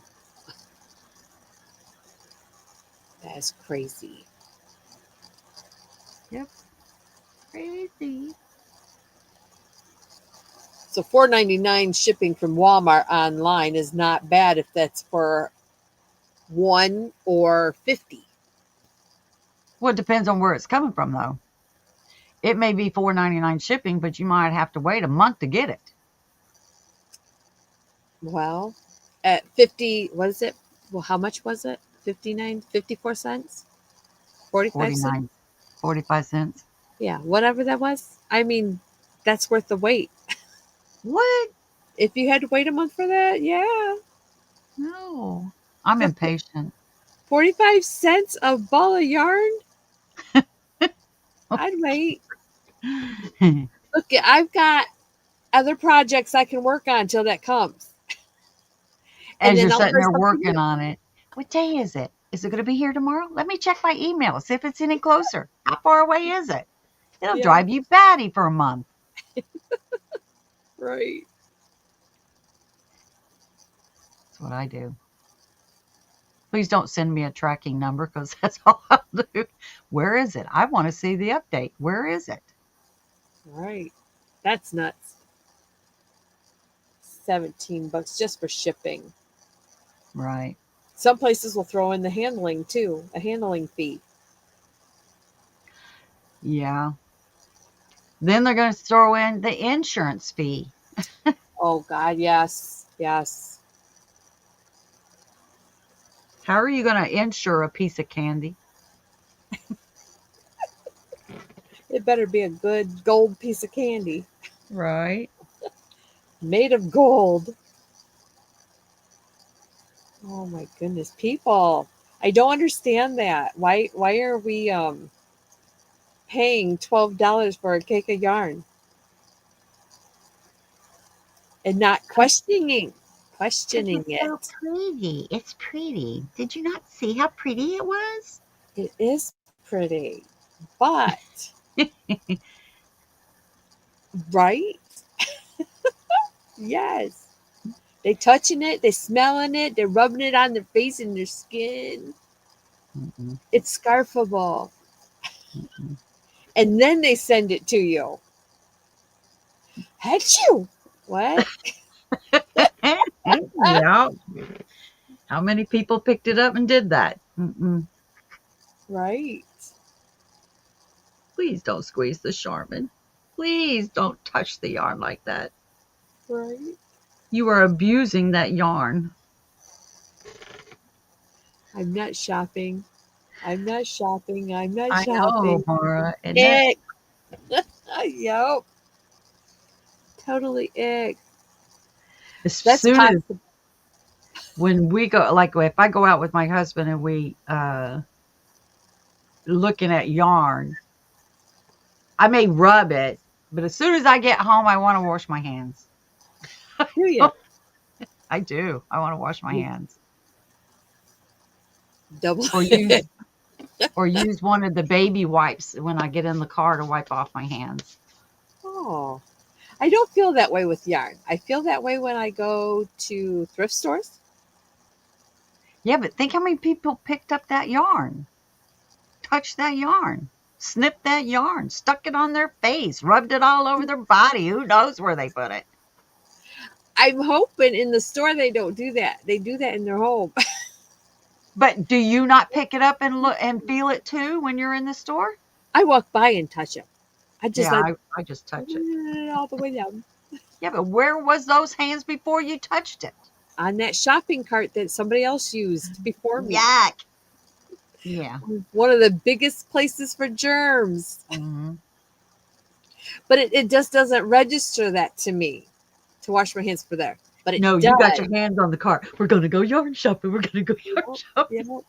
A: That is crazy.
B: Yep. Crazy.
A: So $4.99 shipping from Walmart online is not bad if that's for 1 or 50.
B: Well, it depends on where it's coming from, though. It may be $4.99 shipping, but you might have to wait a month to get it.
A: Well, at 50, what is it? Well, how much was it? 59, 54 cents? 45 cents?
B: 49, 45 cents.
A: Yeah, whatever that was. I mean, that's worth the wait.
B: What?
A: If you had to wait a month for that, yeah.
B: No. I'm
A: For
B: impatient.
A: 45 cents a ball of yarn, I'd wait. Look, I've got other projects I can work on till that comes. And
B: As
A: then
B: you're
A: I'll
B: sitting
A: try
B: there
A: something
B: working
A: new.
B: on it, what day is it? Is it going to be here tomorrow? Let me check my email, see if it's any closer. How far away is it? It'll
A: Yeah,
B: drive you batty for a month.
A: right.
B: That's what I do. Please don't send me a tracking number because that's all I'll do. Where is it? I want to see the update. Where is it?
A: Right. That's nuts. 17 bucks just for shipping.
B: Right.
A: Some places will throw in the handling too, a handling fee.
B: Yeah. Then they're going to throw in the insurance fee.
A: Oh God, yes, yes.
B: How are you going to insure a piece of candy?
A: It better be a good gold piece of candy
B: Right.
A: made of gold. Oh my goodness, people. I don't understand that. Why are we paying $12 for a cake of yarn and not questioning
B: It's so
A: it?
B: pretty. It's pretty. Did you not see how pretty it was?
A: It is pretty. But right? Yes. They touching it, they smelling it, they're rubbing it on their face and their skin.
B: Mm-mm,
A: It's scarfable.
B: mm-mm.
A: And then they send it to you. Achoo! What?
B: Yeah. How many people picked it up and did that? Mm-mm.
A: Right.
B: Please don't squeeze the Charmin. Please don't touch the yarn like that.
A: Right.
B: You are abusing that yarn.
A: I'm not shopping. I'm not shopping. I'm not
B: I know,
A: shopping.
B: Mara. And that
A: Ick. Yup. Totally ick.
B: as
A: That's
B: soon as
A: possible.
B: when we go, like if I go out with my husband and we looking at yarn, I may rub it, but as soon as I get home, I want to wash my hands.
A: Do you?
B: I do. I want to wash my
A: You
B: hands
A: double
B: or use or use one of the baby wipes when I get in the car to wipe off my hands.
A: Oh. I don't feel that way with yarn. I feel that way when I go to thrift stores.
B: Yeah, but think how many people picked up that yarn, touched that yarn, snipped that yarn, stuck it on their face, rubbed it all over their body. Who knows where they put it?
A: I'm hoping in the store they don't do that. They do that in their home.
B: But do you not pick it up and look and feel it too when you're in the store?
A: I walk by and touch them. I just
B: Yeah,
A: let
B: I just touch it.
A: all the way down
B: Yeah, but where was those hands before you touched it?
A: on that shopping cart that somebody else used before me.
B: Yuck. Yeah.
A: One of the biggest places for germs.
B: Mhm.
A: But it just doesn't register that to me to wash my hands for there. But it
B: No, you got
A: does.
B: your hands on the cart. We're gonna go yarn shopping. We're gonna go yarn
A: Yep,
B: shopping.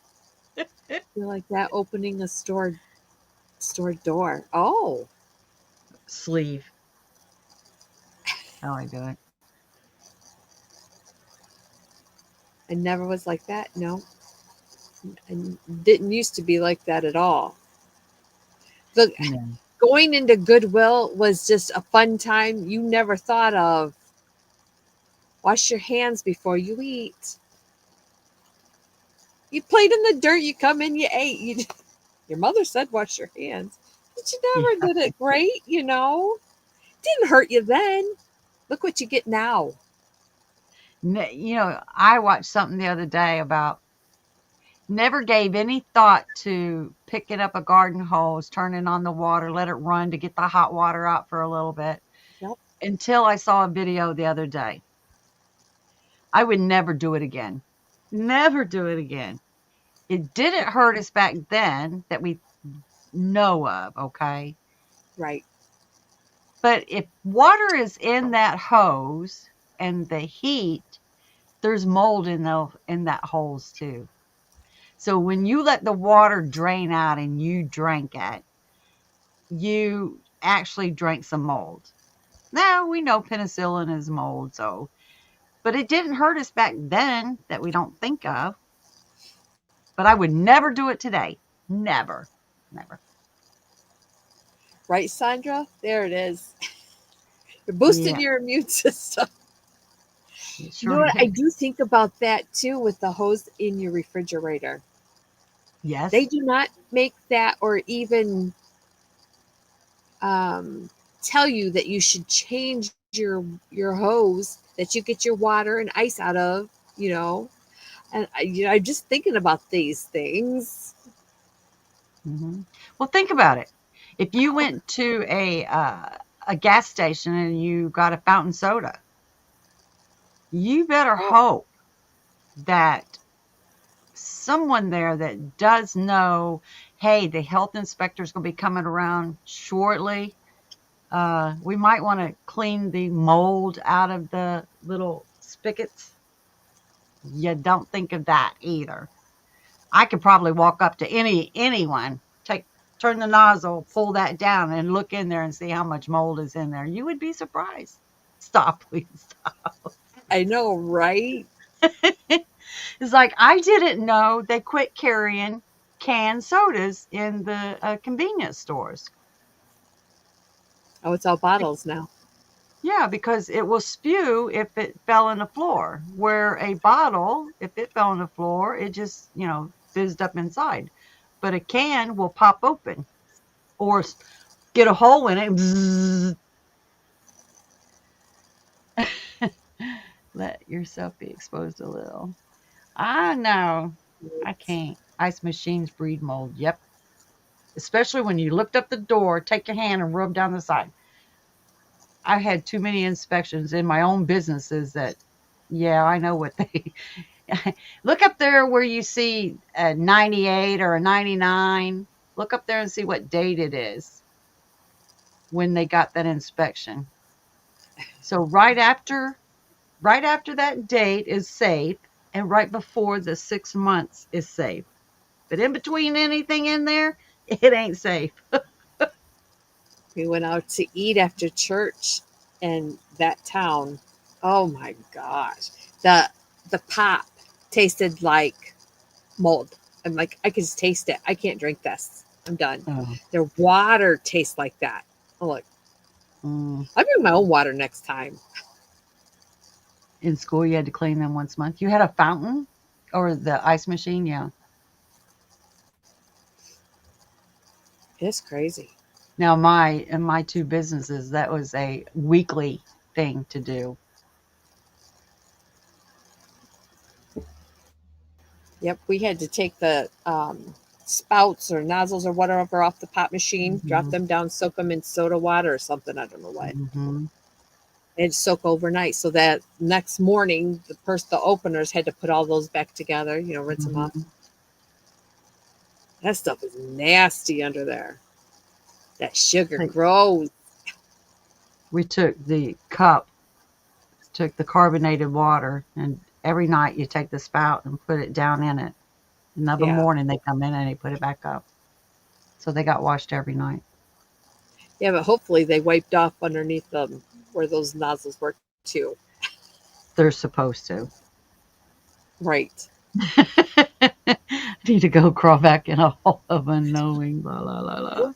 A: yep. Feel like that opening a store door. Oh,
B: Sleeve. How I do it.
A: I never was like that. No, I didn't used to be like that at all. Look,
B: No.
A: going into Goodwill was just a fun time. You never thought of wash your hands before you eat. You played in the dirt. You come in, you ate. Your mother said wash your hands, but you never
B: Yeah.
A: did it great. Didn't hurt you then. Look what you get now.
B: I watched something the other day about never gave any thought to picking up a garden hose, turning on the water, let it run to get the hot water out for a little bit
A: Yep.
B: until I saw a video the other day. I would never do it again. Never do it again. It didn't hurt us back then that we know of, okay?
A: Right.
B: But if water is in that hose and the heat, there's mold in that hose too. So when you let the water drain out and you drank it, you actually drank some mold. Now we know penicillin is mold, so but it didn't hurt us back then that we don't think of. But I would never do it today. Never. Never.
A: Right, Sandra? There it is. You're boosting
B: Yeah,
A: your immune system.
B: it
A: You know
B: sure
A: what? I
B: is.
A: do think about that too with the hose in your refrigerator. They
B: Yes.
A: do not make that or even um, tell you that you should change your hose that you get your water and ice out of. You know, and I'm just thinking about these things.
B: Hmm. Well, think about it. If you went to a gas station and you got a fountain soda, You better
A: Oh,
B: hope that someone there that does know, hey, the health inspector is going to be coming around shortly. We might want to clean the mold out of the little spigots. You don't think of that either. I could probably walk up to anyone, turn the nozzle, pull that down, and look in there and see how much mold is in there. You would be surprised. Stop, please.
A: I know, right?
B: It's like I didn't know they quit carrying canned sodas in the convenience stores.
A: Oh, it's all bottles now.
B: Yeah, because it will spew if it fell on the floor. Where a bottle, if it fell on the floor, it just, fizzed up inside. But a can will pop open or get a hole in it. Bzzz. Let yourself be exposed a little. I know. I can't. Ice machines breed mold. Yep. Especially when you lift up the door, take your hand and rub down the side. I've had too many inspections in my own businesses that, yeah, I know what they look up there where you see a 98 or a 99. Look up there and see what date it is when they got that inspection. So right after that date is safe and right before the 6 months is safe. But in between anything in there, it ain't safe.
A: We went out to eat after church in that town. Oh my gosh. The the pop tasted like mold. I'm like, I can just taste it. I can't drink this. I'm done.
B: Oh,
A: Their water tastes like that. I'm like,
B: mm.
A: I bring my own water next time.
B: In school, you had to clean them once a month. You had a fountain or the ice machine, yeah.
A: It's crazy.
B: Now, in my two businesses, that was a weekly thing to do.
A: Yep, we had to take the spouts or nozzles or whatever off the pop machine, drop
B: Hmm.
A: them down, soak them in soda water or something. I don't know what.
B: Hmm.
A: They had to soak overnight so that next morning the openers had to put all those back together. Rinse them off.
B: Hmm.
A: That stuff is nasty under there. That sugar
B: Like,
A: grows.
B: we took the carbonated water, and every night you take the spout and put it down in it. Another
A: Yeah,
B: morning they come in and they put it back up. So they got washed every night.
A: yeah, but hopefully they wiped off underneath them where those nozzles were too.
B: They're supposed to.
A: Right.
B: I need to go crawl back in a hole of unknowing. La la la la.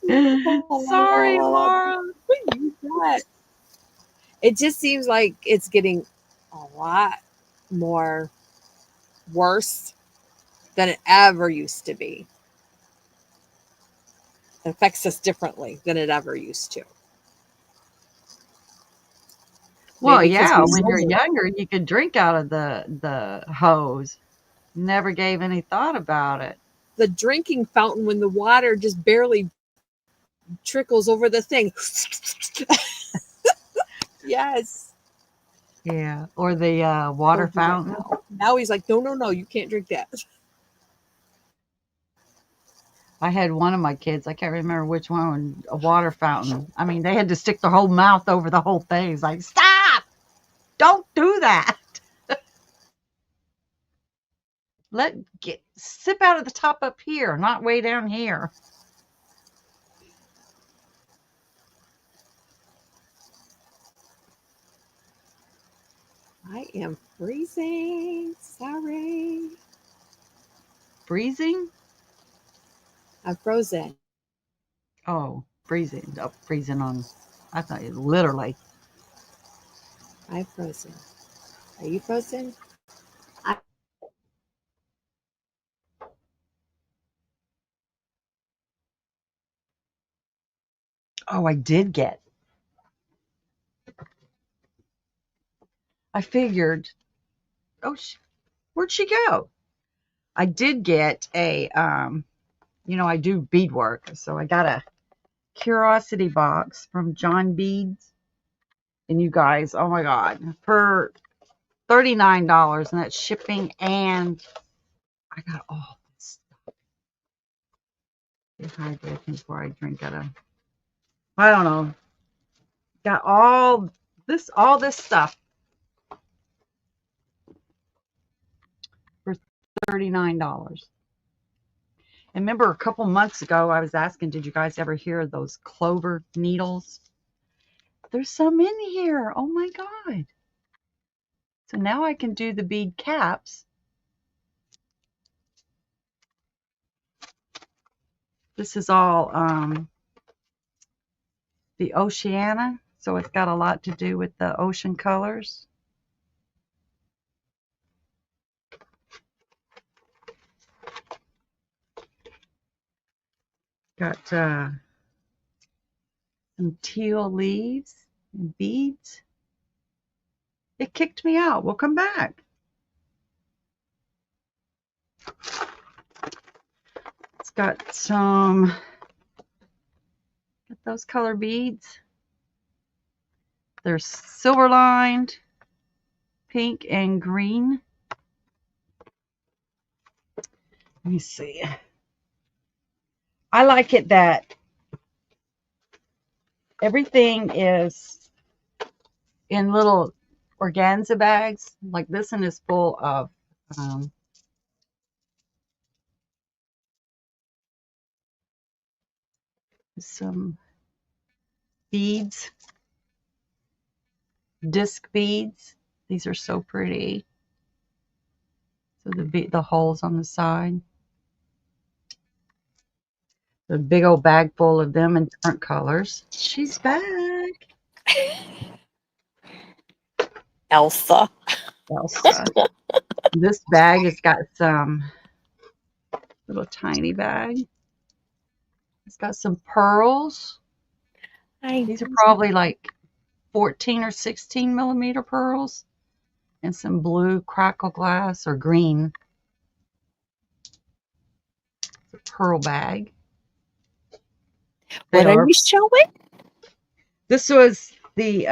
B: Sorry, Laura.
A: It just seems like it's getting a lot more worse than it ever used to be. It affects us differently than it ever used to.
B: Well,
A: Maybe because
B: yeah,
A: we
B: when you're
A: live
B: younger, you could drink out of the hose. Never gave any thought about it.
A: the drinking fountain when the water just barely trickles over the thing. Yes.
B: Yeah, or the water
A: Don't do that
B: fountain.
A: now. Now he's like, no, no, no, you can't drink that.
B: I had one of my kids, I can't remember which one, a water fountain. I mean, they had to stick their whole mouth over the whole thing. It's like, stop! Don't do that. Sip out of the top up here, not way down here.
A: I am freezing. Sorry.
B: Freezing?
A: I'm frozen.
B: Oh, freezing. Oh, freezing on. I thought it literally.
A: I'm frozen. Are you frozen?
B: Oh, I did get. I figured. Oh, where'd she go? I did get I do beadwork, so I got a curiosity box from John Beads. And you guys, oh my God, $39, and that's shipping. And I got all this stuff. Dehydrating before I drink it. I don't know. Got all this stuff for $39. And remember, a couple months ago, I was asking, did you guys ever hear of those clover needles? There's some in here. Oh my God. So now I can do the bead caps. This is all the Oceana, so it's got a lot to do with the ocean colors. Got some teal leaves and beads. It kicked me out. We'll come back. It's got those color beads. They're silver lined, pink and green. Let me see. I like it that everything is in little organza bags. Like this one is full of some beads, disc beads. These are so pretty. So the holes on the side. A big old bag full of them in different colors. She's back.
A: Elsa.
B: This bag has got some little tiny bag. It's got some pearls. These are probably like 14 or 16 millimeter pearls. And some blue crackle glass or green. It's a pearl bag.
A: What are you showing?
B: This was the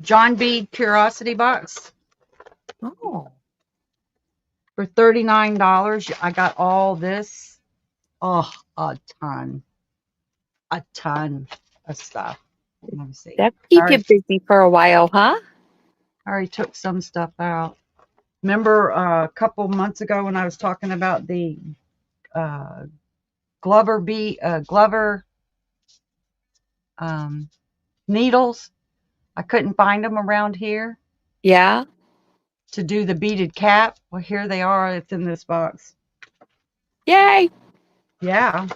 B: John B. Curiosity box.
A: Oh.
B: For $39, I got all this. Oh, a ton of stuff. Let me see.
A: That keep you busy for a while, huh?
B: I already took some stuff out. Remember a couple months ago when I was talking about the Glover needles? I couldn't find them around here.
A: Yeah.
B: To do the beaded cap. Well, here they are. It's in this box.
A: Yay.
B: Yeah.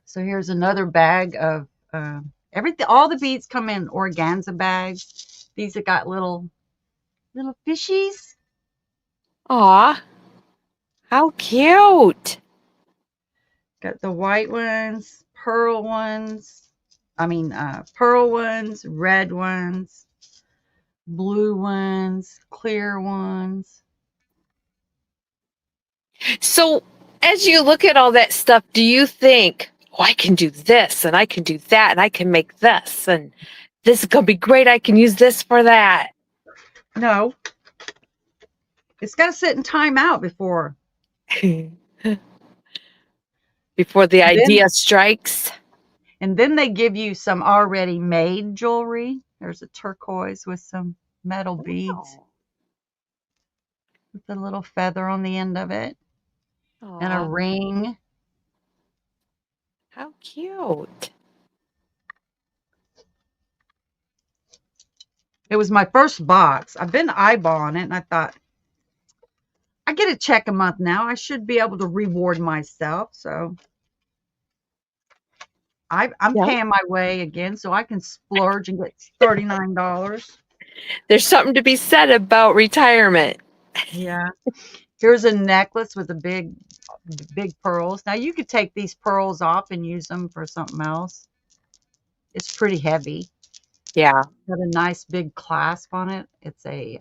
B: So here's another bag of everything. All the beads come in organza bags. These have got little fishies.
A: Aw. How cute.
B: Got the white ones, pearl ones. Pearl ones, red ones, blue ones, clear ones.
A: So as you look at all that stuff, do you think, oh, I can do this and I can do that and I can make this and this is going to be great. I can use this for that.
B: No. It's got to sit in timeout before.
A: Before the idea strikes.
B: And then they give you some already made jewelry. There's a turquoise with some metal beads. With a little feather on the end of it.
A: Aww.
B: And a ring.
A: How cute.
B: It was my first box. I've been eyeballing it, and I thought, I get a check a month now. I should be able to reward myself. So I'm paying my way again so I can splurge and get $39.
A: There's something to be said about retirement.
B: Yeah. Here's a necklace with a big pearls. Now you could take these pearls off and use them for something else. It's pretty heavy.
A: Yeah.
B: Got a nice big clasp on it. It's a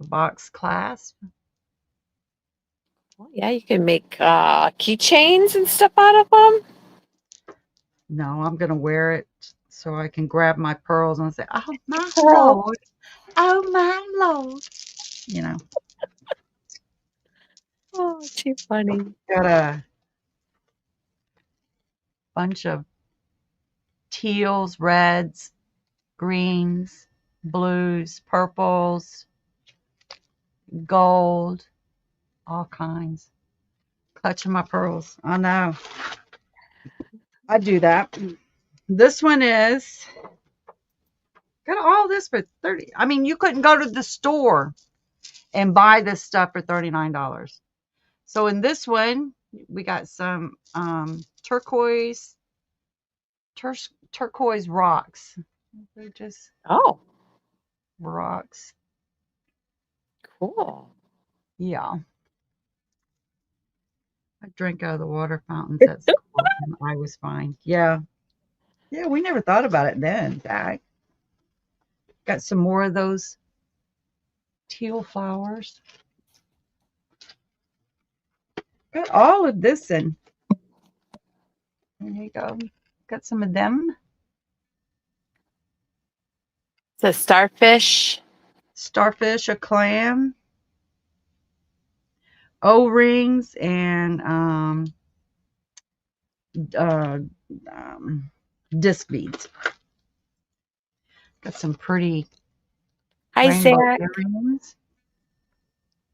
B: box clasp.
A: Well, yeah, you can make keychains and stuff out of them.
B: No, I'm going to wear it so I can grab my pearls and say, "Oh my
A: Pearl.
B: Lord, oh my Lord." You know,
A: Oh, too funny.
B: got a bunch of teals, reds, greens, blues, purples, gold, all kinds. Clutching my pearls. I know. I do that. This one is got all this for 30. I mean, you couldn't go to the store and buy this stuff for $39. So in this one, we got some turquoise rocks. They're just
A: Oh,
B: rocks.
A: cool.
B: Yeah. I drank out of the water fountains at school and I was fine. Yeah. Yeah, we never thought about it then, Zach. Got some more of those teal flowers. Got all of this in. There you go. Got some of them.
A: It's a starfish.
B: Starfish, a clam, O-rings, and uh, um, disc beads. Got some pretty
A: Hi,
B: rainbow
A: Zach.
B: earrings.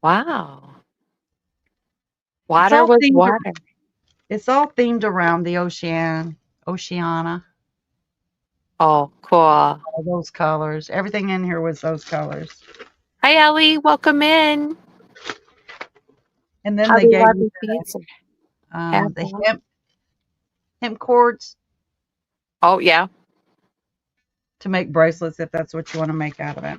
A: Wow.
B: It's
A: Water
B: all
A: was
B: themed.
A: water.
B: It's all themed around the Oceana.
A: Oh, cool.
B: All those colors. Everything in here was those colors.
A: Hi, Ellie. Welcome in.
B: And then they
A: Hobby
B: gave you
A: Lobby Feeds. Have
B: the
A: that.
B: hemp cords
A: Oh, yeah.
B: to make bracelets if that's what you want to make out of it.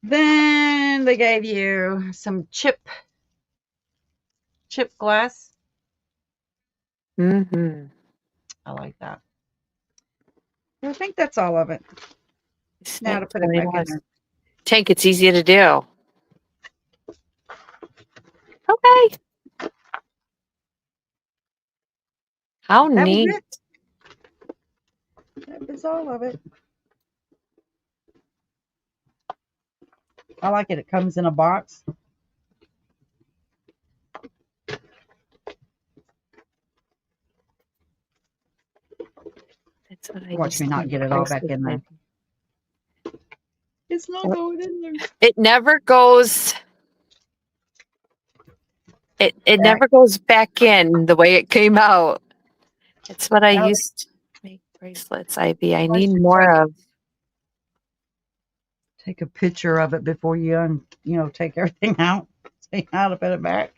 B: Then they gave you some chip glass.
A: Mm-hmm.
B: I like that. I think that's all of it. Now to
A: Spent
B: put it back in
A: $20.
B: there.
A: Tank, it's easy to do. Okay. How
B: That was
A: neat.
B: it. That was all of it. I like it. It comes in a box.
A: That's what I
B: Watch
A: used
B: me
A: to
B: not
A: make
B: get it all back
A: bracelets
B: in there.
A: with.
B: It's not going in there.
A: It never goes. It
B: Back.
A: never goes back in the way it came out. It's what I
B: Now,
A: used to make bracelets, Ivy. I
B: I
A: need
B: should
A: more of
B: take a picture of it before take everything out. See how to put it back.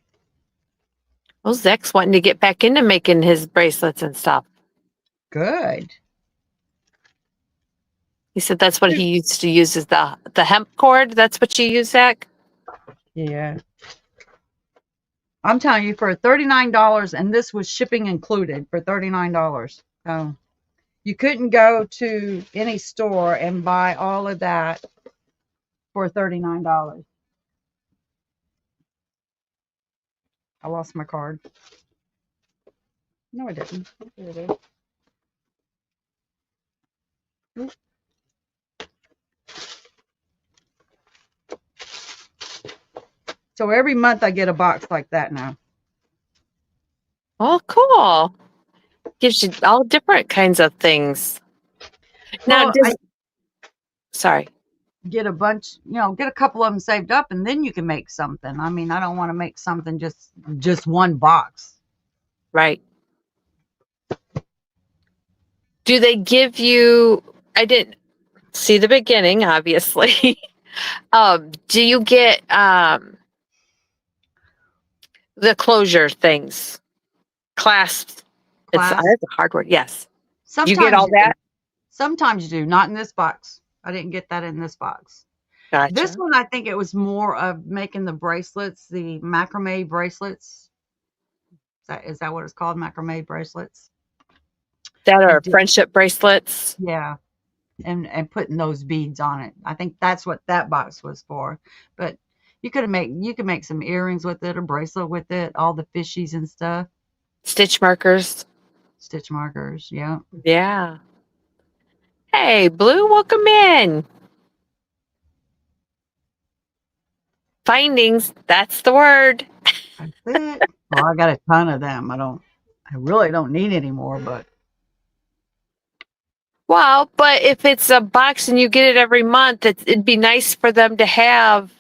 A: those Zach's wanting to get back into making his bracelets and stuff.
B: Good.
A: He said that's what he used to use is the hemp cord. That's what you use, Zach?
B: Yeah. I'm telling you, for $39, and this was shipping included for $39. So you couldn't go to any store and buy all of that for $39. I lost my card. No, I didn't. There it is. Oop. So every month I get a box like that now.
A: Oh, cool. Gives you all different kinds of things. Now,
B: Well, I
A: sorry.
B: get a bunch, get a couple of them saved up, and then you can make something. I mean, I don't want to make something just one box.
A: Right. Do they give you, I didn't see the beginning, obviously. Do you get the closure things? Clasps. It's
B: Class.
A: a hard word. Yes. Do you get
B: Sometimes
A: all
B: you do.
A: that?
B: Sometimes you do. Not in this box. I didn't get that in this box. This
A: Gotcha.
B: one, I think it was more of making the bracelets, the macrame bracelets. Is that what it's called? Macrame bracelets.
A: That
B: I
A: are
B: did,
A: friendship bracelets.
B: yeah, and putting those beads on it. I think that's what that box was for. But you could make some earrings with it, a bracelet with it, all the fishies and stuff.
A: Stitch markers.
B: Stitch markers, yeah.
A: Yeah. Hey, Blue, welcome in. Findings, that's the word.
B: That's it. Well, I got a ton of them. I really don't need any more, but
A: Well, but if it's a box and you get it every month, it'd be nice for them to have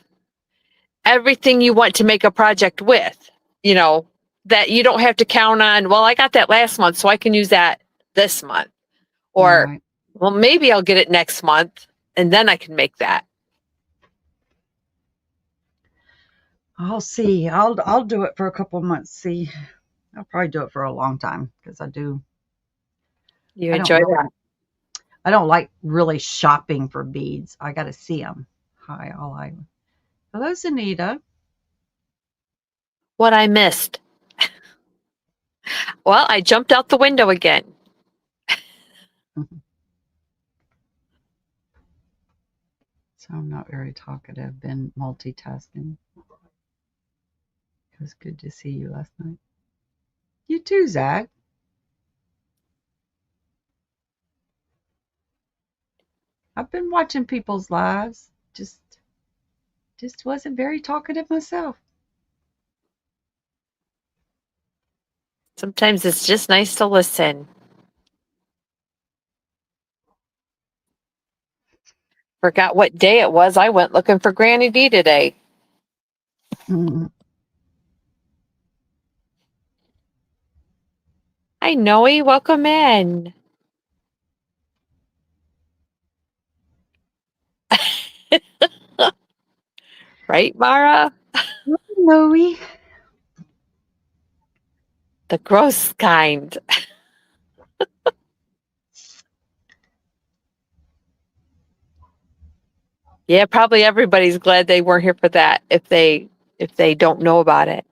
A: everything you want to make a project with, you know, that you don't have to count on, well, I got that last month, so I can use that this month. Or,
B: right.
A: well, maybe I'll get it next month and then I can make that.
B: I'll see. I'll do it for a couple of months. See, I'll probably do it for a long time because
A: You
B: I don't
A: enjoy
B: really
A: that.
B: I don't like really shopping for beads. I got to see them. Hi, all I. Hello, Zanita.
A: What I missed. Well, I jumped out the window again.
B: So I'm not very talkative. Been multitasking. It was good to see you last night. You too, Zach. I've been watching people's lives. Just wasn't very talkative myself.
A: Sometimes it's just nice to listen. Forgot what day it was. I went looking for Granny D today.
B: Mm.
A: Hi, Noe. Welcome in. Right, Mara?
B: Chloe.
A: The gross kind. Yeah, probably everybody's glad they weren't here for that if they don't know about it.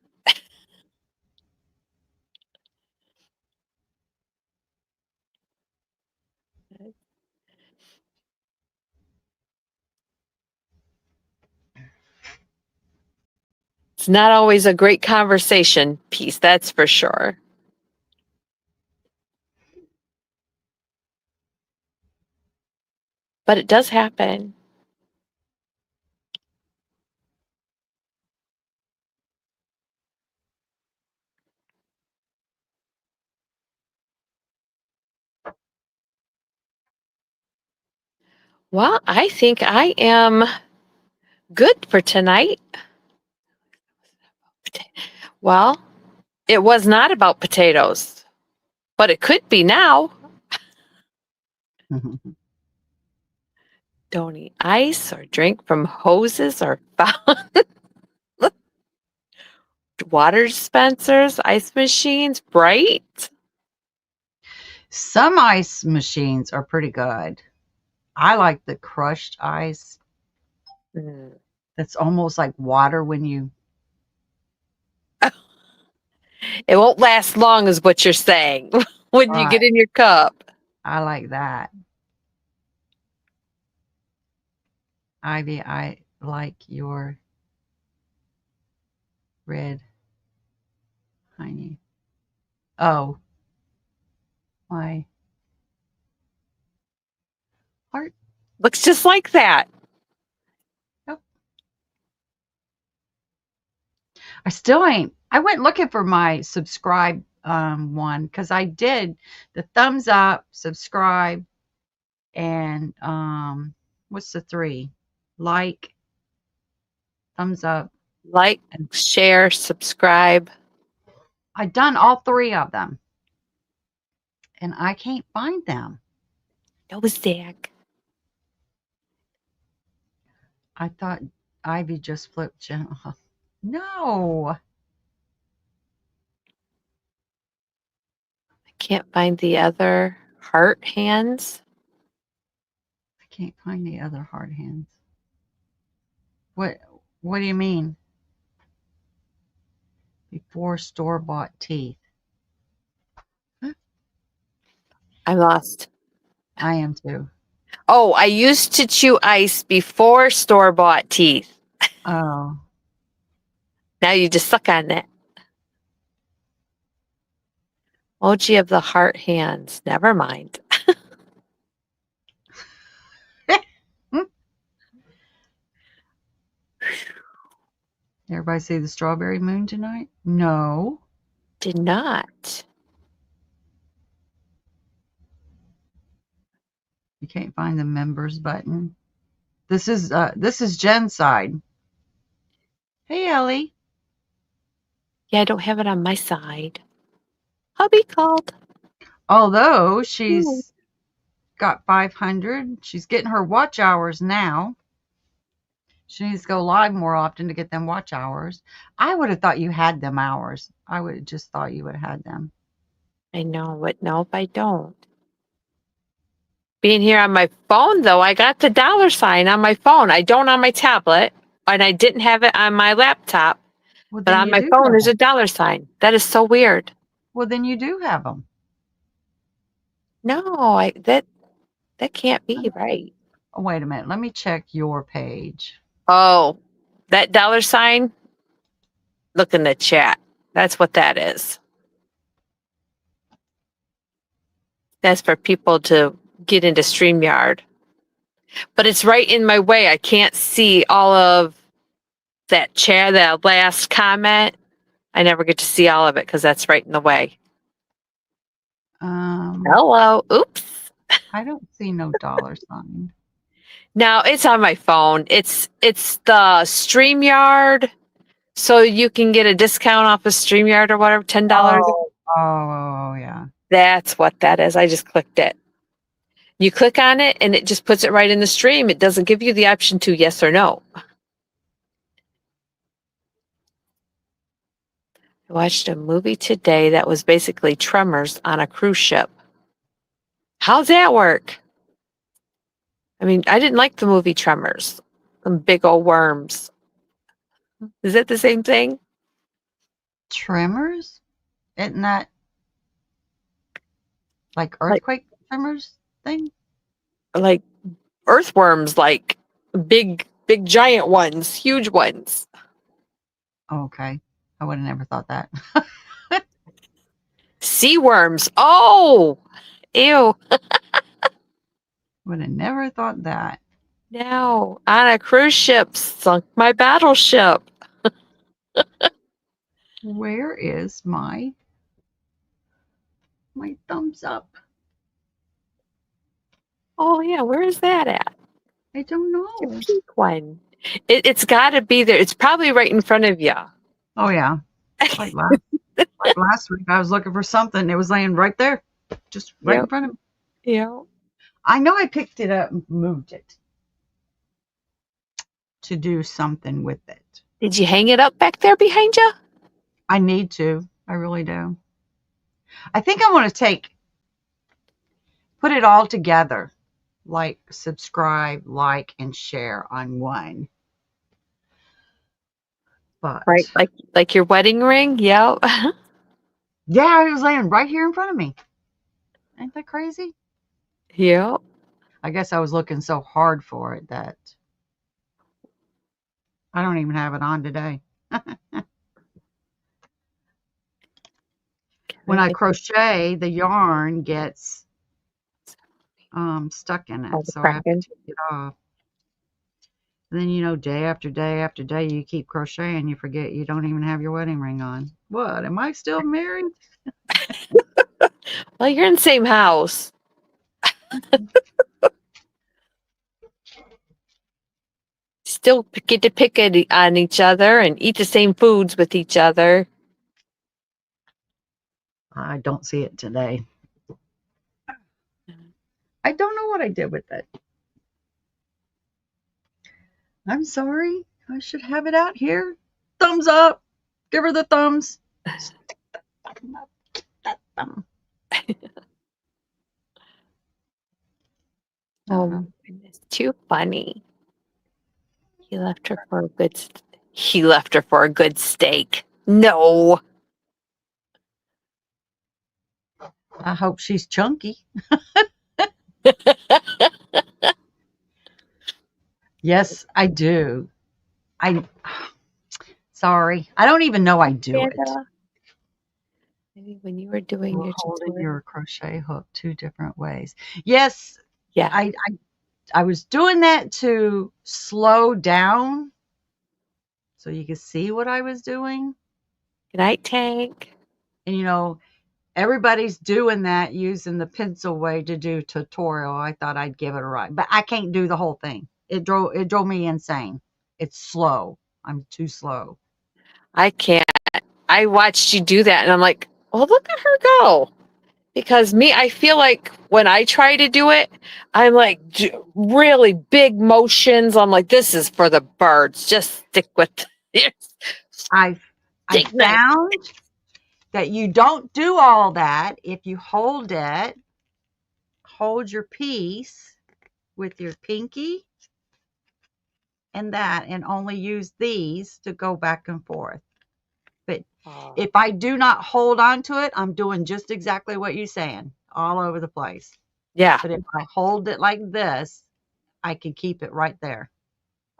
A: It's not always a great conversation piece, that's for sure. But it does happen. Well, I think I am good for tonight. Well, it was not about potatoes, but it could be now. Don't eat ice or drink from hoses or fountain. Water dispensers, ice machines, right?
B: Some ice machines are pretty good. I like the crushed ice.
A: Mm.
B: That's almost like water when you.
A: It won't last long, is what you're saying, when you
B: Right.
A: get in your cup.
B: I like that. Ivy, I like your red honey. Oh, my heart.
A: Looks just like that.
B: Nope. I still ain't. I went looking for my subscribe one because I did the thumbs up, subscribe, and what's the three? Like, thumbs up,
A: Like,
B: and
A: share, subscribe.
B: I done all three of them, and I can't find them.
A: That was Zach.
B: I thought Ivy just flipped Jen off. No,
A: I can't find the other heart hands.
B: I can't find the other hard hands. What What do you mean? Before store-bought teeth. Huh?
A: I lost.
B: I am too.
A: Oh, I used to chew ice before store bought teeth.
B: Oh,
A: Now you just suck on it. Emoji of the heart hands. Never mind.
B: Everybody see the strawberry moon tonight? No.
A: Did not.
B: You can't find the members button. This is Jen's side. Hey Ellie.
A: Yeah, I don't have it on my side. Hubby called.
B: Although
A: Ooh.
B: she's got 500, she's getting her watch hours now. She needs to go live more often to get them watch hours. I would have thought you had them hours. I would have just thought you would have had them.
A: I know, but nope, I don't. Being here on my phone, though, I got the dollar sign on my phone. I don't on my tablet, and I didn't have it on my laptop.
B: Well,
A: But
B: then
A: on
B: you
A: my
B: do
A: phone,
B: have
A: there's
B: them.
A: a dollar sign. That is so weird.
B: Well, then you do have them.
A: No, that can't be right.
B: Oh, wait a minute. Let me check your page.
A: Oh, that dollar sign. Look in the chat. That's what that is. That's for people to get into StreamYard. But it's right in my way. I can't see all of that chat, that last comment. I never get to see all of it because that's right in the way.
B: Um,
A: Hello. Oops.
B: I don't see no dollar sign.
A: No, it's on my phone. It's the StreamYard, so you can get a discount off of StreamYard or whatever, $10.
B: Oh, yeah.
A: That's what that is. I just clicked it. You click on it and it just puts it right in the stream. It doesn't give you the option to yes or no. I watched a movie today that was basically Tremors on a cruise ship. How's that work? I mean, I didn't like the movie Tremors. Some big old worms. Is it the same thing?
B: Tremors? Isn't that like
A: Like
B: earthquake tremors thing?
A: like earthworms, like big giant ones, huge ones.
B: Oh, okay. I would have never thought that.
A: Sea worms. Oh, ew.
B: Would have never thought that.
A: No, on a cruise ship, sunk my battleship.
B: Where is my thumbs up?
A: Oh yeah, where is that at?
B: I don't
A: Your
B: know.
A: pink one. It's got to be there. It's probably right in front of you.
B: Oh yeah. Like last week I was looking for something. It was laying right there. Just right in
A: Yep.
B: front of me.
A: Yep.
B: I know I picked it up and moved it to do something with it.
A: Did you hang it up back there behind you?
B: I need to. I really do. I think I want to put it all together. Like, subscribe, like, and share on one.
A: Right,
B: But
A: like your wedding ring. Yep.
B: yeah, it was laying right here in front of me. Ain't that crazy?
A: Yep.
B: I guess I was looking so hard for it that I don't even have it on today. When I crochet, the yarn gets stuck in
A: Oh,
B: it,
A: the
B: so I have to
A: Kraken.
B: take it off. And then, day after day after day, you keep crocheting, you forget you don't even have your wedding ring on. What? Am I still married?
A: Well, you're in the same house. Still get to pick it on each other and eat the same foods with each other.
B: I don't see it today. I don't know what I did with it. I'm sorry. I should have it out here. Thumbs up. Give her the thumbs. That thumb.
A: Oh my goodness, too funny. He left her for a he left her for a good steak. No.
B: I hope she's chunky. Yes, I do. I sorry. I don't even know I do it.
A: Santa, maybe when you were doing
B: You're
A: your
B: holding
A: tutorial.
B: your crochet hook two different ways. Yes,
A: Yeah.
B: I was doing that to slow down so you could see what I was doing.
A: Good night, Tank.
B: And everybody's doing that using the pencil way to do tutorial. I thought I'd give it a try, but I can't do the whole thing. It drove me insane. It's slow. I'm too slow.
A: I can't. I watched you do that and I'm like, well, look at her go. Because me, I feel like when I try to do it, I'm like really big motions. I'm like, this is for the birds. Just stick with it.
B: I I
A: Stick knife.
B: found that you don't do all that if you hold your piece with your pinky and that, and only use these to go back and forth. But
A: Oh,
B: if I do not hold on to it, I'm doing just exactly what you're saying, all over the place.
A: yeah.
B: But if I hold it like this, I can keep it right there.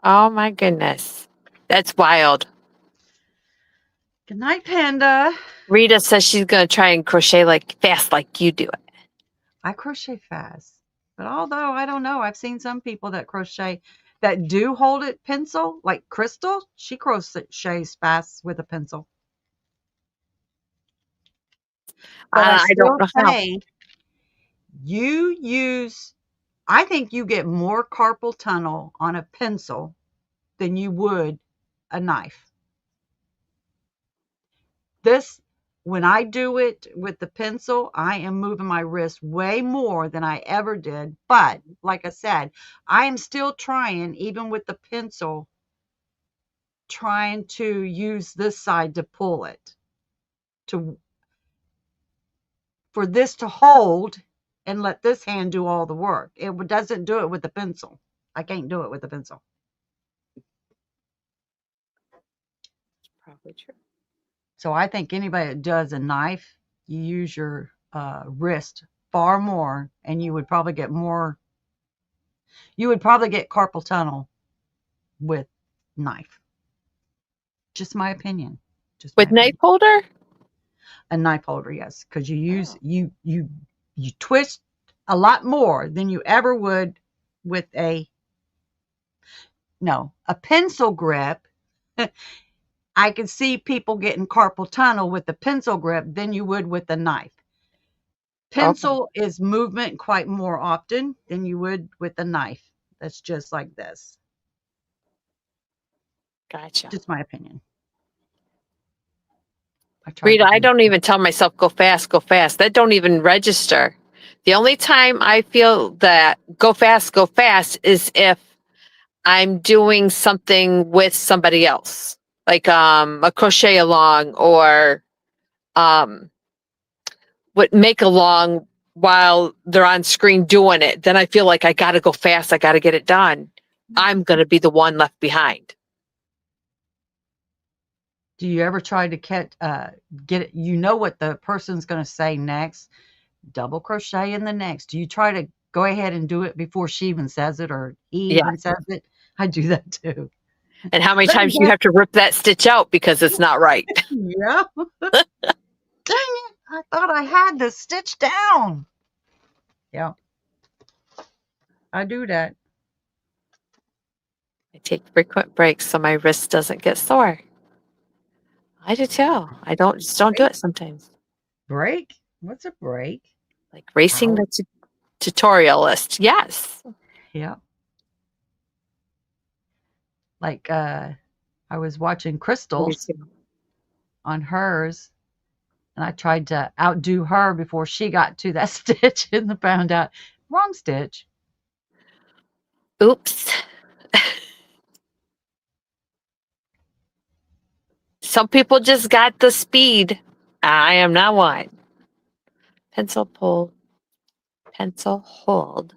A: Oh my goodness. That's wild.
B: Good night, Panda.
A: Rita says she's going to try and crochet like fast like you do it.
B: I crochet fast. But although I don't know, I've seen some people that crochet that do hold it pencil, like Crystal. She crochets fast with a pencil. But I
A: I don't
B: still
A: know how.
B: say you use, I think you get more carpal tunnel on a pencil than you would a knife. This, when I do it with the pencil, I am moving my wrist way more than I ever did. But like I said, I am still trying, even with the pencil, trying to use this side to pull it, to for this to hold and let this hand do all the work. It doesn't do it with the pencil. I can't do it with the pencil.
A: Probably true.
B: So I think anybody that does a knife, you use your wrist far more, and you would probably get more. You would probably get carpal tunnel with knife. Just my opinion. Just my
A: With knife
B: opinion.
A: holder?
B: A knife holder, yes, because you use
A: Oh,
B: you twist a lot more than you ever would with a no a pencil grip. I can see people getting carpal tunnel with the pencil grip than you would with the knife.
A: okay.
B: Pencil is movement quite more often than you would with a knife. That's just like this.
A: Gotcha.
B: Just my opinion. I tried
A: Rita,
B: to
A: I
B: do.
A: don't even tell myself go fast, go fast. That don't even register. The only time I feel that go fast is if I'm doing something with somebody else, like a crochet along or um what make along while they're on screen doing it. Then I feel like I got to go fast. I got to get it done. I'm going to be the one left behind.
B: Do you ever try to get it? You know what the person's going to say next. Double crochet in the next. Do you try to go ahead and do it before she even says it or he
A: Yeah.
B: even says it? I do that too.
A: And how many
B: Let me
A: times you
B: get.
A: have to rip that stitch out because it's not right.
B: Yeah. Dang it! I thought I had this stitch down. Yeah, I do that.
A: I take frequent breaks so my wrist doesn't get sore. I do too. I don't do
B: Break?
A: it sometimes.
B: Break? What's a break?
A: Like racing
B: Ow.
A: the tutorial list. Yes.
B: Yeah. Like I was watching
A: I do
B: Crystal's
A: too.
B: on hers, and I tried to outdo her before she got to that stitch and found out wrong stitch.
A: Oops. Some people just got the speed. I am not one. Pencil pull, pencil hold.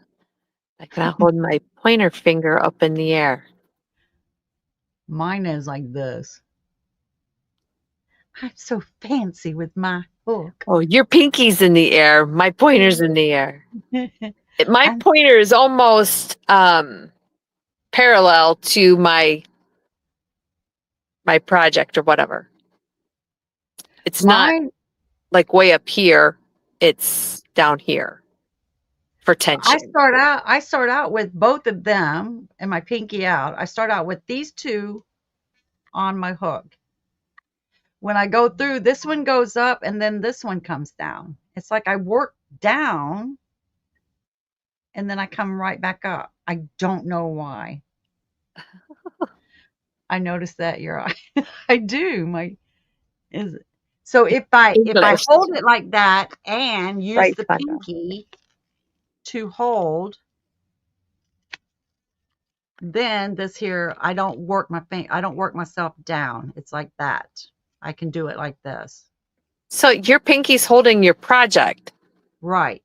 A: I cannot hold my pointer finger up in the air.
B: Mine is like this. I'm so fancy with my hook.
A: Oh, your pinky's in the air. My pointer's in the air. My
B: I'm
A: pointer is almost parallel to my project or whatever. It's not
B: mine.
A: like way up here. It's down here for tension.
B: I start out with both of them and my pinky out. I start out with these two on my hook. When I go through, this one goes up and then this one comes down. It's like I work down and then I come right back up. I don't know why. I noticed that your eye. I do. My is so if I
A: English.
B: hold it like that and use
A: Right,
B: the
A: Funda.
B: pinky to hold, then this here I don't work myself down. It's like that. I can do it like this.
A: So your pinky's holding your project
B: Right.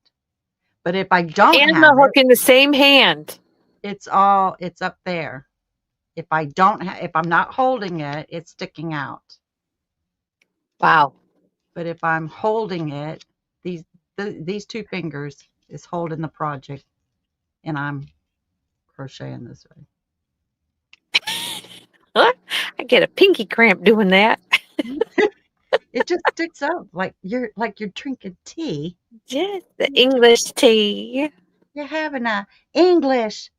B: But if I don't
A: and the
B: have
A: hook
B: it,
A: in the same hand.
B: it's up there. If I'm not holding it, it's sticking out.
A: Wow.
B: But if I'm holding it, these these two fingers is holding the project and I'm crocheting this way.
A: Huh? I get a pinky cramp doing that.
B: It just sticks up like you're drinking tea.
A: Just the English tea.
B: You're having a English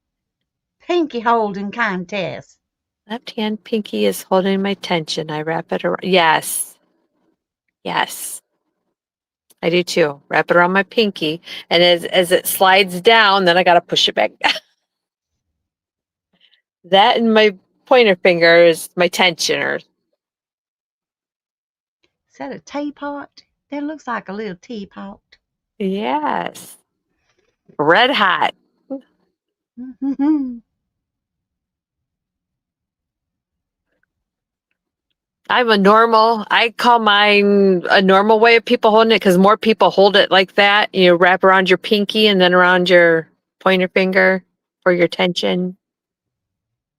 B: pinky holding contest.
A: Left hand pinky is holding my tension. I wrap it around. Yes. Yes. I do too. Wrap it around my pinky. And as it slides down, then I got to push it back down. That and my pointer finger is my tensioner.
B: Is that a teapot? That looks like a little teapot.
A: Yes. Red hot. I call mine a normal way of people holding it because more people hold it like that. You wrap around your pinky and then around your pointer finger for your tension.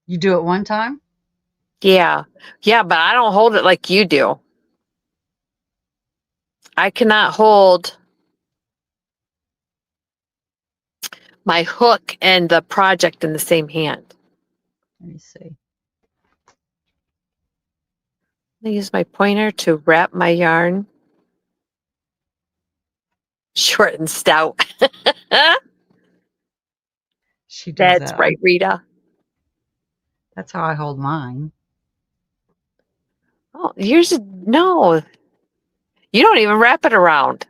B: You do it one time?
A: Yeah. Yeah, but I don't hold it like you do. I cannot hold my hook and the project in the same hand.
B: Let me see.
A: I use my pointer to wrap my yarn short and stout.
B: She does
A: That's
B: that.
A: right, Rita.
B: That's how I hold mine.
A: Oh, yours is no. You don't even wrap it around.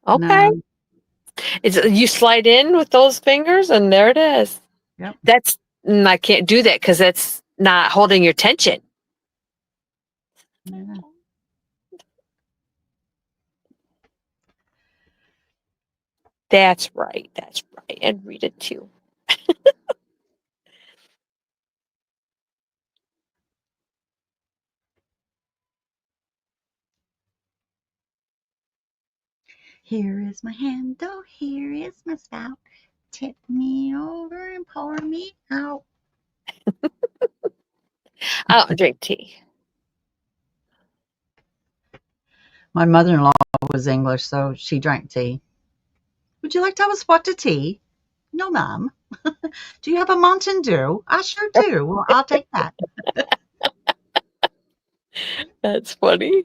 A: Okay.
B: No.
A: You slide in with those fingers and there it is.
B: Yep.
A: I can't do that because that's not holding your tension.
B: Yeah.
A: That's right. That's right. And read it too.
B: Here is my handle. Here is my spout. Tip me over and pour me out.
A: I don't drink tea.
B: My mother-in-law was English, so she drank tea. Would you like to have a spot of tea? No, ma'am. Do you have a Mountain Dew? I sure do. Well, I'll take that.
A: That's funny.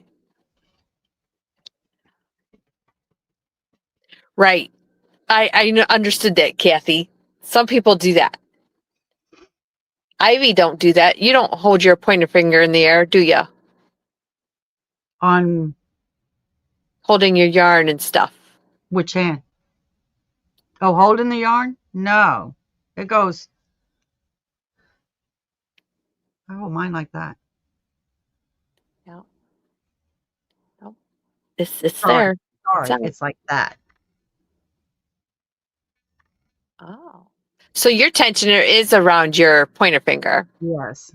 A: Right. I understood that, Kathy. Some people do that. Ivy don't do that. You don't hold your pointer finger in the air, do you?
B: On
A: Holding your yarn and stuff.
B: which hand? Oh, holding the yarn? No. It goes, oh, mine like that.
A: No, no. It's
B: Sorry.
A: there. It's
B: Sorry.
A: out.
B: It's like that.
A: Oh. So your tensioner is around your pointer finger.
B: Yes.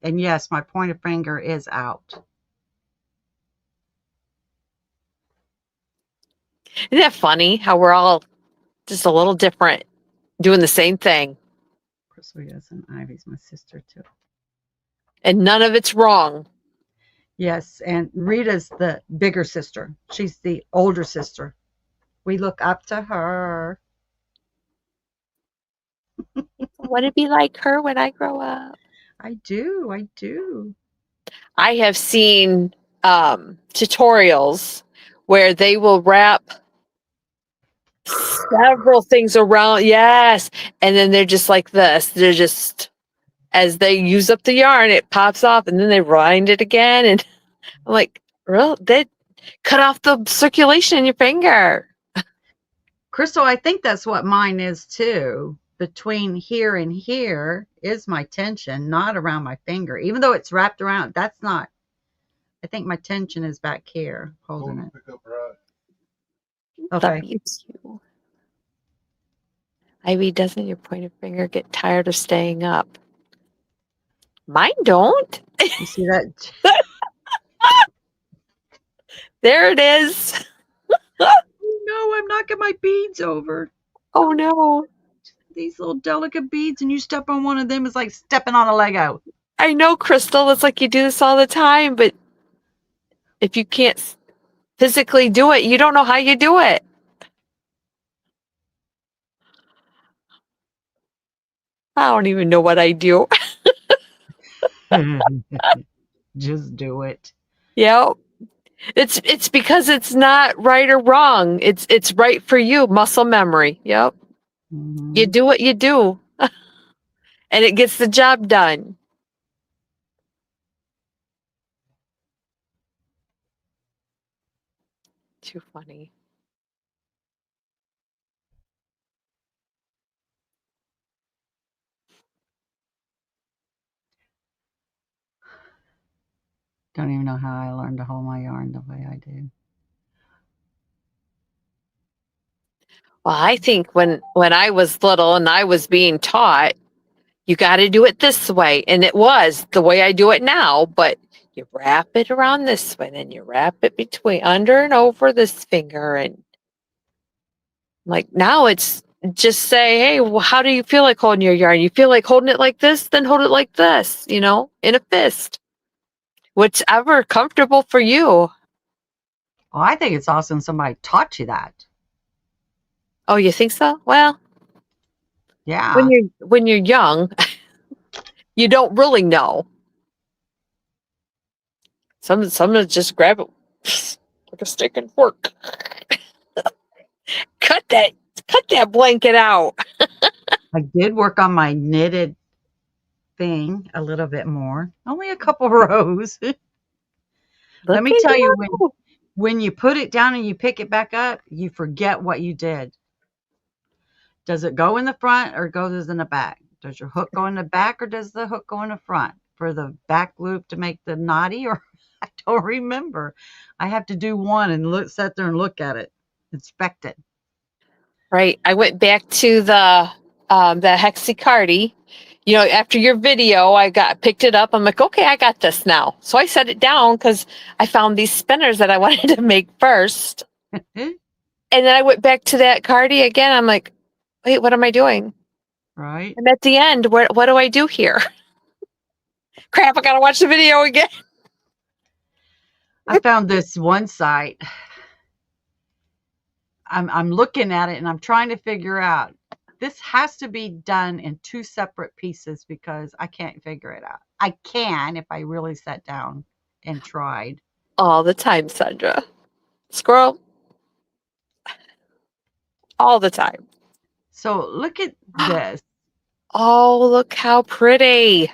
B: And yes, my pointer finger is out.
A: Isn't that funny how we're all just a little different doing the same thing
B: Priscilla's and Ivy's my sister too.
A: and none of it's wrong?
B: Yes, and Rita's the bigger sister. She's the older sister. We look up to her.
A: I want to be like her when I grow up.
B: I do. I do.
A: I have seen tutorials where they will wrap several things around. Yes. And then they're just like this. They're just as they use up the yarn, it pops off, and then they wind it again. And I'm like, real? They cut off the circulation in your finger.
B: Crystal, I think that's what mine is too. Between here and here is my tension, not around my finger. Even though it's wrapped around, that's not. I think my tension is back here, holding it.
A: Love
B: Okay.
A: you too. Ivy, doesn't your pointer finger get tired of staying up? Mine don't.
B: You see that?
A: There it is.
B: No, I'm knocking my beads over.
A: Oh no.
B: These little delicate beads, and you step on one of them, it's like stepping on a Lego.
A: I know, Crystal. It's like you do this all the time, but if you can't physically do it, you don't know how you do it. I don't even know what I do.
B: Just do it.
A: Yep. It's because it's not right or wrong. It's right for you. Muscle memory. Yep. You
B: Hmm.
A: do what you do, and it gets the job done. Too funny.
B: Don't even know how I learned to hold my yarn the way I do.
A: Well, I think when I was little and I was being taught, you got to do it this way, and it was the way I do it now. But you wrap it around this way, then you wrap it between under and over this finger, and like now it's just say, hey, well, how do you feel like holding your yarn? You feel like holding it like this, then hold it like this, in a fist. Whichever comfortable for you.
B: Well, I think it's awesome somebody taught you that.
A: Oh, you think so? Well,
B: Yeah,
A: when you're young, you don't really know. Some just grab it like a stick and fork. Cut that cut that blanket out.
B: I did work on my knitted thing a little bit more. Only a couple rows. Let
A: Look
B: me
A: at
B: tell you,
A: you.
B: when you put it down and you pick it back up, you forget what you did. Does it go in the front or goes in the back? Does your hook go in the back or does the hook go in the front for the back loop to make the knotty? Or I don't remember. I have to do one and sit there and look at it, inspect it.
A: Right. I went back to the Hexi Cardi. After your video, I picked it up. I'm like, okay, I got this now. So I set it down because I found these spinners that I wanted to make first. And then I went back to that Cardi again. I'm like, wait, what am I doing?
B: Right?
A: And at the end, what do I do here? Crap, I gotta watch the video again.
B: I found this one site. I'm looking at it and I'm trying to figure out. This has to be done in two separate pieces because I can't figure it out. I can if I really sat down and tried.
A: All the time, Sandra. Squirrel, all the time.
B: So look at this.
A: Oh, look how pretty.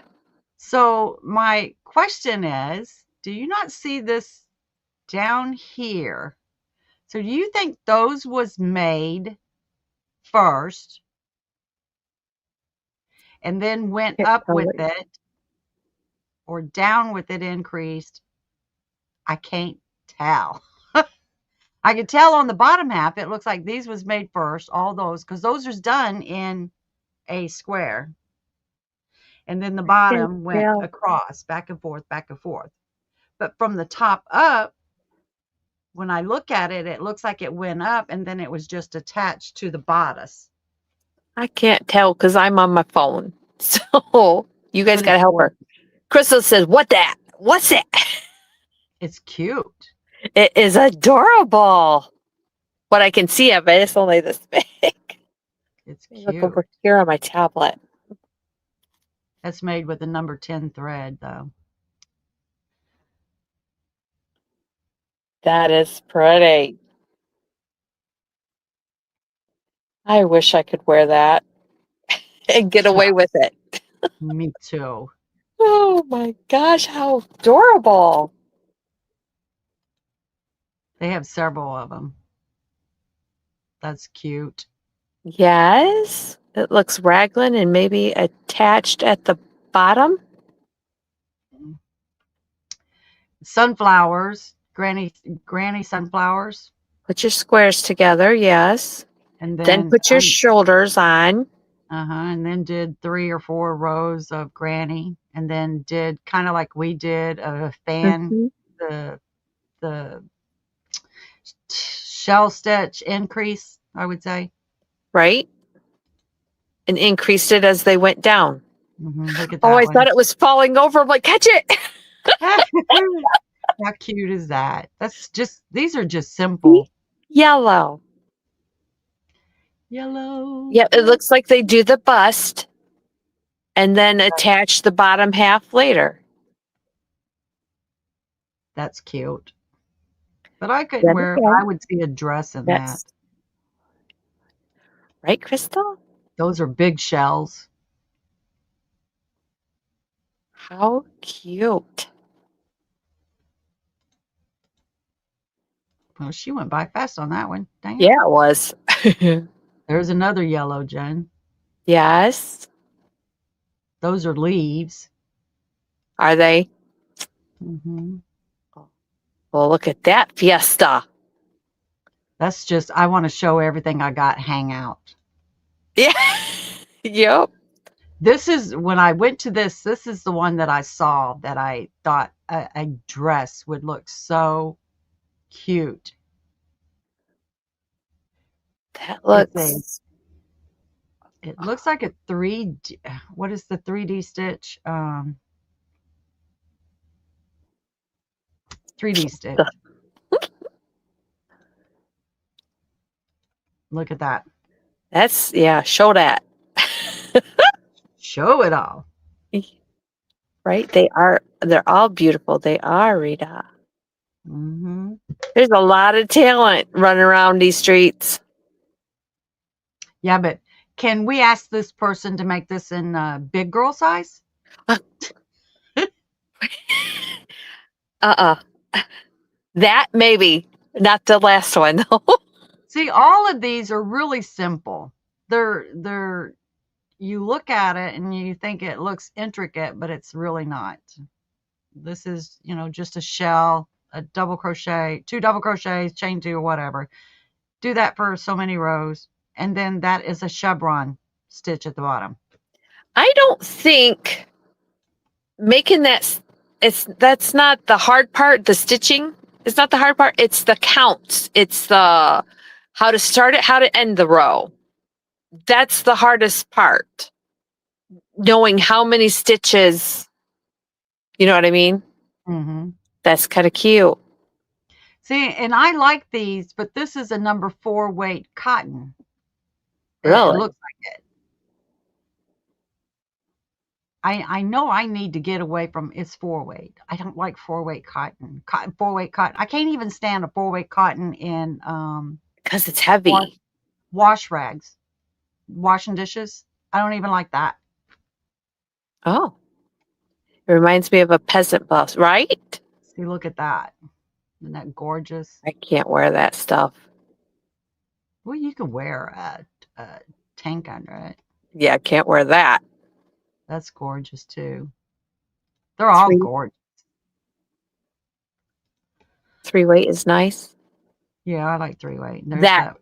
B: So my question is, do you not see this down here? So do you think those was made first and then went
A: Can't
B: up with
A: tell it.
B: it or down with it increased? I can't tell. I could tell on the bottom half, it looks like these was made first, all those, because those was done in a square. And then the
A: Can't
B: bottom went
A: tell.
B: across, back and forth, back and forth. But from the top up, when I look at it, it looks like it went up and then it was just attached to the bodice.
A: I can't tell because I'm on my phone. So you guys
B: But
A: gotta
B: it's
A: help her. Crystal says, "What that? What's that?"
B: it's cute.
A: It is adorable. What I can see of it, it's only this big.
B: It's
A: Look
B: cute.
A: over here on my tablet.
B: That's made with a number 10 thread, though.
A: That is pretty. I wish I could wear that and get
B: Yeah.
A: away with it.
B: Me too.
A: Oh my gosh, how adorable.
B: They have several of them. That's cute.
A: Yes, it looks raglan and maybe attached at the bottom.
B: Sunflowers, granny sunflowers,
A: Put your squares together, yes.
B: and
A: Then
B: then
A: put your shoulders on.
B: and then did 3 or 4 rows of granny, and then did kind of like we did a fan,
A: Mhm.
B: the the shell stitch increase, I would say.
A: Right? And increased it as they went down.
B: Look at
A: Oh,
B: that
A: I thought
B: one.
A: it was falling over. I'm like, catch it.
B: How cute is that? That's just these are just
A: See?
B: simple.
A: Yellow.
B: Yellow,
A: Yeah, it
B: yellow.
A: looks like they do the bust and then attach the bottom half later.
B: That's cute. But I couldn't
A: Then
B: wear
A: again,
B: I would see a dress in that.
A: that's right, Crystal?
B: Those are big shells.
A: How cute.
B: Well, she went by fast on that one. Dang it.
A: Yeah, it was.
B: There's another yellow, Jen.
A: Yes.
B: Those are leaves.
A: Are they?
B: hmm
A: Well, look at that fiesta.
B: That's just, I want to show everything I got hang out.
A: Yeah. Yep.
B: This is, when I went to this is the one that I saw that I thought a dress would look so cute.
A: That
B: It's a,
A: looks
B: it looks like a 3D, what is the 3D stitch? 3D stitch. Look at that.
A: that's yeah, show that.
B: Show it all.
A: Right? They're all beautiful. They are, Rita.
B: hmm
A: There's a lot of talent running around these streets.
B: Yeah, but can we ask this person to make this in big girl size?
A: Uh, uh-uh. That maybe. Not the last one.
B: See, all of these are really simple. They're you look at it and you think it looks intricate, but it's really not. This is, just a shell, a double crochet, 2 double crochets, chain 2 or whatever. Do that for so many rows, and then that is a chevron stitch at the bottom.
A: I don't think making that's not the hard part. The stitching is not the hard part. It's the counts. It's the how to start it, how to end the row. That's the hardest part. Knowing how many stitches, you know what I mean?
B: hmm
A: That's kind of cute.
B: See, and I like these, but this is a number 4 weight cotton. It
A: Really?
B: looks like it. I know I need to get away from it's 4 weight. I don't like 4 weight cotton. 4 weight cotton. I can't even stand a 4 weight cotton in
A: Because it's
B: wash,
A: heavy.
B: wash rags, washing dishes. I don't even like that.
A: Oh, it reminds me of a peasant bus, right?
B: See, look at that. Isn't that gorgeous?
A: I can't wear that stuff.
B: Well, you can wear a tank under it.
A: Yeah, I can't wear that.
B: That's gorgeous too. They're all
A: Three
B: gorgeous.
A: three weight is nice.
B: Yeah, I like 3 weight. There's
A: That
B: that.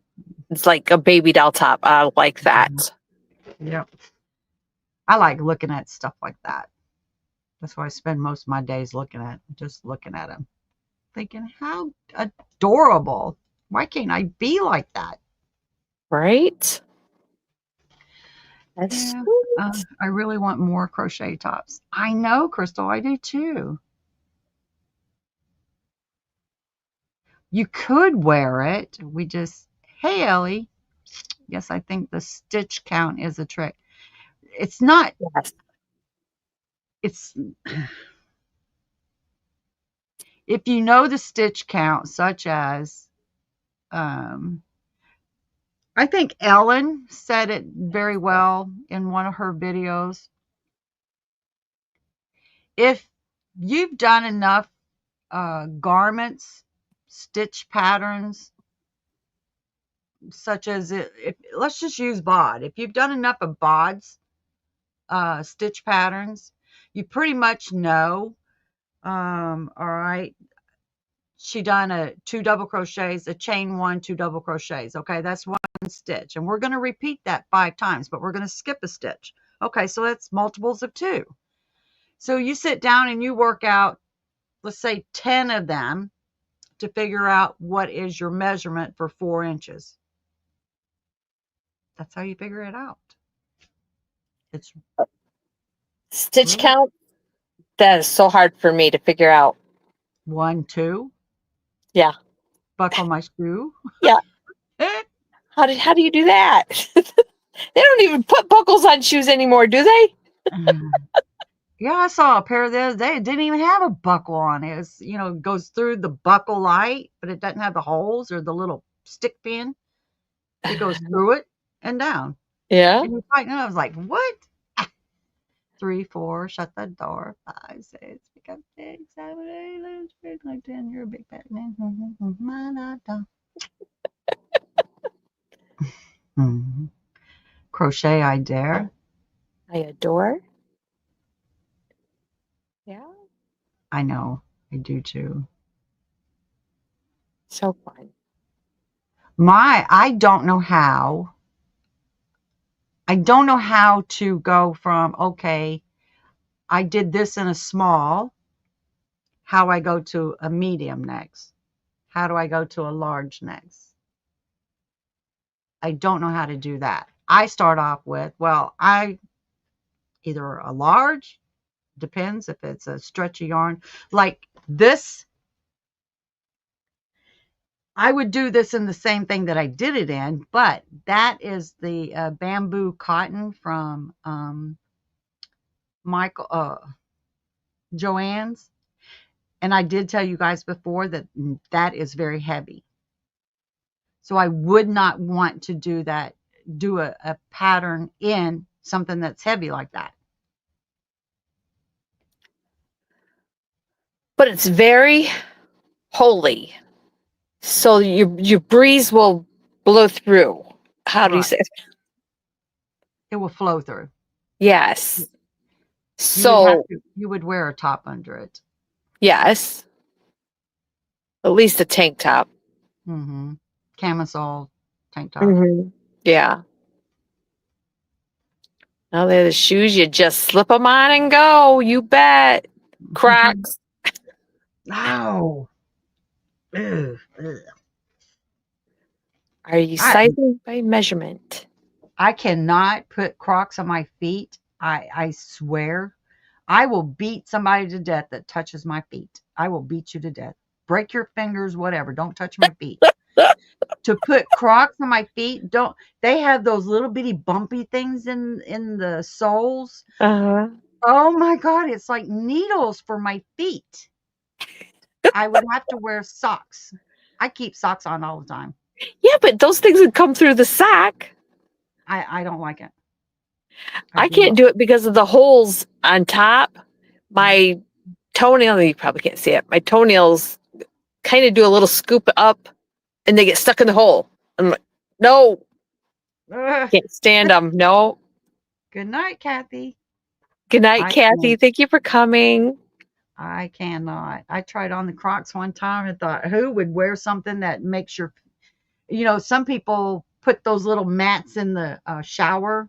A: is like a baby doll top. I like
B: Mhm.
A: that.
B: Yep. I like looking at stuff like that. That's why I spend most of my days just looking at them, thinking, how adorable. Why can't I be like that?
A: Right? That's
B: Yeah,
A: sweet.
B: I really want more crochet tops. I know, Crystal, I do too. You could wear it. Hey, Ellie. Yes, I think the stitch count is a trick. It's not,
A: Yes.
B: it's, if you know the stitch count, such as, um, I think Ellen said it very well in one of her videos. If you've done enough garments, stitch patterns, such as if let's just use bod. If you've done enough of bods, stitch patterns, you pretty much know. All right, she done a 2 double crochets, a chain 1, 2 double crochets. Okay, that's 1 stitch, and we're going to repeat that 5 times, but we're going to skip a stitch. Okay, so that's multiples of 2. So you sit down and you work out, let's say 10 of them, to figure out what is your measurement for 4 inches. That's how you figure it out. It's
A: Stitch
B: really
A: count? That is so hard for me to figure out.
B: 1, 2,
A: Yeah.
B: buckle my shoe.
A: Yeah. How do you do that? They don't even put buckles on shoes anymore, do they?
B: Yeah, I saw a pair the other day. It didn't even have a buckle on it. It's, it goes through the buckle light, but it doesn't have the holes or the little stick pin. It goes through it and down.
A: Yeah.
B: And you tighten it. I was like, what? 3, 4, shut the door. 5, 6, pick up 6, 7, 8, 11, 12, 13, 10. You're a big fat man. Crochet, I dare.
A: I adore. Yeah.
B: I know. I do too.
A: So fun.
B: I don't know how. I don't know how to go from, okay, I did this in a small, how I go to a medium next. How do I go to a large next? I don't know how to do that. I start off with, well, I either a large, depends if it's a stretchy yarn. Like this, I would do this in the same thing that I did it in, but that is the bamboo cotton from Michael Joann's. And I did tell you guys before that that is very heavy. So I would not want to do that, do a pattern in something that's heavy like that.
A: But it's very holy. So your breeze will blow through. How do you
B: Right.
A: say it?
B: It will flow through.
A: Yes.
B: You
A: So
B: would wear a top under it.
A: yes. At least a tank top.
B: Mm-hmm. Camisole tank top.
A: Mm-hmm. Yeah. Now they're the shoes you just slip them on and go. You bet. Crocs.
B: Oh. Ugh, ugh.
A: Are you
B: I
A: sizing by measurement?
B: I cannot put Crocs on my feet. I swear. I will beat somebody to death that touches my feet. I will beat you to death. Break your fingers, whatever. Don't touch my feet. To put Crocs on my feet, don't they have those little bitty bumpy things in the soles?
A: Uh-huh.
B: Oh my god, it's like needles for my feet. I would have to wear socks. I keep socks on all the time.
A: Yeah, but those things would come through the sock.
B: I don't like it. I
A: I
B: do
A: can't
B: not.
A: do it because of the holes on top. My toenail, you probably can't see it. My toenails kind of do a little scoop up and they get stuck in the hole. I'm like, no,
B: Ugh.
A: can't stand them. No.
B: Good night, Kathy.
A: Good night,
B: I
A: Kathy.
B: can't.
A: Thank you for coming.
B: I cannot. I tried on the Crocs one time and thought, who would wear something that makes some people put those little mats in the shower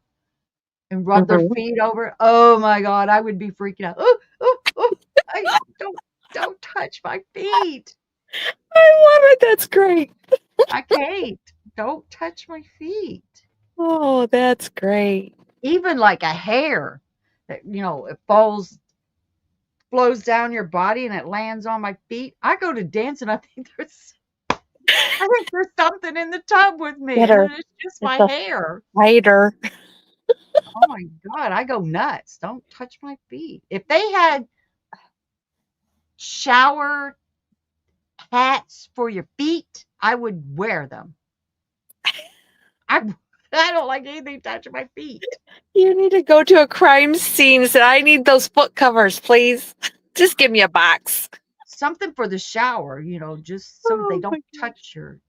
B: and rub their
A: Mhm.
B: feet over it. Oh my God, I would be freaking out. Oh, oh, oh, I don't touch my feet.
A: I love it. That's great.
B: I can't. Don't touch my feet.
A: Oh, that's great.
B: Even like a hair that, it flows down your body and it lands on my feet. I go to dance and I think there's something in the tub with me,
A: Get
B: and
A: her.
B: then it's just
A: It's
B: my
A: a
B: hair.
A: fighter.
B: Oh my God, I go nuts. Don't touch my feet. If they had shower hats for your feet, I would wear them. I I don't like anything touching my feet.
A: You need to go to a crime scene and say, I need those foot covers, please. Just give me a box.
B: Something for the shower, just so they
A: Oh
B: don't
A: my
B: touch your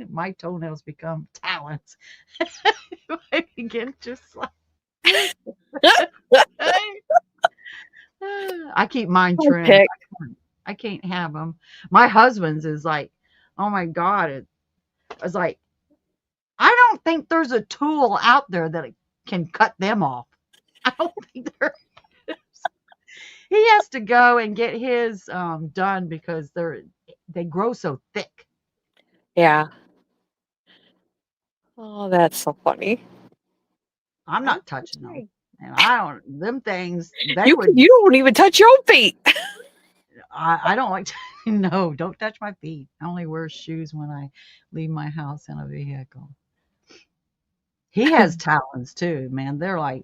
B: my toenails become talons. I begin just like
A: God.
B: I keep mine
A: My
B: trimmed.
A: pick.
B: I can't have them. My husband's is like, oh my god, I was like, I don't think there's a tool out there that can cut them off. I don't think there is. He has to go and get his done because they grow so thick.
A: Yeah. Oh, that's so funny.
B: I'm
A: That's
B: not touching them.
A: okay.
B: And I don't them things, they
A: You
B: would
A: you don't even touch your own feet.
B: I don't like to, no, don't touch my feet. I only wear shoes when I leave my house in a vehicle. He has talons too, man. They're like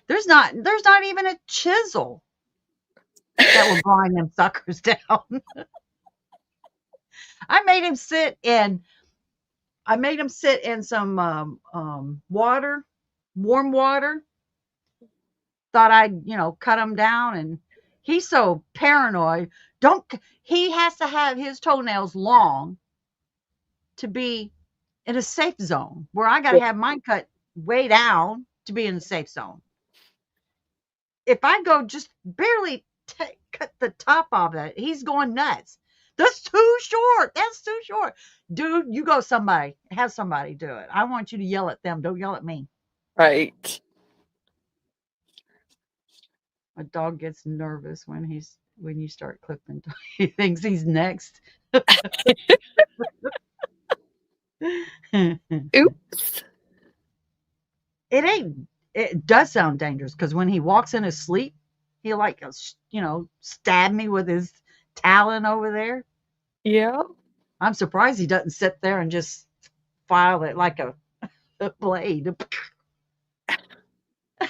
B: there's not even a chisel that will grind them suckers down. I made him sit in I made him sit in some water, warm water. Thought I'd, cut him down, and he's so paranoid. Don't He has to have his toenails long to be in a safe zone where I got to have mine cut way down to be in the safe zone. If I go just barely cut the top of it, he's going nuts. That's too short. That's too short. Dude, you go have somebody do it. I want you to yell at them. Don't yell at me.
A: Right.
B: My dog gets nervous when you start clipping. He thinks he's next. it
A: Oops.
B: ain't. It does sound dangerous because when he walks in his sleep, he like stab me with his talon over there.
A: Yeah.
B: I'm surprised he doesn't sit there and just file it like a blade,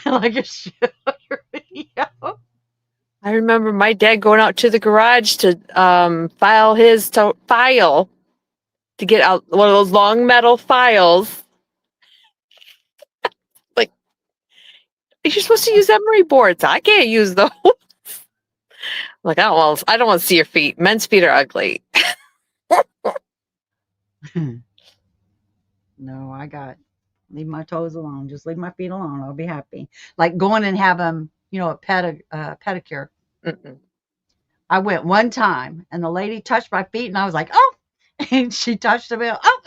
B: like a sugar. Yeah.
A: I remember my dad going out to the garage to file to get out one of those long metal files. Like, you're supposed to use emery boards. I can't use those. Like, I don't want to see your feet. Men's feet are ugly.
B: No, leave my toes alone. Just leave my feet alone. I'll be happy. Like going and have them, a pedicure.
A: Mm-mm.
B: I went one time and the lady touched my feet and I was like, oh, and she touched them. Oh,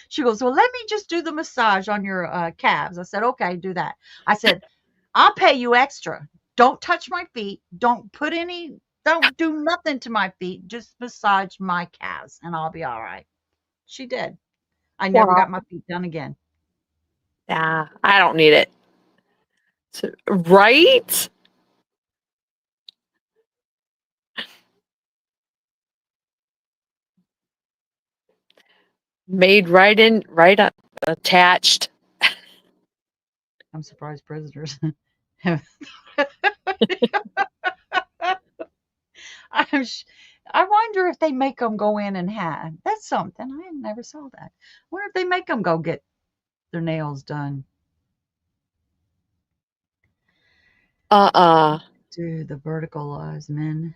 B: she goes, well, let me just do the massage on your calves. I said, okay, do that. I said, I'll pay you extra. Don't touch my feet. Don't do nothing to my feet. Just massage my calves and I'll be all right. She did. I never
A: Wow.
B: got my feet done again.
A: Yeah, I don't need it. Right? Made right in, right up, attached.
B: I'm surprised prisoners. I'm sh- I wonder if they make them go in and have. That's something. I never saw that. I wonder if they make them go get their nails done.
A: Uh-uh.
B: Dude, the vertical lines, man.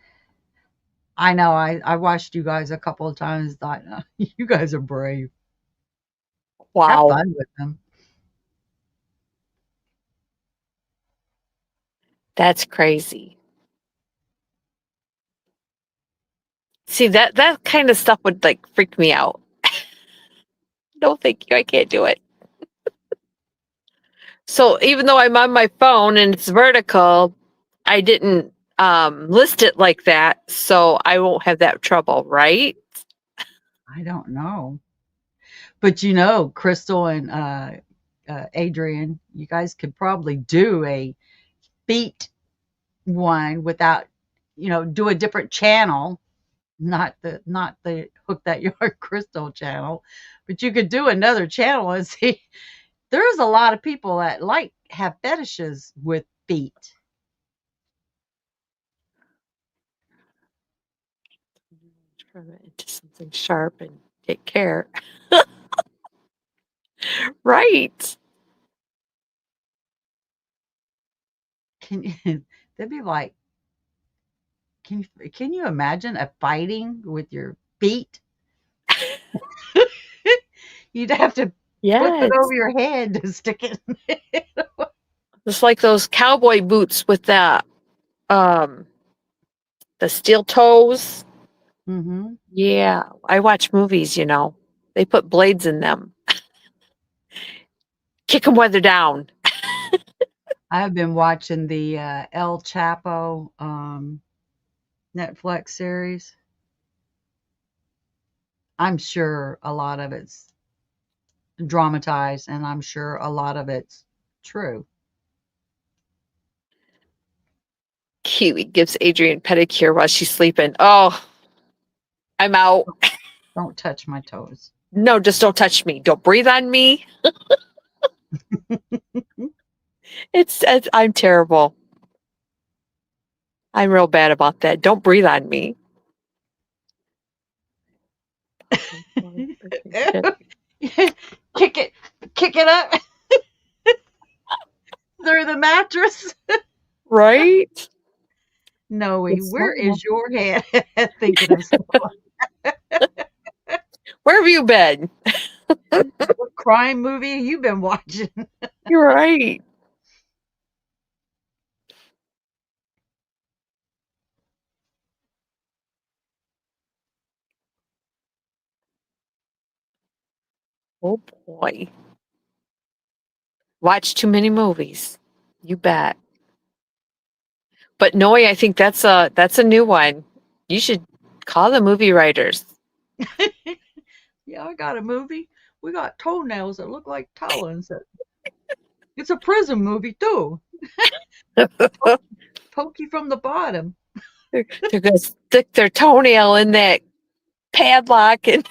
B: I know. I watched you guys a couple of times. Thought you guys are brave. Have
A: Wow.
B: fun with them.
A: That's crazy. See, that kind of stuff would like freak me out. No, thank you. I can't do it. So even though I'm on my phone and it's vertical, I didn't list it like that, so I won't have that trouble, right?
B: I don't know, but Crystal and Adrian, you guys could probably do a feet one without, do a different channel, not the hook that yard crystal channel, but you could do another channel and see. There's a lot of people that have fetishes with feet.
A: Turn it into something sharp and take care. Right.
B: Can you, they'd be like, can you imagine a fighting with your feet? You'd have to flip it
A: Yes.
B: over your head to stick it.
A: It's like those cowboy boots with um the steel toes.
B: Mm-hmm.
A: Yeah. I watch movies, you know. They put blades in them. Kick them while they're down.
B: I've been watching the El Chapo Netflix series. I'm sure a lot of it's dramatized, and I'm sure a lot of it's true.
A: Kiwi gives Adrian pedicure while she's sleeping. Oh, I'm out.
B: Don't touch my toes.
A: No, just don't touch me. Don't breathe on me. It's I'm terrible. I'm real bad about that. Don't breathe on me.
B: kick it, kick it up through the mattress.
A: Right?
B: Noe,
A: It's
B: where
A: normal.
B: is your head thinking of stuff?
A: Where have you been?
B: What crime movie you been watching?
A: You're right. Oh boy. Watch too many movies. You bet. But Noe, I think that's a new one. You should call the movie writers.
B: Yeah, I got a movie. We got toenails that look like talons. It's a prison movie too. Poke you from the bottom.
A: They're gonna stick their toenail in that padlock and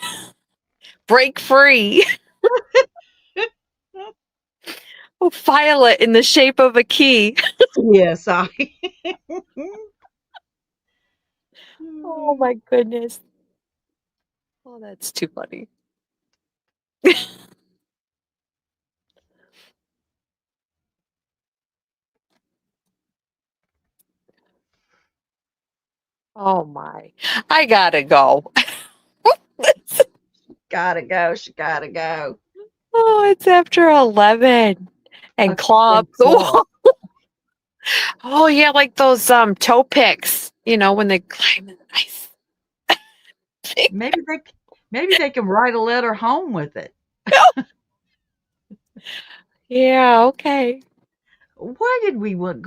A: break free. We'll file it in the shape of a key.
B: Yes, I.
A: Oh my goodness. Oh, that's too funny. Oh my. I gotta go.
B: Gotta go. She gotta go.
A: Oh, it's after 11. And claw
B: And
A: up the
B: claw.
A: wall. Oh yeah, like those toe picks, you know, when they climb in the ice.
B: Maybe they maybe they can write a letter home with it.
A: Yeah, okay.
B: Why did we went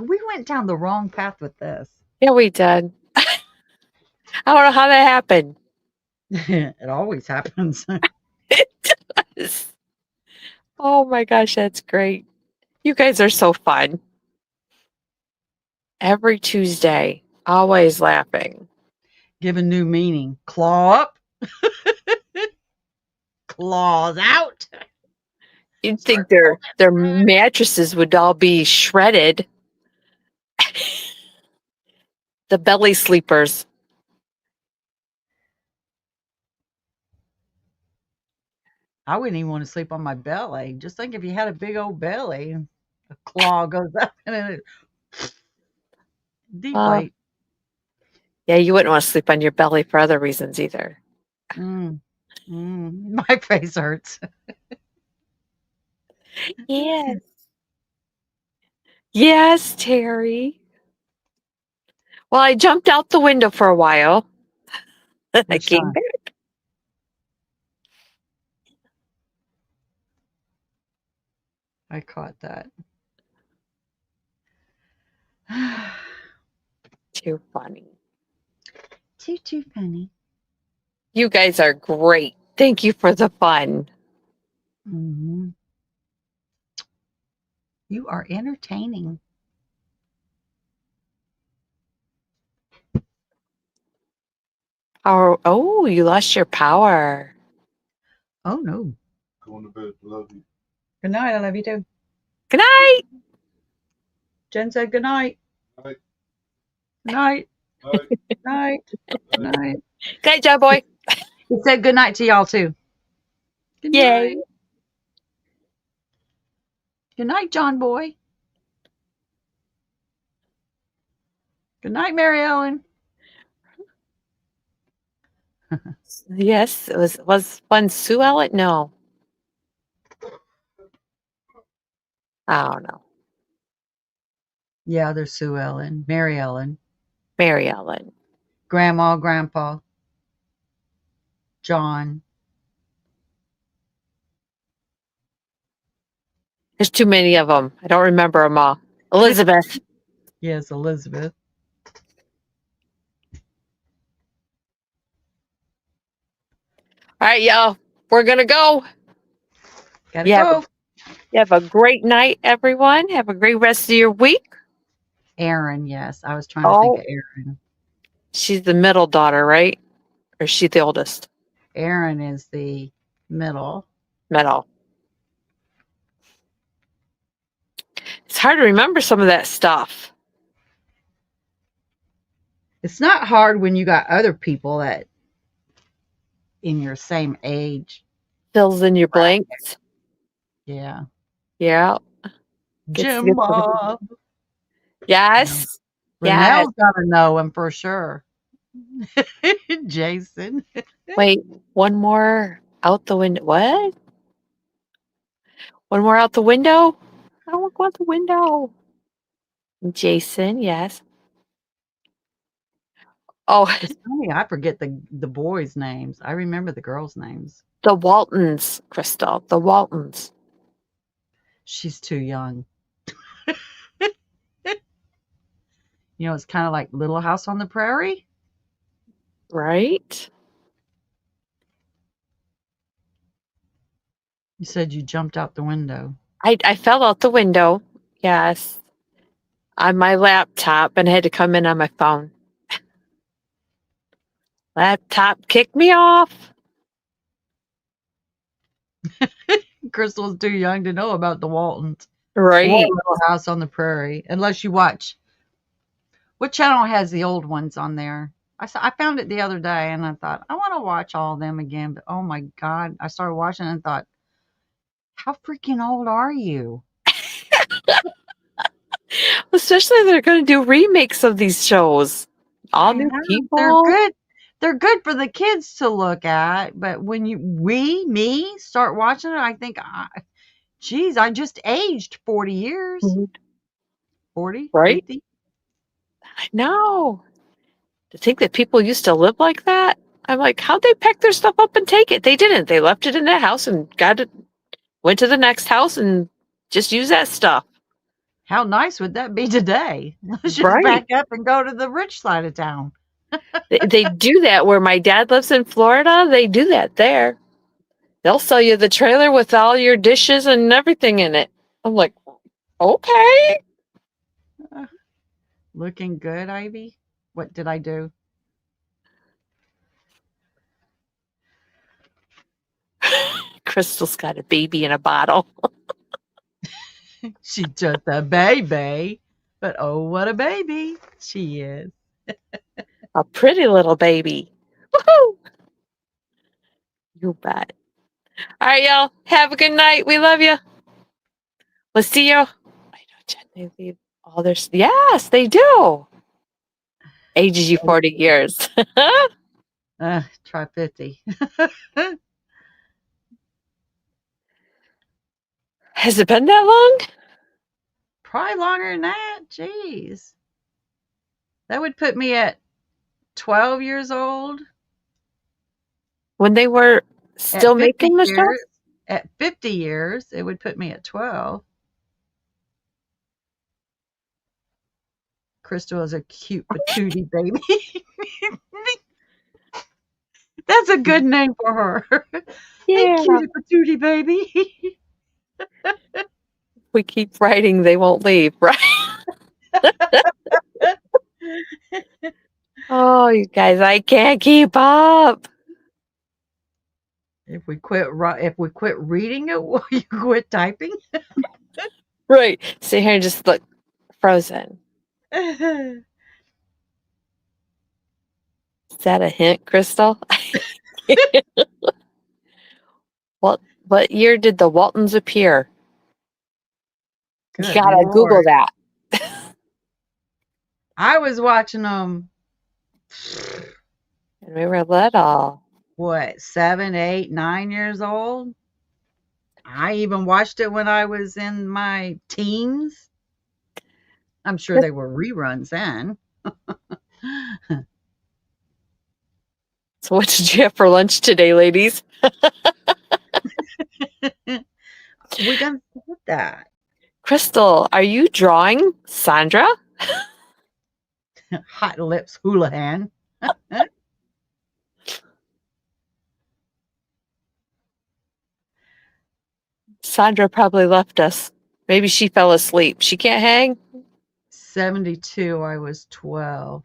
B: down the wrong path with this?
A: Yeah, we did. I don't know how that happened.
B: It always happens.
A: Oh my gosh, that's great. You guys are so fun. Every Tuesday, always laughing.
B: Give a new meaning. Claw up, claws out.
A: You'd
B: Start
A: think their mattresses would all be shredded. The belly sleepers.
B: I wouldn't even want to sleep on my belly. Just think if you had a big old belly, a claw goes up and then it
A: Uh,
B: deflate.
A: yeah, you wouldn't want to sleep on your belly for other reasons either.
B: Mm, my face hurts.
A: Yes. Yes, Terry. Well, I jumped out the window for a while. I
B: Which
A: came
B: time?
A: back.
B: I caught that.
A: Too funny.
B: Too funny.
A: You guys are great. Thank you for the fun.
B: Hmm. You are entertaining.
A: Oh, you lost your power.
B: Oh no. Going to bed. Love you. Good night. I love you too.
A: Good night.
B: Jen said good night. Night. Night. Night. Night. Night.
A: Good night, John Boy.
B: He said good night to y'all too. Good
A: Yay.
B: night. Good night, John Boy. Good night, Mary Ellen.
A: Yes, it was one Sue Ellen? No, I don't know.
B: Yeah, there's Sue Ellen, Mary Ellen,
A: Mary Ellen.
B: Grandma, Grandpa, John.
A: There's too many of them. I don't remember them all. Elizabeth.
B: Yes, Elizabeth.
A: All right, y'all. We're gonna go.
B: Gotta
A: You have a
B: go.
A: you have a great night, everyone. Have a great rest of your week.
B: Aaron, yes. I was trying to think of
A: Oh,
B: Aaron.
A: she's the middle daughter, right? Or is she the oldest?
B: Aaron is the middle.
A: Middle. It's hard to remember some of that stuff.
B: It's not hard when you got other people that in your same age.
A: Fills in your blanks.
B: Yeah.
A: Yeah.
B: Jim
A: Gets some.
B: Bob. Yeah.
A: Yes. Yes.
B: Renell's got to know him for sure. Jason.
A: Wait, one more out the window. What? One more out the window? I don't want to go out the window. Jason, yes. Oh,
B: It's funny, I forget the boys' names. I remember the girls' names.
A: the Waltons, Crystal. The Waltons.
B: She's too young. You know, it's kind of like Little House on the Prairie.
A: Right?
B: You said you jumped out the window.
A: I fell out the window. Yes. On my laptop and had to come in on my phone. Laptop kicked me off.
B: Crystal's too young to know about the Waltons or
A: Right.
B: Little House on the Prairie, unless you watch. What channel has the old ones on there? I found it the other day, and I thought I want to watch all of them again. But oh my god, I started watching and thought, how freaking old are you?
A: Especially they're going to do remakes of these shows. All
B: I
A: new
B: know they're
A: people.
B: good. They're good for the kids to look at, but when me start watching it, I think, geez, I just aged 40 years.
A: Mhm.
B: 40,
A: Right?
B: 50.
A: I know. To think that people used to live like that. I'm like, how'd they pack their stuff up and take it? They didn't. They left it in that house and got it, went to the next house and just used that stuff.
B: How nice would that be today? Let's just
A: Right.
B: back up and go to the rich side of town.
A: They do that where my dad lives in Florida. They do that there. They'll sell you the trailer with all your dishes and everything in it. I'm like, okay.
B: Uh, Looking good, Ivy. What did I do?
A: Crystal's got a baby in a bottle.
B: She's just a baby. But oh, what a baby she is.
A: A pretty little baby. Woohoo! You bet. All right, y'all. Have a good night. We love you. We'll see you. I know, Jen, they leave all their. Yes, they do. Ages you 40 years.
B: Try 50.
A: Has it been that long?
B: Probably longer than that. Jeez. That would put me at 12 years old.
A: When they were
B: At
A: still
B: 50
A: making the show?
B: years, at 50 years, it would put me at 12. Crystal is a cute patootie baby. That's a good name for her. Hey,
A: Yeah.
B: cutie patootie baby.
A: We keep writing, they won't leave, right? Oh, you guys, I can't keep up.
B: If we quit reading it, will you quit typing?
A: Right. Sit here and just look frozen. Is that a hint, Crystal? What year did the Waltons appear? You
B: Good
A: gotta Google
B: Lord.
A: that.
B: I was watching them,
A: And we were little.
B: what, 7, 8, 9 years old? I even watched it when I was in my teens. I'm sure they were reruns then.
A: So, what did you have for lunch today, ladies?
B: We're gonna put that.
A: Crystal, are you drawing Sandra?
B: Hot Lips Houlihan.
A: Sandra probably left us. Maybe she fell asleep. She can't hang?
B: 72, I was 12.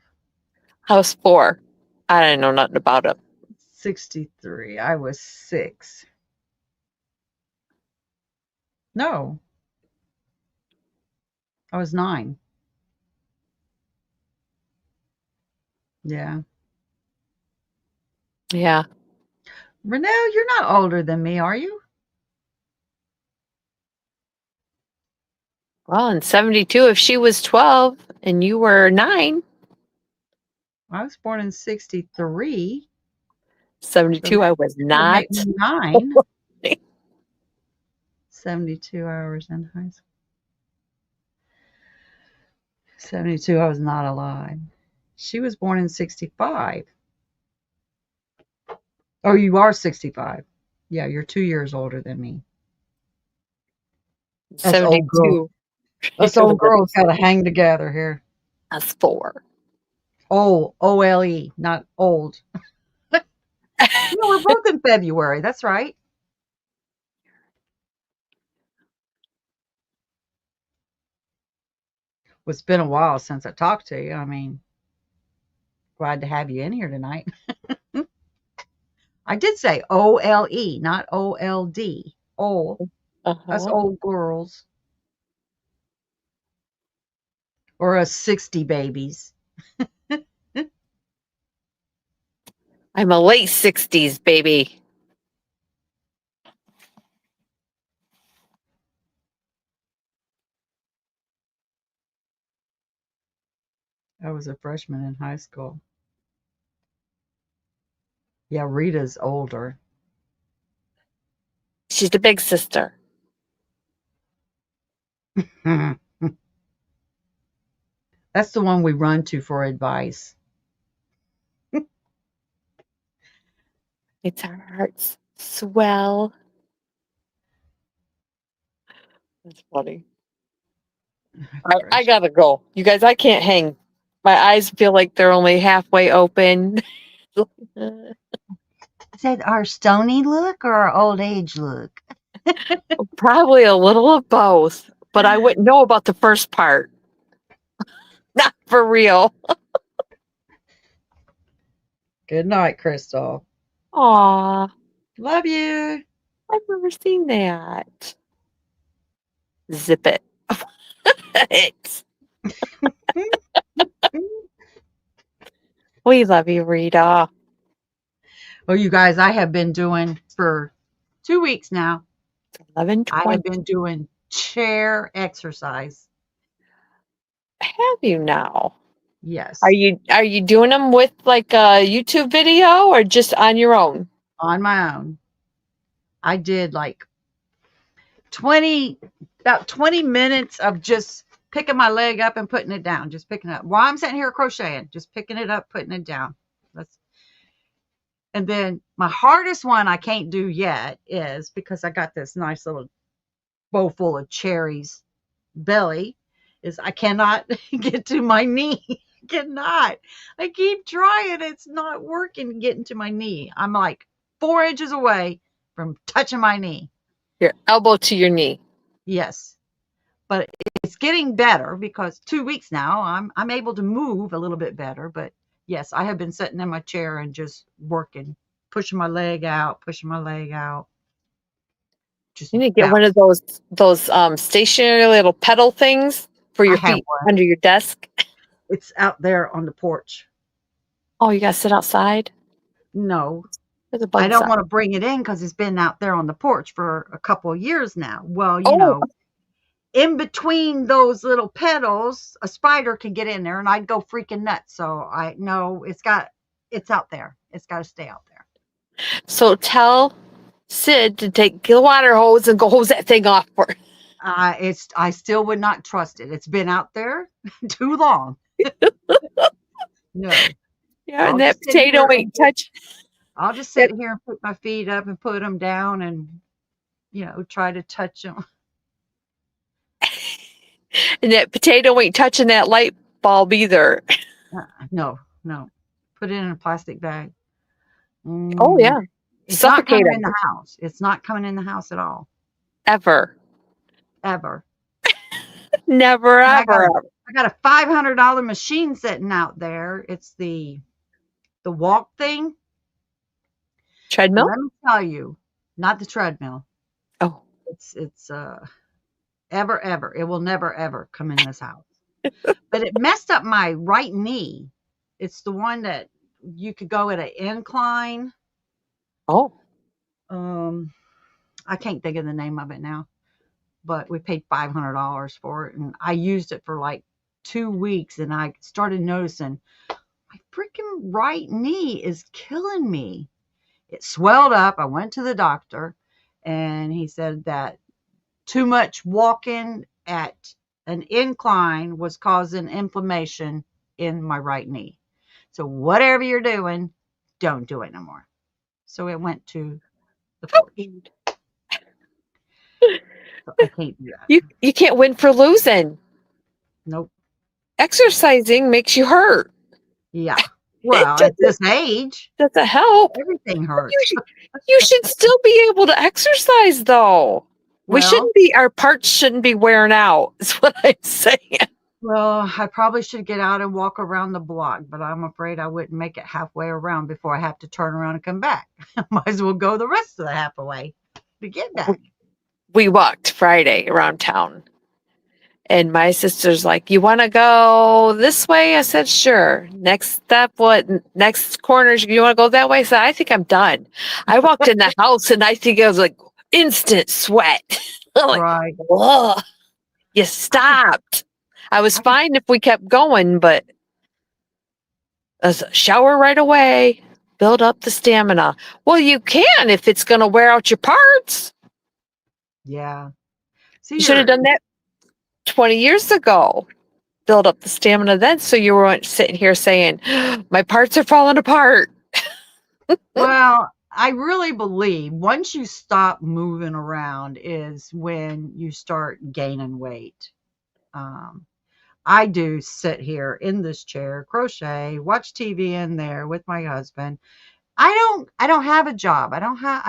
A: House 4. I didn't know nothing about it.
B: 63, I was 6. No, I was 9. Yeah.
A: Yeah.
B: Renelle, you're not older than me, are you?
A: Well, in 72, if she was 12 and you were 9,
B: I was born in 63, so
A: 72,
B: that
A: I was
B: would make
A: not.
B: me 9. 72 hours in high school. 72, I was not alive. She was born in 65. Oh, you are 65. Yeah, you're 2 years older than me. Us old girls.
A: 72.
B: Us
A: It was
B: old girls gotta hang together here.
A: a 4.
B: Oh, OLE, not old. Yeah, we're both in February. That's right. Well, it's been a while since I talked to you. I mean, glad to have you in here tonight. I did say OLE, not OLD. Old. Us
A: Uh-huh.
B: old girls. Or us 60 babies.
A: I'm a late 60s baby.
B: I was a freshman in high school. Yeah, Rita's older.
A: She's the big sister.
B: That's the one we run to for advice.
A: It's our hearts swell. That's funny. I
B: Crush.
A: gotta go. You guys, I can't hang. My eyes feel like they're only halfway open.
B: Is that our stony look or our old age look?
A: Probably a little of both, but I wouldn't know about the first part. Not for real.
B: Good night, Crystal.
A: Aw,
B: Love you.
A: I've never seen that. Zip it. It's, we love you, Rita.
B: Oh, you guys, I have been doing for 2 weeks now. I have
A: 11:20.
B: been doing chair exercise.
A: Have you now? Are
B: Yes,
A: you doing them with like a YouTube video or just on your own?
B: on my own. I did like 20, about 20 minutes of just picking my leg up and putting it down, just picking it up. While I'm sitting here crocheting, just picking it up, putting it down. That's, and then my hardest one I can't do yet is because I got this nice little bowl full of cherries belly is I cannot get to my knee. I cannot. I keep trying. It's not working getting to my knee. I'm like 4 inches away from touching my knee.
A: Your elbow to your knee.
B: Yes. But it's getting better because 2 weeks now I'm able to move a little bit better. But yes, I have been sitting in my chair and just working, pushing my leg out, pushing my leg out, just
A: You need to get one of
B: bounce.
A: those stationary little pedal things for
B: I
A: your
B: have
A: feet
B: one.
A: under your desk.
B: It's out there on the porch.
A: Oh, you gotta sit outside?
B: No,
A: There's a
B: I
A: bug
B: don't
A: out.
B: want to bring it in because it's been out there on the porch for a couple of years now. Well,
A: Oh,
B: in between those little pedals, a spider could get in there and I'd go freaking nuts. So I know it's out there. It's got to stay out there.
A: So tell Sid to take the water hose and go hose that thing off for.
B: I still would not trust it. It's been out there too long. No,
A: Yeah, and
B: I'll
A: that
B: just sit
A: potato
B: here and
A: ain't touch
B: I'll just
A: that,
B: sit here and put my feet up and put them down and try to touch them.
A: and that potato ain't touching that light bulb either.
B: No, no. Put it in a plastic bag.
A: Oh
B: Mm,
A: yeah,
B: it's not
A: suffocate
B: coming in
A: them
B: the house. It's not coming in the house at all,
A: ever,
B: ever.
A: never,
B: And
A: ever, ever.
B: I got a $500 machine sitting out there. It's the walk thing. And
A: Treadmill.
B: let me tell you, not the treadmill.
A: Oh,
B: It's ever. It will never ever come in this house. But it messed up my right knee. It's the one that you could go at an incline.
A: oh,
B: Um, I can't think of the name of it now, but we paid $500 for it, and I used it for like 2 weeks, and I started noticing my freaking right knee is killing me. It swelled up. I went to the doctor, and he said that too much walking at an incline was causing inflammation in my right knee. So whatever you're doing, don't do it no more. So it went to the porch. So I can't do that.
A: you can't win for losing.
B: Nope.
A: Exercising makes you hurt.
B: Yeah.
A: It
B: Well, at
A: doesn't
B: this age,
A: doesn't help.
B: everything
A: You
B: hurts.
A: should, you should still be able to exercise though. We
B: Well,
A: shouldn't be our parts shouldn't be wearing out. Is what I'm saying.
B: well, I probably should get out and walk around the block, but I'm afraid I wouldn't make it halfway around before I have to turn around and come back. Might as well go the rest of the halfway to get back.
A: We walked Friday around town. And my sister's like, "You want to go this way?" I said, "Sure." Next step, what? Next corner, you want to go that way? I said, "I think I'm done." I walked in the house and I think I was like instant sweat. I'm like,
B: Right.
A: whoa, you
B: I,
A: stopped. I was
B: I,
A: fine if we kept going, but a shower right away, build up the stamina. Well, you can if it's going to wear out your parts.
B: yeah. See,
A: You should have done that 20 years ago. Build up the stamina then so you weren't sitting here saying, my parts are falling apart.
B: well, I really believe once you stop moving around is when you start gaining weight. Um, I do sit here in this chair, crochet, watch TV in there with my husband. I don't have a job. I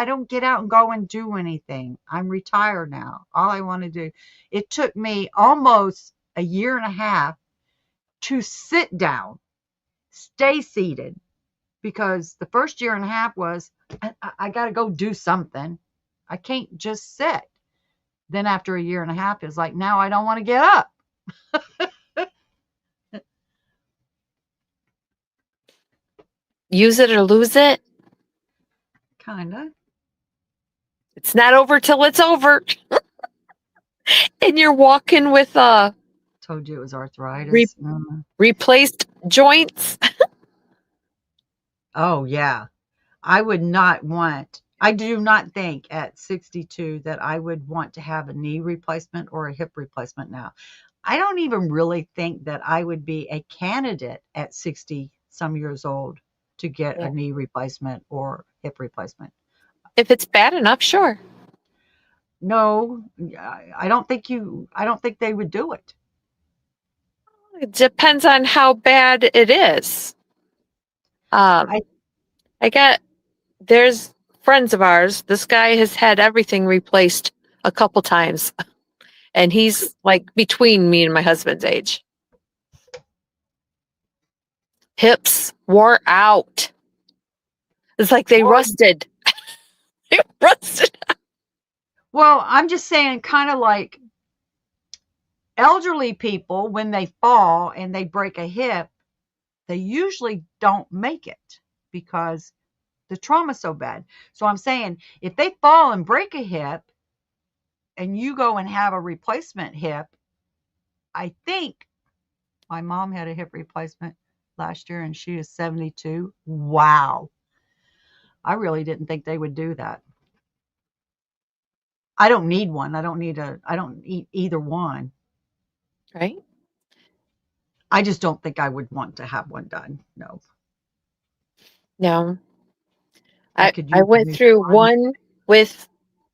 B: don't get out and go and do anything. I'm retired now. All I want to do. It took me almost a year and a half to sit down, stay seated, because the first year and a half was I got to go do something. I can't just sit. Then after a year and a half is like now I don't want to get up.
A: Use it or lose it.
B: Kind of.
A: It's not over till it's over. And you're walking with
B: Told you it was
A: re-
B: arthritis.
A: replaced joints.
B: Oh yeah. I do not think at 62 that I would want to have a knee replacement or a hip replacement now. I don't even really think that I would be a candidate at 60 some years old to get a
A: Yeah.
B: knee replacement or hip replacement.
A: If it's bad enough, sure.
B: No, I don't think they would do it.
A: It depends on how bad it is.
B: I
A: I got there's friends of ours. This guy has had everything replaced a couple times, and he's like between me and my husband's age. Hips wore out. It's like they
B: well,
A: rusted. They rusted.
B: well, I'm just saying kind of like elderly people when they fall and they break a hip, they usually don't make it because the trauma's so bad. So I'm saying if they fall and break a hip and you go and have a replacement hip, I think my mom had a hip replacement last year and she is 72. Wow. I really didn't think they would do that. I don't need one. I don't need either one.
A: Right?
B: I just don't think I would want to have one done. No.
A: No.
B: I
A: I
B: could
A: I
B: use a
A: went
B: new
A: through
B: spine.
A: one with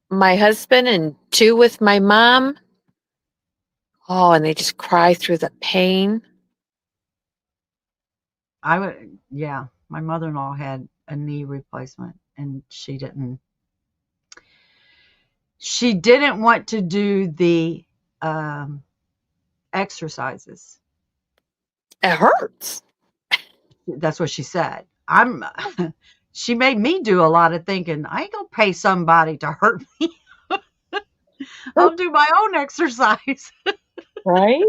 A: my husband and two with my mom. Oh, and they just cry through the pain.
B: I would, yeah. My mother-in-law had a knee replacement and she didn't want to do the um, exercises.
A: It hurts.
B: That's what she said. She made me do a lot of thinking. I ain't gonna pay somebody to hurt me. I'll do my own exercise.
A: Right?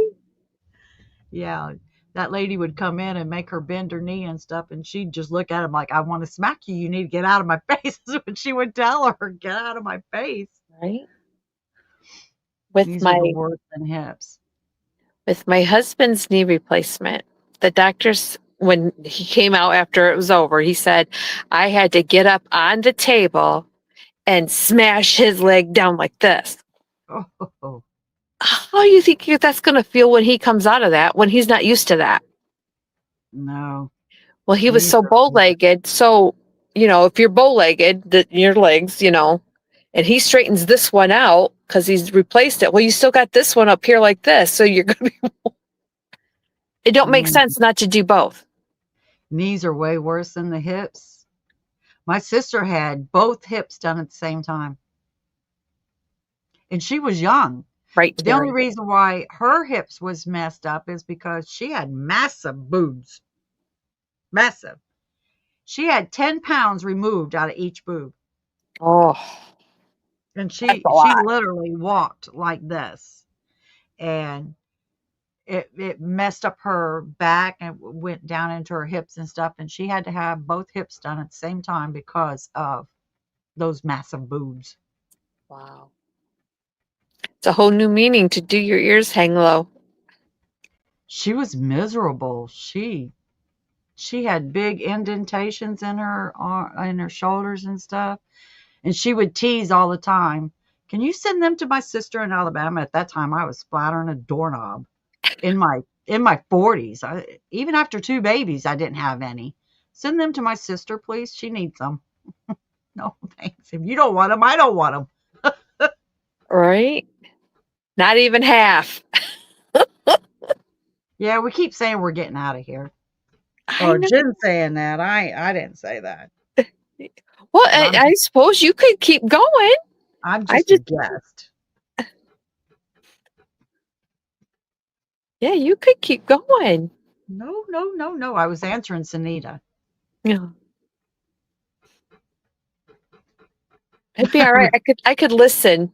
B: Yeah, that lady would come in and make her bend her knee and stuff, and she'd just look at him like, "I want to smack you. You need to get out of my face." Is what she would tell her. Get out of my face.
A: Right? With
B: These are
A: my
B: the worst than hips.
A: with my husband's knee replacement, the doctors when he came out after it was over, he said I had to get up on the table and smash his leg down like this.
B: Oh,
A: How do you think that's going to feel when he comes out of that, when he's not used to that?
B: no,
A: Well, he was
B: these
A: so
B: are
A: bow
B: weird.
A: legged. So, if you're bow legged, your legs, and he straightens this one out because he's replaced it. Well, you still got this one up here like this. So you're going to be, it don't make
B: Mm,
A: sense not to do both.
B: knees are way worse than the hips. My sister had both hips done at the same time, and she was young.
A: Right,
B: But the only
A: Terry?
B: reason why her hips was messed up is because she had massive boobs. Massive. She had 10 pounds removed out of each boob.
A: Oh,
B: And
A: that's a
B: she
A: lot.
B: literally walked like this. And it messed up her back and went down into her hips and stuff. And she had to have both hips done at the same time because of those massive boobs.
A: Wow. It's a whole new meaning to do your ears hang low.
B: She was miserable. She had big indentations in her shoulders and stuff. And she would tease all the time. Can you send them to my sister in Alabama? At that time, I was splattering a doorknob in my 40s. Even after two babies, I didn't have any. Send them to my sister, please. She needs them. No, thanks. If you don't want them, I don't want them.
A: Right? Not even half.
B: Yeah, we keep saying we're getting out of here.
A: I
B: Or
A: know.
B: Jen saying that. I didn't say that.
A: Well,
B: But
A: I suppose you could keep going.
B: I'm
A: I
B: just a
A: just,
B: guest.
A: yeah, you could keep going.
B: No, no, no, no. I was answering Sunita.
A: Yeah, it'd be all right. I could listen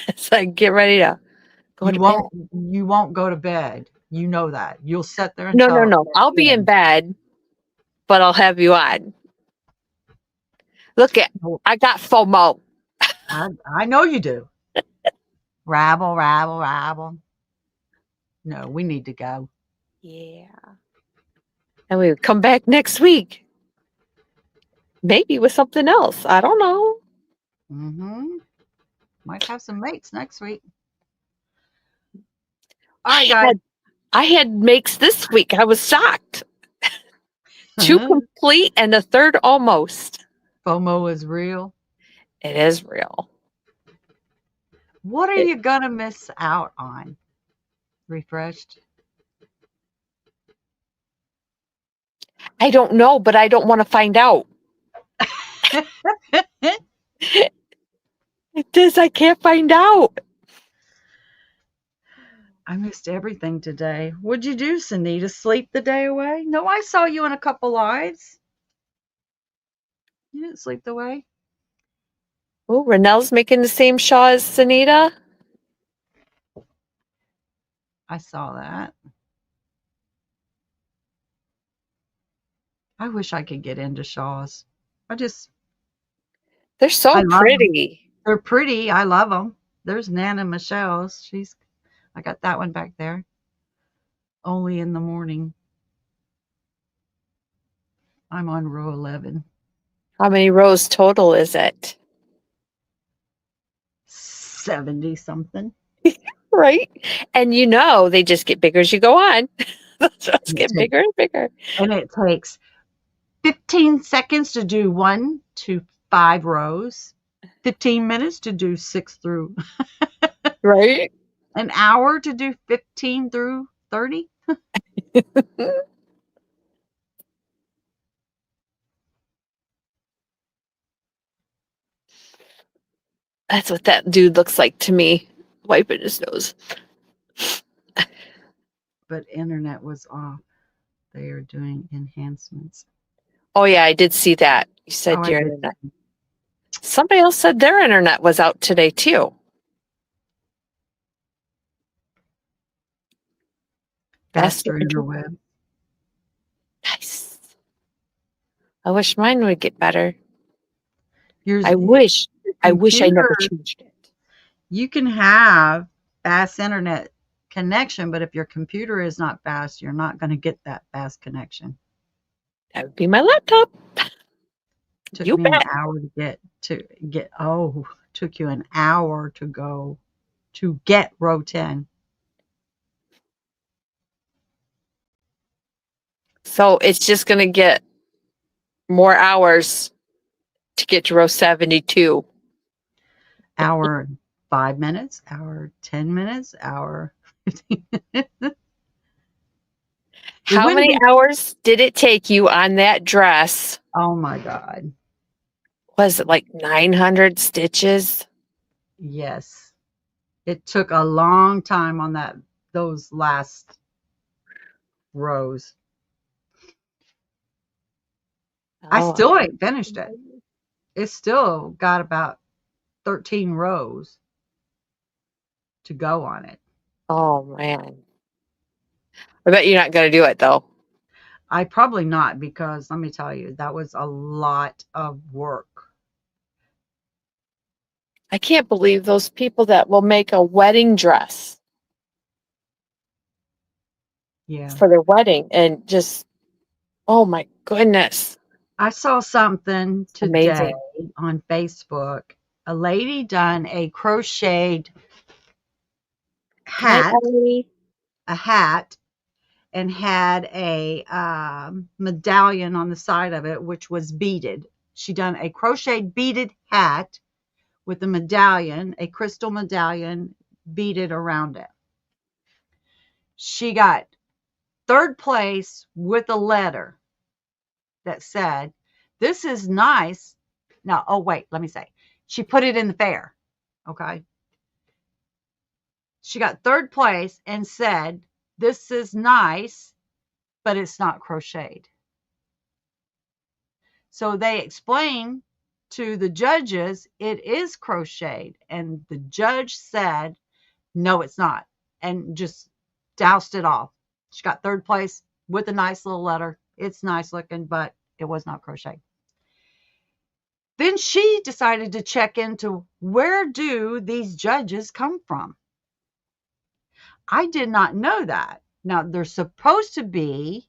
A: as I get ready to go
B: You
A: to bed.
B: won't you won't go to bed. You know that. You'll sit there
A: No, no,
B: until
A: no. I'll
B: the
A: be in
B: end.
A: bed, but I'll have you on. Look at,
B: Well,
A: I got FOMO.
B: I know you do. Rabble, rabble, rabble. No, we need to go.
A: Yeah. And we would come back next week, maybe with something else. I don't know.
B: Mhm. Might have some mates next week. All right,
A: I
B: guys.
A: had I had makes this week. I was shocked. Two complete and a third almost.
B: FOMO is real.
A: It is real.
B: What are
A: It,
B: you gonna miss out on? Refreshed.
A: I don't know, but I don't want to find out. It is. I can't find out.
B: I missed everything today. What'd you do, Sunita? Sleep the day away? No, I saw you in a couple lives. You didn't sleep the way.
A: Oh, Renell's making the same Shaw as Sunita.
B: I saw that. I wish I could get into Shaw's. I just
A: They're so
B: I love them.
A: pretty.
B: They're pretty. I love them. There's Nana Michelle's. I got that one back there. Only in the morning. I'm on row 11.
A: How many rows total is it?
B: 70 something.
A: Right? And they just get bigger as you go on. Those rows
B: And it
A: get
B: takes
A: bigger and bigger.
B: 15 seconds to do 1 to 5 rows. 15 minutes to do 6 through
A: Right?
B: an hour to do 15 through 30.
A: That's what that dude looks like to me, wiping his nose.
B: But internet was off. They are doing enhancements.
A: Oh, yeah, I did see that. You
B: Oh,
A: said
B: I
A: your
B: did.
A: internet. Somebody else said their internet was out today, too. Faster
B: Faster
A: internet.
B: interweb.
A: Nice. I wish mine would get better.
B: Yours,
A: I wish.
B: your
A: I wish I never
B: computer,
A: changed it.
B: you can have fast internet connection, but if your computer is not fast, you're not going to get that fast connection.
A: That would be my laptop.
B: Took
A: You
B: me an
A: bet.
B: hour took you an hour to get row 10.
A: So it's just going to get more hours to get to row 72.
B: Hour 5 minutes, hour 10 minutes, hour 15 minutes. It
A: How
B: wouldn't
A: many
B: be,
A: hours did it take you on that dress?
B: oh my God.
A: Was it like 900 stitches?
B: Yes. It took a long time on those last rows. I
A: Oh,
B: still ain't finished it. It's still got about 13 rows to go on it.
A: oh man. I bet you're not going to do it though.
B: I probably not because let me tell you, that was a lot of work.
A: I can't believe those people that will make a wedding dress
B: Yeah.
A: for their wedding and just, oh my goodness.
B: I saw something today
A: Amazing.
B: on Facebook. A lady done a crocheted
A: Good night,
B: hat,
A: Emily.
B: a hat, and had a medallion on the side of it, which was beaded. She done a crocheted beaded hat with a medallion, a crystal medallion beaded around it. She got third place with a letter that said, "This is nice." No, oh, wait, let me say. She put it in the fair. Okay. She got third place and said, "This is nice, but it's not crocheted." So they explained to the judges it is crocheted. And the judge said, "No, it's not." And just doused it off. She got third place with a nice little letter. It's nice looking, but it was not crochet. Then she decided to check into where do these judges come from? I did not know that. Now, they're supposed to be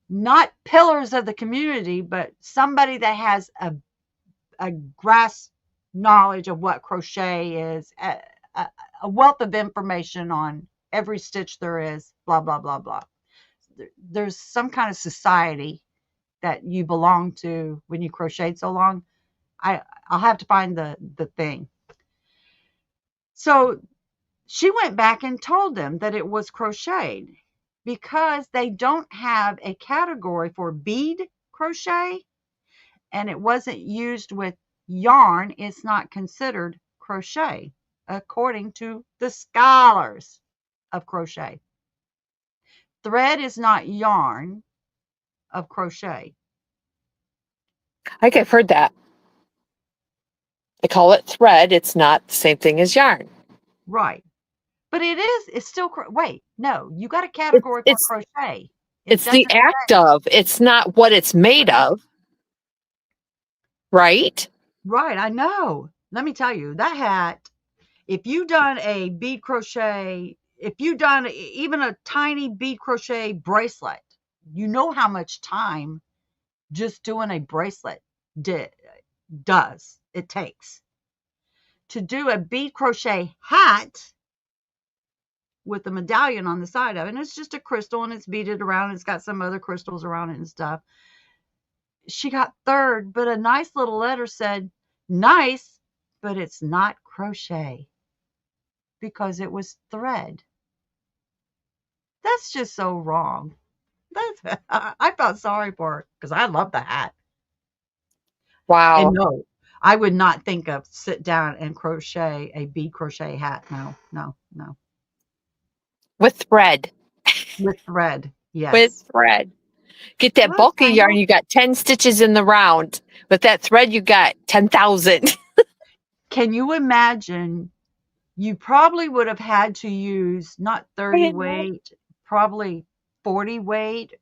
B: not pillars of the community, but somebody that has a grasp knowledge of what crochet is, a wealth of information on every stitch there is, blah, blah, blah, blah. There's some kind of society that you belong to when you crocheted so long. I'll have to find the thing. So she went back and told them that it was crocheted because they don't have a category for bead crochet and it wasn't used with yarn. It's not considered crochet according to the scholars of crochet. Thread is not yarn of crochet.
A: I think I've heard that. They call it thread. It's not the same thing as yarn.
B: Right. But it's still, wait, no, you got a
A: It's
B: category for
A: it's
B: crochet. It
A: it's the
B: doesn't
A: act
B: say,
A: of. It's not what it's made of, right?
B: right, I know. Let me tell you, that hat If you done a bead crochet, if you done even a tiny bead crochet bracelet, you know how much time just doing a bracelet di- does it takes. To do a bead crochet hat with a medallion on the side of it, and it's just a crystal and it's beaded around, and it's got some other crystals around it and stuff. She got third, but a nice little letter said, nice, but it's not crochet because it was thread. That's just so wrong. That's I felt sorry for her because I love the hat. And
A: Wow.
B: no, I would not think of sit down and crochet a bead crochet hat. No, no, no.
A: With thread.
B: With thread.
A: With
B: Yes.
A: thread. Get that
B: Well,
A: bulky yarn, you got 10 stitches in the round. With that thread, you got 10,000.
B: can you imagine? You probably would have had to use not 30 weight, probably 40 weight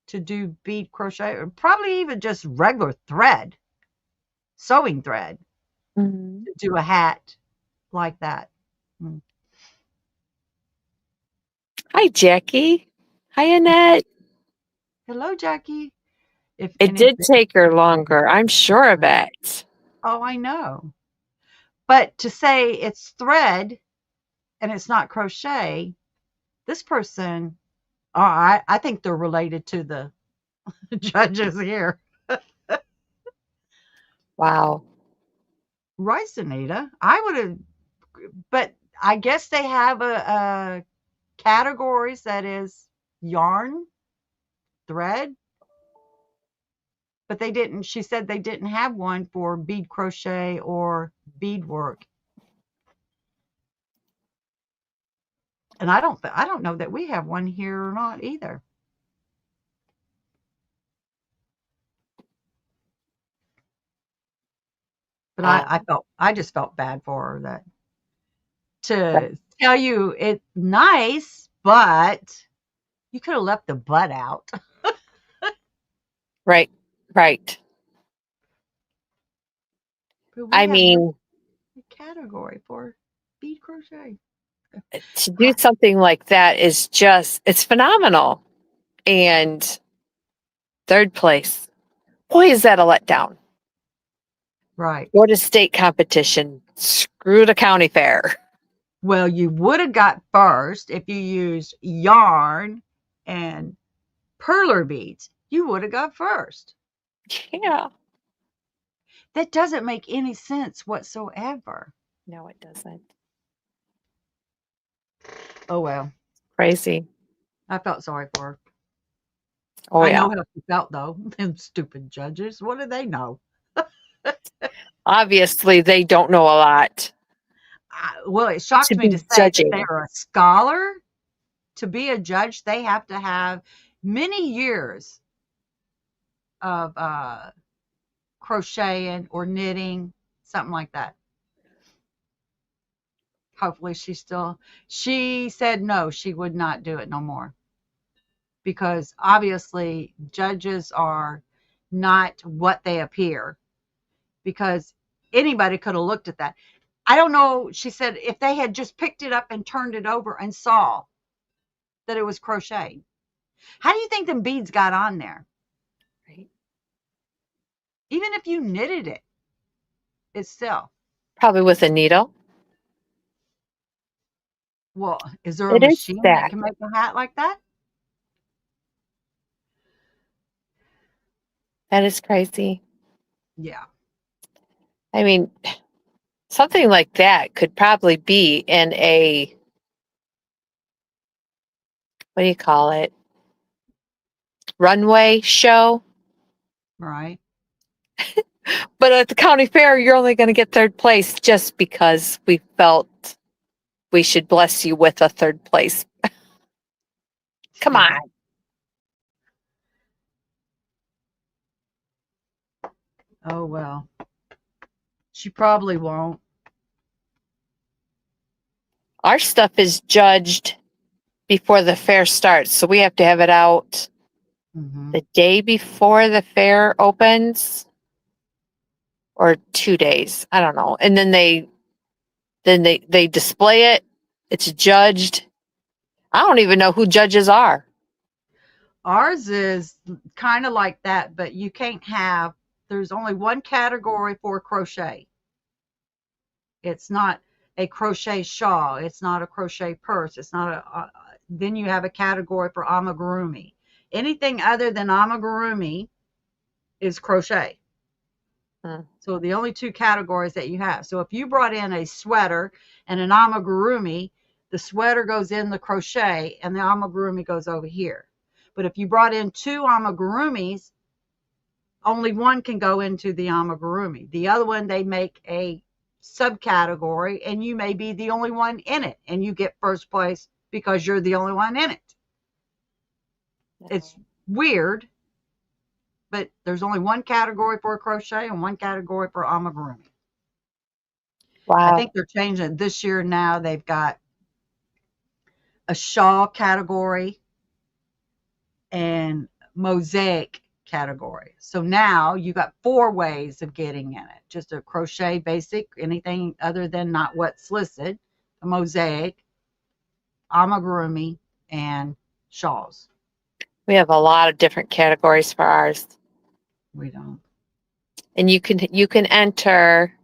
B: to do bead crochet, or probably even just regular thread, sewing thread,
A: Mhm.
B: to do a hat like that. Mm.
A: Hi, Jackie. Hi, Annette.
B: Hello, Jackie. If
A: It
B: and if
A: did take her longer. I'm sure of it.
B: oh, I know. But to say it's thread and it's not crochet, this person, oh, I think they're related to the judges here.
A: Wow.
B: Right, Anita. I would have, but I guess they have a categories that is yarn, thread, but they didn't. She said they didn't have one for bead crochet or beadwork, and I don't know that we have one here or not either. But
A: Wow.
B: I just felt bad for her that to tell you it's nice, but you could have left the butt out.
A: Right. Right.
B: But we
A: I
B: have no
A: mean,
B: category for bead crochet.
A: to do something like that is just, it's phenomenal. And third place. Boy, is that a letdown.
B: Right.
A: Go to state competition. Screw the county fair.
B: Well, you would have got first if you used yarn and perler beads. You would have got first.
A: Yeah.
B: That doesn't make any sense whatsoever.
A: No, it doesn't.
B: Oh well.
A: Crazy.
B: I felt sorry for her.
A: Oh,
B: I
A: yeah.
B: know how she felt though. Them stupid judges. What do they know?
A: Obviously, they don't know a lot
B: Well, it
A: to
B: shocked me to
A: be
B: say that they
A: judging.
B: are a scholar. To be a judge, they have to have many years of crocheting or knitting, something like that. Hopefully, she said no, she would not do it no more because obviously judges are not what they appear because anybody could have looked at that. I don't know. She said if they had just picked it up and turned it over and saw that it was crocheted, how do you think them beads got on there?
A: Right.
B: Even if you knitted it itself.
A: Probably with a needle.
B: Well, is there a
A: It is
B: machine that
A: that.
B: can make a hat like that?
A: That is crazy.
B: Yeah.
A: I mean, something like that could probably be in a, what do you call it? Runway show.
B: Right.
A: But at the county fair, you're only going to get third place just because we felt we should bless you with a third place. Come on.
B: Oh well. She probably won't.
A: Our stuff is judged before the fair starts. So we have to have it out
B: Hmm.
A: the day before the fair opens or 2 days. I don't know. And then they Then they display it. It's judged. I don't even know who judges are.
B: Ours is kind of like that, but you can't have, there's only one category for crochet. It's not a crochet shawl. It's not a crochet purse. It's not then you have a category for amigurumi. Anything other than amigurumi is crochet.
A: Hmm.
B: So the only two categories that you have. So if you brought in a sweater and an amigurumi, the sweater goes in the crochet and the amigurumi goes over here. But if you brought in two amigurumis, only one can go into the amigurumi. The other one, they make a subcategory, and you may be the only one in it, and you get first place because you're the only one in it. It's weird, but there's only one category for crochet and one category for amigurumi. I
A: Wow.
B: think they're changing it this year now. They've got a shawl category and mosaic category. So now you got four ways of getting in it. Just a crochet basic, anything other than not what's listed, a mosaic, amigurumi, and shawls.
A: We have a lot of different categories for ours.
B: We don't.
A: And you can enter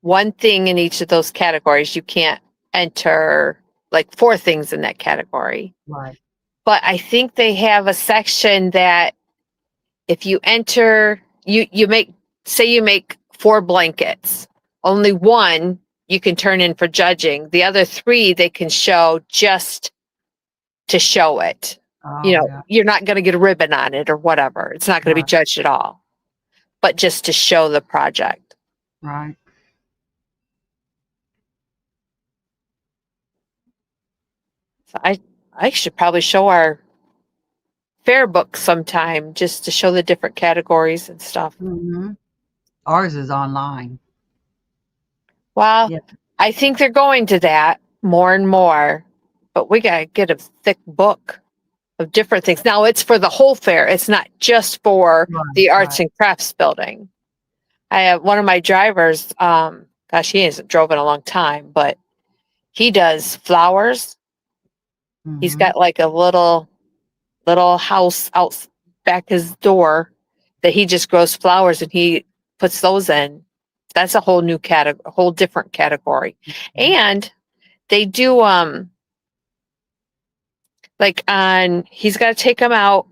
A: one thing in each of those categories. You can't enter like four things in that category.
B: Right.
A: But I think they have a section that if you enter, you make, say you make 4 blankets, only one you can turn in for judging. The other 3 they can show just to show it.
B: Oh, yeah.
A: You're not going to get a ribbon on it or whatever. It's not going to be
B: Right.
A: judged at all, but just to show the project.
B: Right.
A: So I should probably show our fair book sometime just to show the different categories and stuff.
B: Mm-hmm. Ours is online.
A: Well,
B: Yeah.
A: I think they're going to that more and more, but we got to get a thick book of different things. Now it's for the whole fair. It's not just for
B: Right.
A: the arts
B: Right.
A: and crafts building. I have one of my drivers, gosh, he hasn't drove in a long time, but he does flowers. He's
B: Mm-hmm.
A: got like a little house out back his door that he just grows flowers and he puts those in. That's a whole new category, a whole different category. And they do like on, he's got to take them out.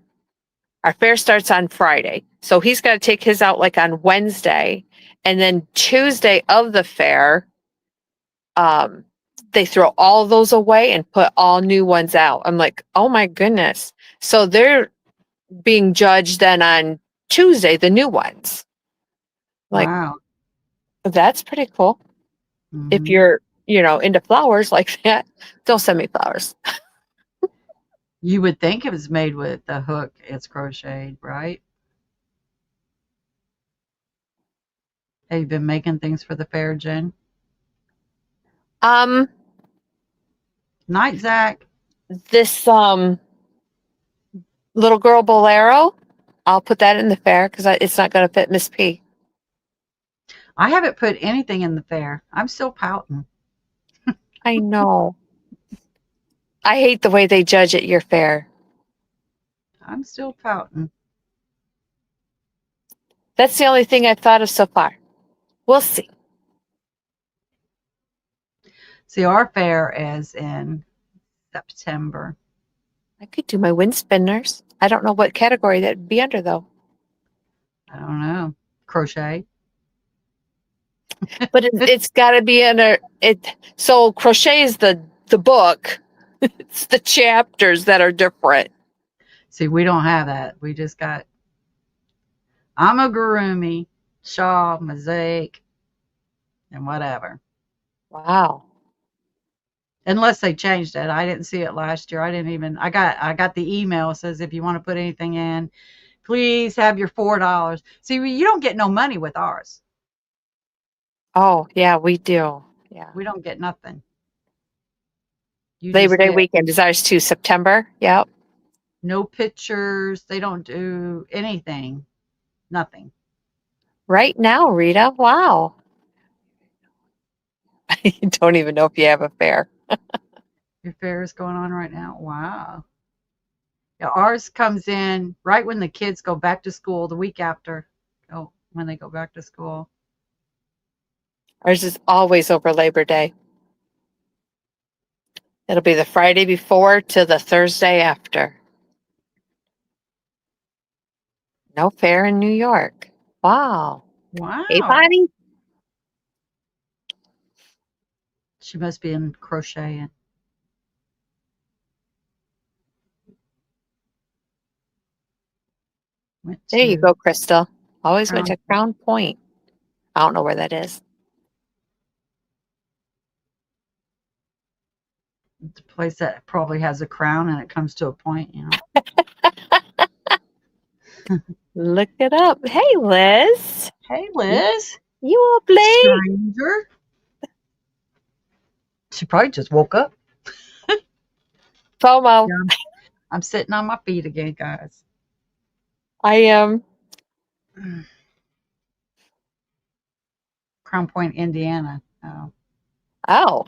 A: Our fair starts on Friday. So he's got to take his out like on Wednesday, and then Tuesday of the fair um they throw all those away and put all new ones out. I'm like, "Oh my goodness." So they're being judged then on Tuesday, the new ones. Like,
B: Wow.
A: that's pretty cool. If
B: Mm-hmm.
A: you're, into flowers like that, don't send me flowers.
B: You would think it was made with a hook. It's crocheted, right? Have you been making things for the fair, Jen?
A: Um,
B: Night, Zach.
A: this little girl Bolero, I'll put that in the fair because it's not going to fit Miss P.
B: I haven't put anything in the fair. I'm still pouting.
A: I know. I hate the way they judge at your fair.
B: I'm still pouting.
A: That's the only thing I've thought of so far. We'll see.
B: See, our fair is in September.
A: I could do my wind spinners. I don't know what category that'd be under though.
B: I don't know. Crochet.
A: But it's got to be under it. So crochet is the book. It's the chapters that are different.
B: See, we don't have that. We just got amigurumi, shawl, mosaic, and whatever.
A: Wow.
B: Unless they changed it. I didn't see it last year. I got the email. It says if you want to put anything in, please have your $4. See, you don't get no money with ours.
A: Oh yeah, we do. Yeah.
B: We don't get nothing. You
A: Labor
B: just
A: Day
B: get
A: weekend is ours too. September. Yep.
B: no pictures. They don't do anything. Nothing.
A: Right now, Rita. Wow. You don't even know if you have a fair.
B: Your fair is going on right now? Wow. Yeah, ours comes in right when the kids go back to school the week after. Oh, when they go back to school.
A: Ours is always over Labor Day. It'll be the Friday before to the Thursday after. No fair in New York. Wow. Hey,
B: Wow.
A: Bonnie.
B: She must be in crocheting. Went
A: There you
B: to
A: go, Crystal. Always went
B: Crown,
A: to Crown Point. I don't know where that is.
B: the place that probably has a crown and it comes to a point, you know.
A: Look it up. Hey, Liz.
B: Hey,
A: You,
B: Liz.
A: you up late?
B: Stranger. She probably just woke up.
A: FOMO.
B: Yeah, I'm sitting on my feet again, guys.
A: I am.
B: Crown Point, Indiana. Oh,
A: Oh,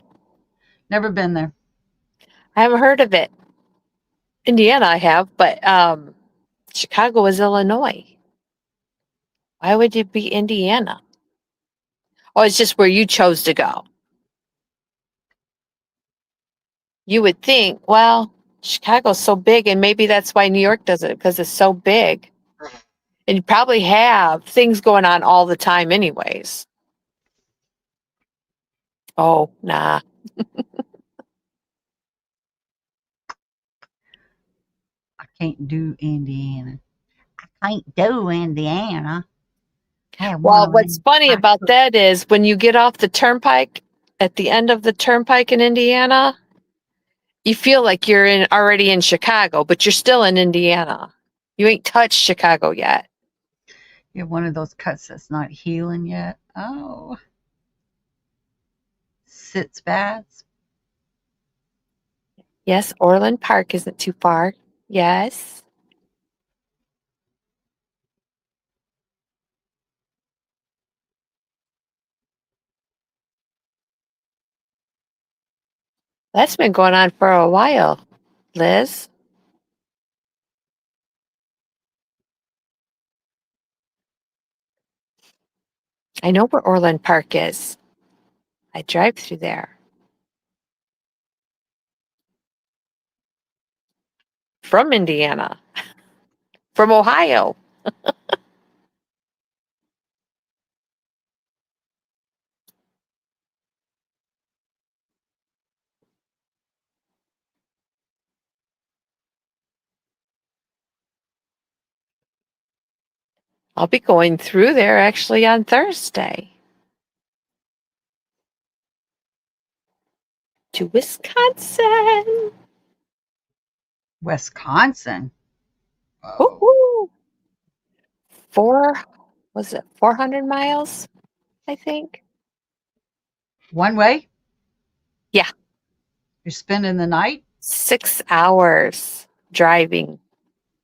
B: never been there.
A: I haven't heard of it. Indiana, I have, but Chicago is Illinois. Why would it be Indiana? Oh, it's just where you chose to go. You would think, well, Chicago's so big, and maybe that's why New York does it because it's so big. And you probably have things going on all the time, anyways. Oh, nah.
B: I can't do Indiana. I can't do Indiana. I have one
A: Well,
B: of
A: what's
B: them.
A: funny about that is when you get off the turnpike at the end of the turnpike in Indiana, you feel like you're in already in Chicago, but you're still in Indiana. You ain't touched Chicago yet.
B: You have one of those cuts that's not healing yet. Oh, sits bats.
A: Yes, Orland Park isn't too far. Yes. That's been going on for a while, Liz. I know where Orland Park is. I drive through there from Indiana, from Ohio. I'll be going through there actually on Thursday to Wisconsin.
B: Wisconsin. Oh,
A: Woohoo! Four, was it 400 miles? I think.
B: one way.
A: Yeah,
B: You're spending the night.
A: 6 hours driving.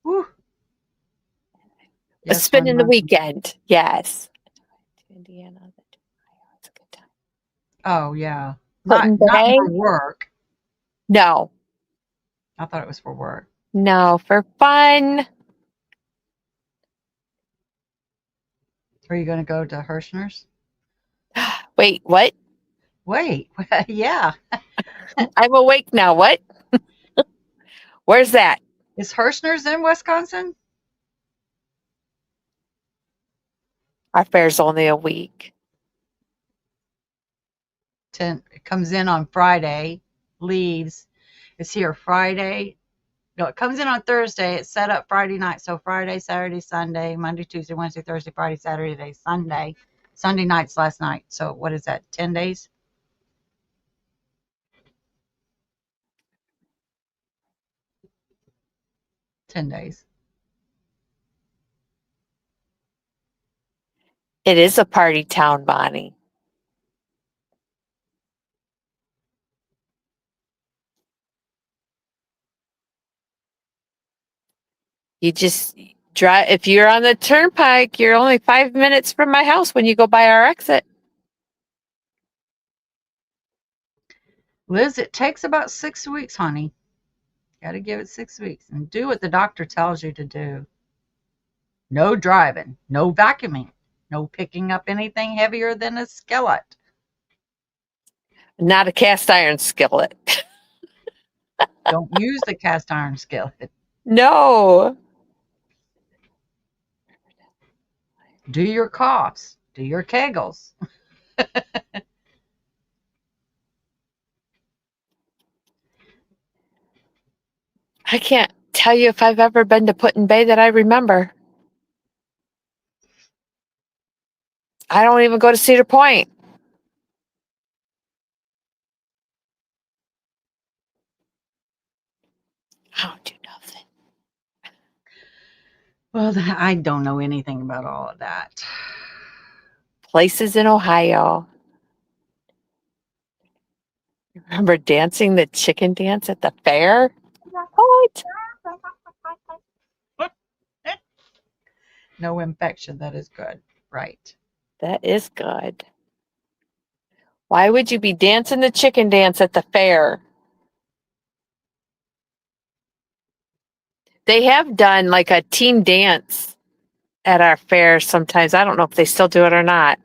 B: Whew. Yes, one
A: Spending the
B: month.
A: weekend. Yes. To Indiana. It's a good time.
B: Oh yeah, not
A: Clinton
B: not
A: Bay?
B: for work.
A: No,
B: I thought it was for work.
A: no, for fun.
B: Are you going to go to Hirschner's?
A: Wait, what?
B: Wait, yeah.
A: I'm awake now. What? Where's that?
B: Is Hirschner's in Wisconsin?
A: Our fair's only a week.
B: It comes in on Friday, leaves. It's here Friday. No, it comes in on Thursday. It's set up Friday night. So Friday, Saturday, Sunday, Monday, Tuesday, Wednesday, Thursday, Friday, Saturday, Sunday. Sunday night's last night. So what is that? 10 days? 10 days.
A: It is a party town, Bonnie. You just drive. If you're on the turnpike, you're only 5 minutes from my house when you go by our exit.
B: Liz, it takes about 6 weeks, honey. Got to give it 6 weeks and do what the doctor tells you to do. No driving, no vacuuming, no picking up anything heavier than a skillet.
A: Not a cast iron skillet.
B: Don't use the cast iron skillet.
A: No.
B: Do your coughs, do your kegels.
A: I can't tell you if I've ever been to Put-in-Bay that I remember. I don't even go to Cedar Point. I don't do nothing.
B: Well, I don't know anything about all of that.
A: Places in Ohio. Remember dancing the chicken dance at the fair? What?
B: No infection, that is good. Right.
A: That is good. Why would you be dancing the chicken dance at the fair? They have done like a team dance at our fair sometimes. I don't know if they still do it or not.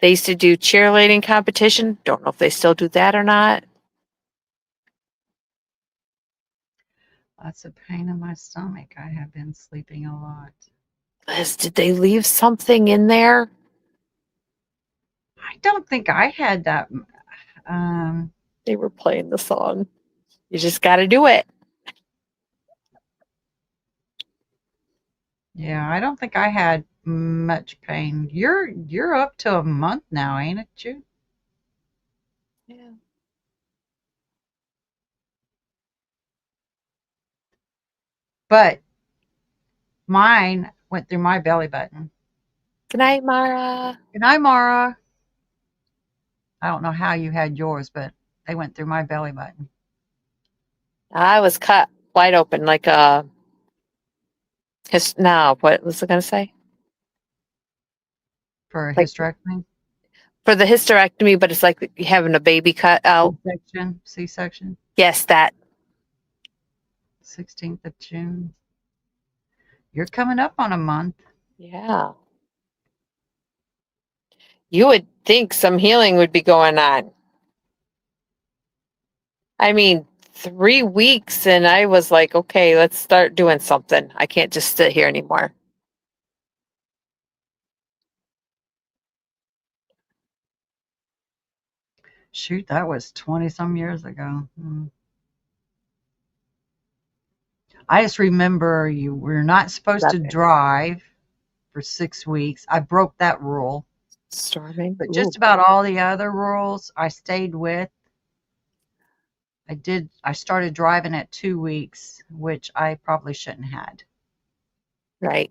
A: They used to do cheerleading competition. Don't know if they still do that or not.
B: Lots of pain in my stomach. I have been sleeping a lot.
A: Liz, did they leave something in there?
B: I don't think I had that. Um,
A: They were playing the song. You just got to do it.
B: yeah, I don't think I had much pain. You're up to a month now, ain't it, you?
A: Yeah.
B: But mine went through my belly button.
A: Good night, Mara.
B: Good night, Mara. I don't know how you had yours, but they went through my belly button.
A: I was cut wide open like a his. Now, what was I going to say?
B: For a
A: Like
B: hysterectomy,
A: for the hysterectomy, but it's like having a baby cut out.
B: C-section, C-section,
A: Yes, that.
B: 16th of June. You're coming up on a month.
A: Yeah. You would think some healing would be going on. I mean, 3 weeks, and I was like, okay, let's start doing something. I can't just sit here anymore.
B: Shoot, that was 20 some years ago. I just remember you were not supposed
A: Love
B: to
A: it.
B: drive for 6 weeks. I broke that rule.
A: Storming.
B: But
A: Ooh,
B: just about all the other rules I stayed with. I started driving at 2 weeks, which I probably shouldn't had.
A: right.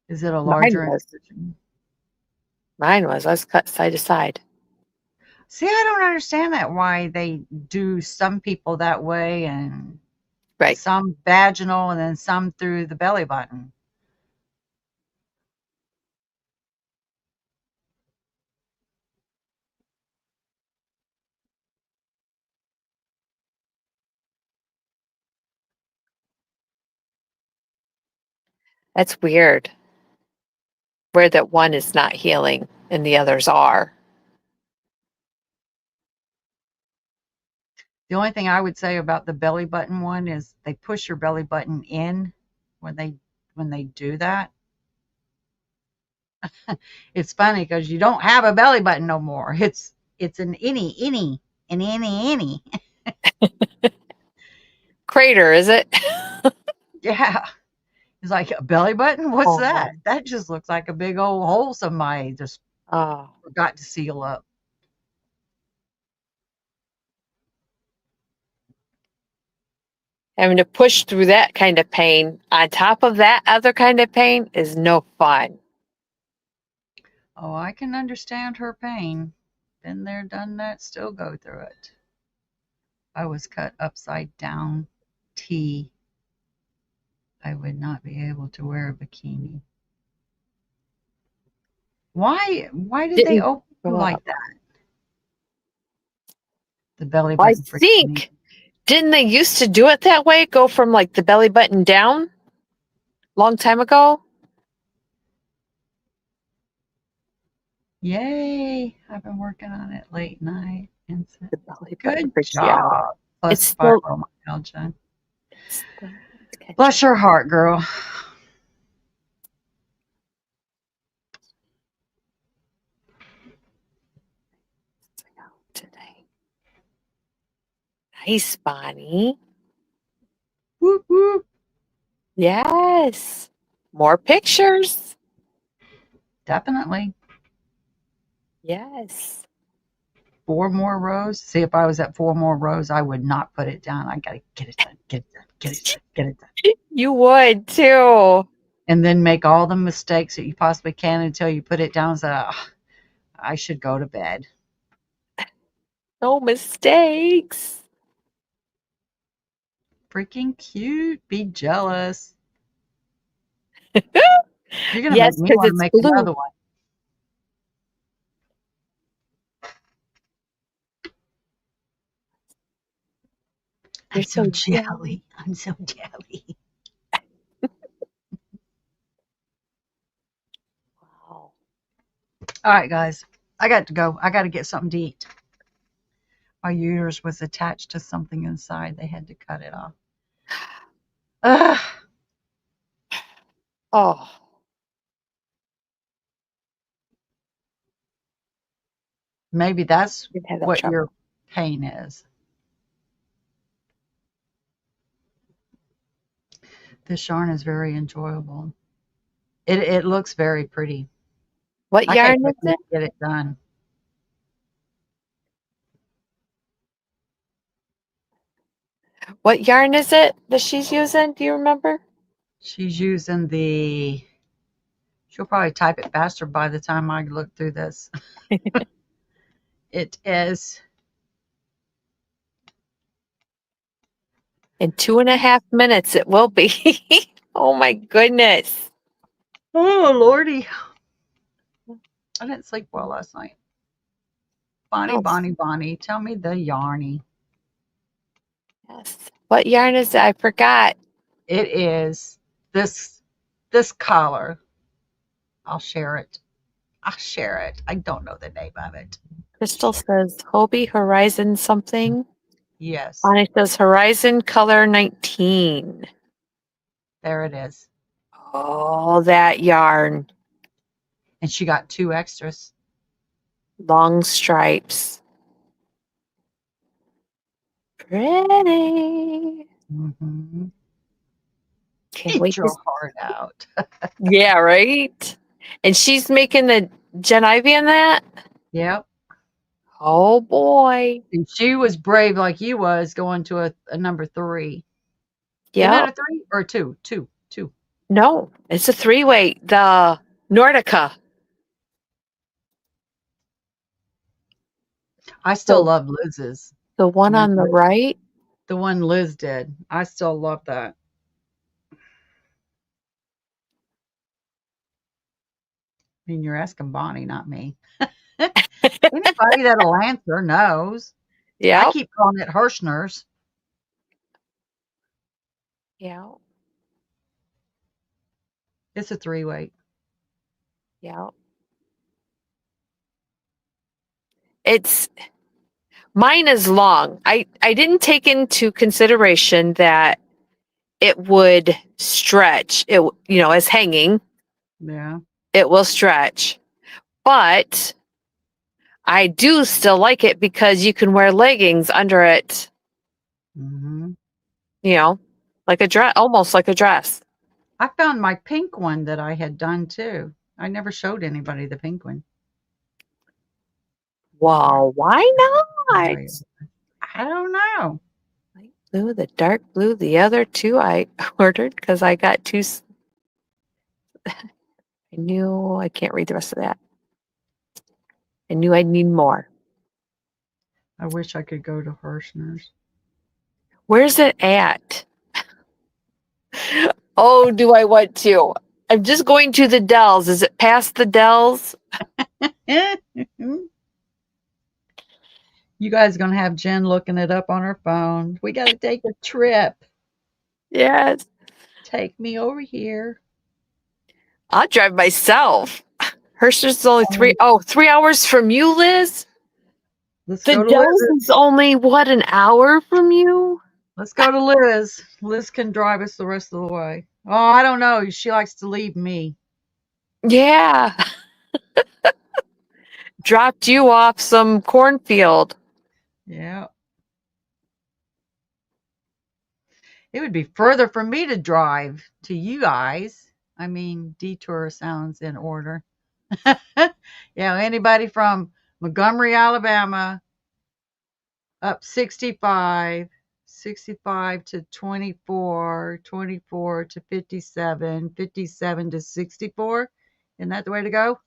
B: Is it a
A: Mine
B: larger
A: was.
B: incision?
A: Mine was. I was cut side to side.
B: See, I don't understand that why they do some people that way and
A: Right.
B: some vaginal and then some through the belly button.
A: That's weird. Where that one is not healing and the others are.
B: The only thing I would say about the belly button one is they push your belly button in when they do that. It's funny because you don't have a belly button no more. It's an innie.
A: Crater, is it?
B: Yeah. It's like a belly button? What's
A: Oh,
B: that? That just looks like a big old hole somebody just
A: oh.
B: forgot to seal up.
A: Having to push through that kind of pain on top of that other kind of pain is no fun.
B: Oh, I can understand her pain. Been there, done that, still go through it. I was cut upside down T. I would not be able to wear a bikini. Why did they
A: Didn't
B: open Who
A: Go up.
B: like that? The belly
A: I
B: button freaks me.
A: think, didn't they used to do it that way? Go from like the belly button down? Long time ago?
B: Yay! I've been working on it late night.
A: The belly button
B: Good
A: freaks you out.
B: job. Plus
A: It's still,
B: fibromyalgia.
A: it's still
B: Bless
A: catching
B: your heart, girl.
A: out today. Nice, Bonnie.
B: Whoop, whoop.
A: Yes. More pictures.
B: Definitely.
A: Yes.
B: 4 more rows. See, if I was at 4 more rows, I would not put it down. I gotta get it done, get it done, get it done, get it done.
A: You would too.
B: And then make all the mistakes that you possibly can until you put it down and say, "Ah, I should go to bed."
A: No mistakes.
B: Freaking cute. Be jealous. You're gonna make
A: Yes,
B: me
A: because
B: want to
A: it's
B: make
A: blue.
B: another one. I'm
A: You're
B: so
A: so jelly.
B: jelly. I'm so jelly.
A: Wow.
B: All right, guys. I got to go. I got to get something to eat. My uterus was attached to something inside. They had to cut it off. Ugh.
A: Oh,
B: Maybe that's
A: you've had that
B: what your
A: trouble.
B: pain is. This yarn is very enjoyable. It looks very pretty.
A: What
B: I can't
A: yarn is
B: wait
A: it?
B: to get it done.
A: What yarn is it that she's using? Do you remember?
B: She's using the. She'll probably type it faster by the time I look through this. It is.
A: In 2.5 minutes, it will be. Oh my goodness.
B: Oh lordy! I didn't sleep well last night. Bonnie,
A: Oh,
B: Bonnie, Bonnie, tell me the yarny.
A: yes. What yarn is it? I forgot.
B: It is this collar. I'll share it. I'll share it. I don't know the name of it.
A: Crystal says Hobie Horizon something.
B: Yes,
A: Bonnie says Horizon Color 19.
B: there it is.
A: Oh, that yarn.
B: And she got 2 extras.
A: Long stripes. Pretty.
B: Mm-hmm.
A: Can't
B: Eat
A: wait to.
B: your heart out.
A: Yeah, right? And she's making the Gen Ivy in that?
B: Yep.
A: Oh boy.
B: And she was brave like you was going to a number 3. Isn't that
A: Yep.
B: a 3 or a 2? Two. Two.
A: No, it's a three-way. The Nordica.
B: I still
A: The
B: love Liz's.
A: the
B: The
A: one
B: one
A: on the right.
B: the one Liz did. I still love that. I mean, you're asking Bonnie, not me. Anybody that'll answer knows. I
A: Yep.
B: keep calling it Hirschner's.
A: Yep.
B: It's a 3-weight.
A: Yep. It's mine is long. I didn't take into consideration that it would stretch. As hanging,
B: Yeah.
A: it will stretch. But I do still like it because you can wear leggings under it,
B: Hmm.
A: you know, like a dress, almost like a dress.
B: I found my pink one that I had done too. I never showed anybody the pink one. Where,
A: Well, why
B: where
A: not?
B: are you? I don't know.
A: Light blue, the dark blue, the other two I ordered because I got two. I knew I can't read the rest of that. I knew I'd need more.
B: I wish I could go to Hirschner's.
A: Where's it at? Oh, do I want to? I'm just going to the Dells. Is it past the Dells?
B: You guys are gonna have Jen looking it up on her phone. We gotta take a trip.
A: Yes.
B: Take me over here.
A: I'll drive myself. Herscher's only
B: Um,
A: 3 hours from you, Liz.
B: let's
A: The
B: go to
A: Dells
B: Liz.
A: is only what, an hour from you?
B: Let's go to Liz. Liz can drive us the rest of the way. Oh, I don't know. She likes to leave me.
A: Yeah. Dropped you off some cornfield.
B: Yeah. It would be further for me to drive to you guys. I mean, detour sounds in order. Yeah, anybody from Montgomery, Alabama, up 65, 65 to 24, 24 to 57, 57 to 64. Isn't that the way to go?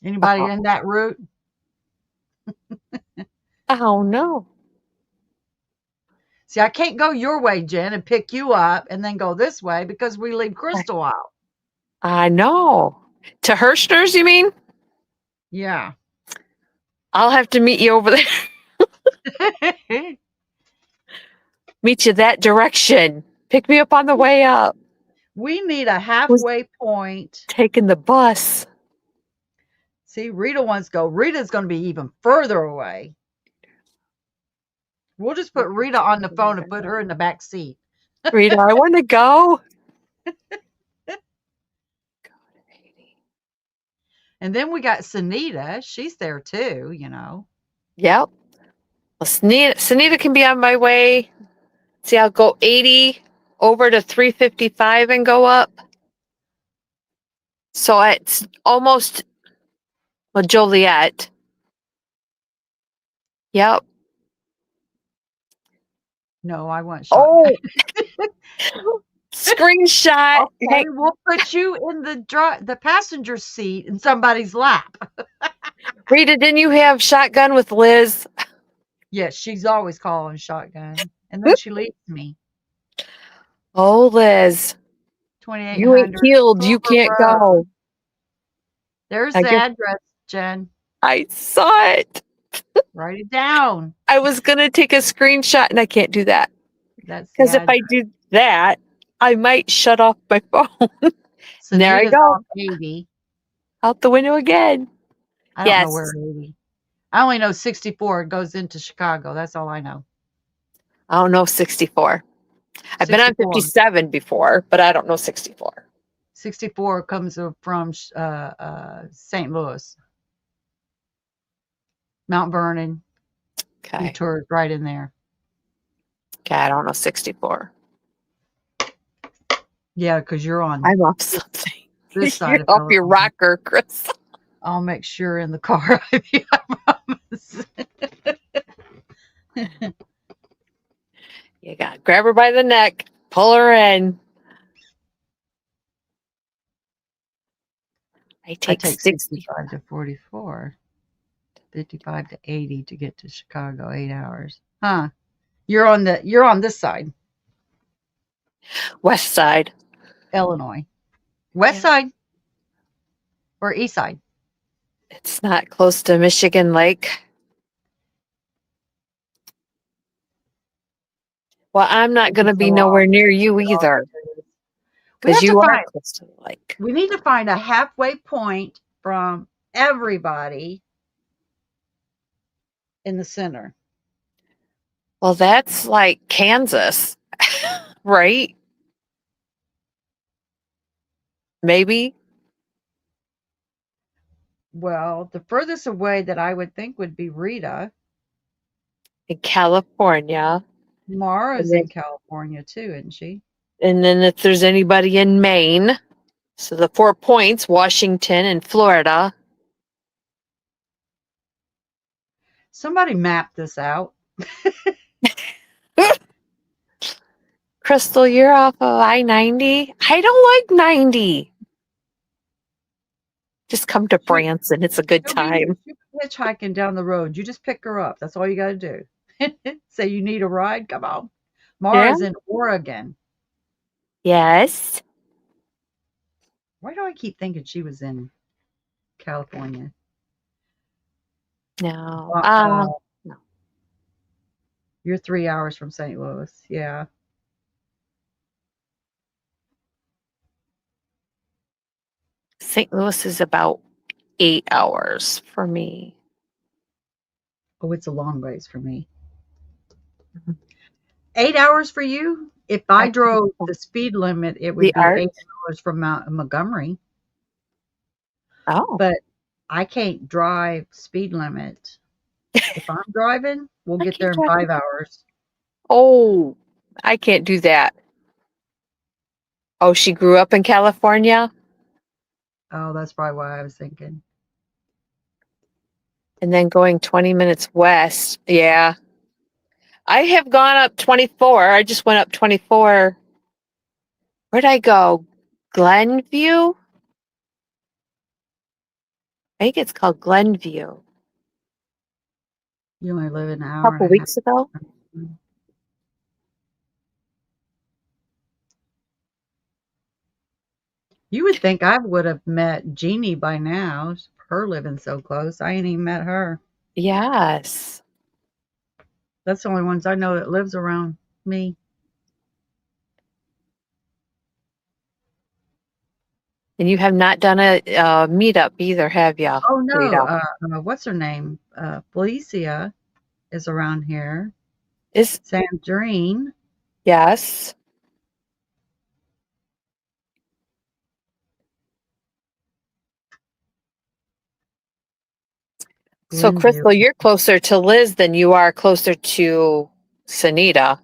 B: Anybody
A: Oh,
B: in that route?
A: oh no.
B: See, I can't go your way, Jen, and pick you up and then go this way because we leave Crystal out.
A: I know. To Hirschner's, you mean?
B: Yeah.
A: I'll have to meet you over there. Meet you that direction. Pick me up on the way up.
B: We need a
A: Was
B: halfway point.
A: taking the bus.
B: See, Rita wants to go. Rita's going to be even further away. We'll just put Rita on the phone and put her in the back seat.
A: Rita, I want to go.
B: And then we got Sunita. She's there too, you know.
A: Yep. Well, Sunita can be on my way. See, I'll go 80 over to 355 and go up. So it's almost, well, Joliet. Yep.
B: No, I want shotgun.
A: Oh, screenshot.
B: Okay,
A: Hey,
B: we'll put you in the passenger seat in somebody's lap.
A: Rita, didn't you have shotgun with Liz?
B: Yes, she's always calling shotgun. And then she leaves me.
A: Oh, Liz, you ain't
B: 2800
A: healed. You
B: Clover
A: can't
B: Road.
A: go.
B: There's
A: I
B: the
A: guess
B: address, Jen.
A: I saw it.
B: Write it down.
A: I was going to take a screenshot and I can't do that.
B: That's the
A: Because if I
B: address.
A: do that, I might shut off my phone. And there I
B: Sunita's
A: go,
B: off 80.
A: out the window again.
B: I don't know where
A: Yes.
B: 80. I only know 64 goes into Chicago. That's all I know.
A: I don't know 64. I've been on
B: 64.
A: 57 before, but I don't know 64.
B: 64 comes from St. Louis. Mount Vernon.
A: Okay.
B: Detour is right in there.
A: Okay, I don't know 64.
B: Yeah, because you're on
A: I'm off something.
B: this
A: You're
B: side of
A: off your
B: Illinois.
A: rocker, Chris.
B: I'll make sure in the car. I promise.
A: You got to grab her by the neck, pull her in. I
B: I
A: take
B: take
A: 60.
B: 65 to 44, 55 to 80 to get to Chicago, 8 hours. Huh. You're on this side,
A: West side.
B: Illinois. West
A: Yeah.
B: side or east side?
A: It's not close to Michigan Lake. Well, I'm not going to
B: It's a
A: be
B: lot.
A: nowhere near you
B: It all
A: either
B: is. We
A: because
B: have to
A: you are
B: find
A: close to the lake.
B: we need to find a halfway point from everybody in the center.
A: Well, that's like Kansas, right? Maybe
B: Well, the furthest away that I would think would be Rita.
A: in California. And
B: Mara's
A: then,
B: in California too, isn't she?
A: and then if there's anybody in Maine, so the 4 points, Washington and Florida.
B: Somebody map this out.
A: Crystal, you're off of I-90. I don't like 90. Just come to
B: She,
A: Branson. It's a good time.
B: she'll be hitchhiking down the road. You just pick her up. That's all you got to do. Say you need a ride. Come on.
A: Yeah.
B: Mara's in Oregon.
A: Yes.
B: Why do I keep thinking she was in? California.
A: No.
B: Uh, uh,
A: No.
B: you're 3 hours from St. Louis. Yeah.
A: St. Louis is about 8 hours for me.
B: Oh, it's a long ways for me.
A: Mhm.
B: 8 hours for you? If
A: I
B: I
A: think
B: drove
A: so.
B: the speed limit, it
A: The
B: would be
A: art?
B: 8 hours from Mount Montgomery.
A: Oh,
B: But I can't drive speed limit. If I'm driving, we'll
A: I
B: get
A: can't
B: there in
A: drive.
B: 5 hours.
A: Oh, I can't do that. Oh, she grew up in California
B: Oh, that's probably why I was thinking.
A: and then going 20 minutes west. Yeah. I have gone up 24. I just went up 24. Where'd I go? Glenview? I think it's called Glenview. A
B: You only live an hour
A: couple
B: and a half.
A: weeks ago.
B: You would think I would have met Jeannie by now. Her living so close. I ain't even met her.
A: Yes.
B: That's the only ones I know that lives around me.
A: And you have not done a meetup either, have you,
B: Oh no,
A: Rita?
B: what's her name? Felicia is around here.
A: Is
B: Sandrine,
A: yes. So,
B: Glenview.
A: Crystal, you're closer to Liz than you are closer to Sanita.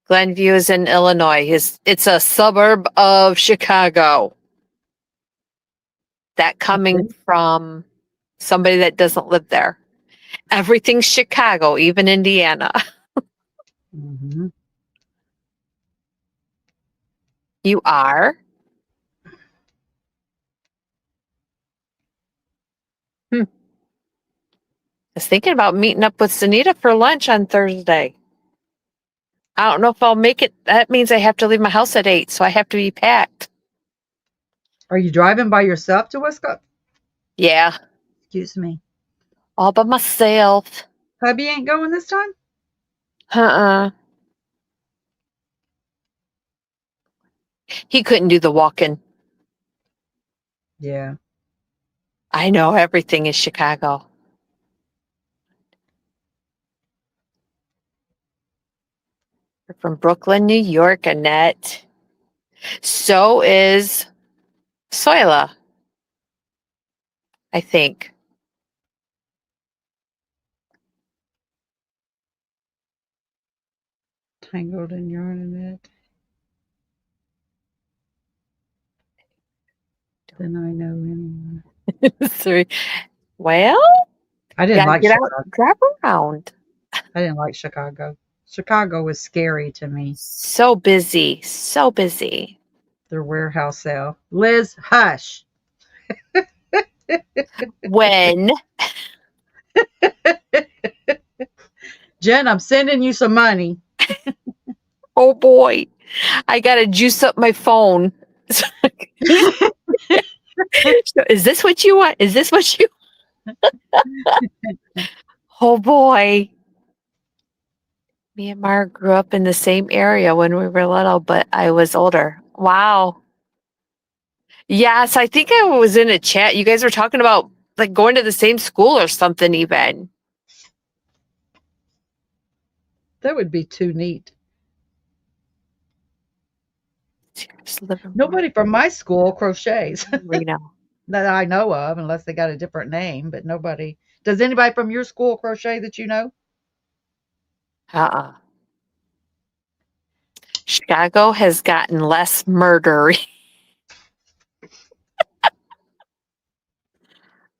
A: Glenview is in Illinois. It's a suburb of Chicago. That coming
B: Okay.
A: from somebody that doesn't live there. Everything's Chicago, even Indiana.
B: Hmm.
A: You are? Hmm. I was thinking about meeting up with Sanita for lunch on Thursday. I don't know if I'll make it. That means I have to leave my house at 8, so I have to be packed.
B: Are you driving by yourself to Westcott?
A: Yeah,
B: Excuse me.
A: all by myself.
B: Hubby ain't going this time?
A: Uh-uh. He couldn't do the walking.
B: Yeah.
A: I know everything is Chicago. You're from Brooklyn, New York, Annette. So is Soila, I think.
B: Tangled in yarn in it. Then I know anyone.
A: Three. Well,
B: I didn't
A: gotta
B: like
A: get out,
B: Chicago.
A: drive around.
B: I didn't like Chicago. Chicago was scary to me.
A: So busy, so busy.
B: Their warehouse sale. Liz, hush.
A: When,
B: Jen, I'm sending you some money.
A: oh boy, I gotta juice up my phone. Is this what you want? Is this what you? Oh boy. Me and Mark grew up in the same area when we were little, but I was older. Wow. Yes, I think I was in a chat. You guys were talking about like going to the same school or something even.
B: That would be too neat.
A: Just living
B: Nobody from my school crochets
A: Reno.
B: that I know of, unless they got a different name, but nobody. Does anybody from your school crochet that you know?
A: Uh-uh. Chicago has gotten less murdery,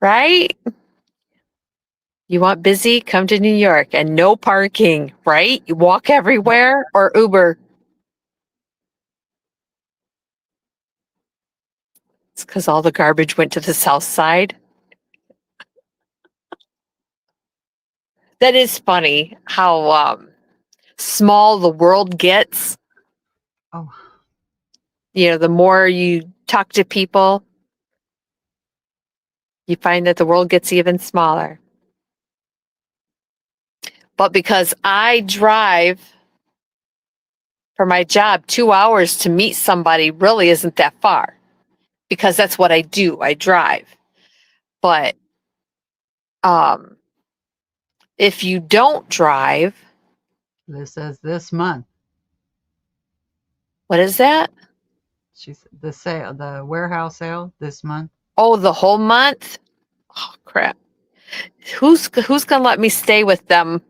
A: right? You want busy? Come to New York and no parking, right? You walk everywhere or Uber. It's because all the garbage went to the south side. That is funny how small the world gets.
B: Oh,
A: The more you talk to people, you find that the world gets even smaller. But because I drive for my job 2 hours to meet somebody really isn't that far because that's what I do. I drive. But um, if you don't drive,
B: this says this month.
A: what is that?
B: She's the sale, the warehouse sale this month.
A: Oh, the whole month? Oh, crap. Who's gonna let me stay with them?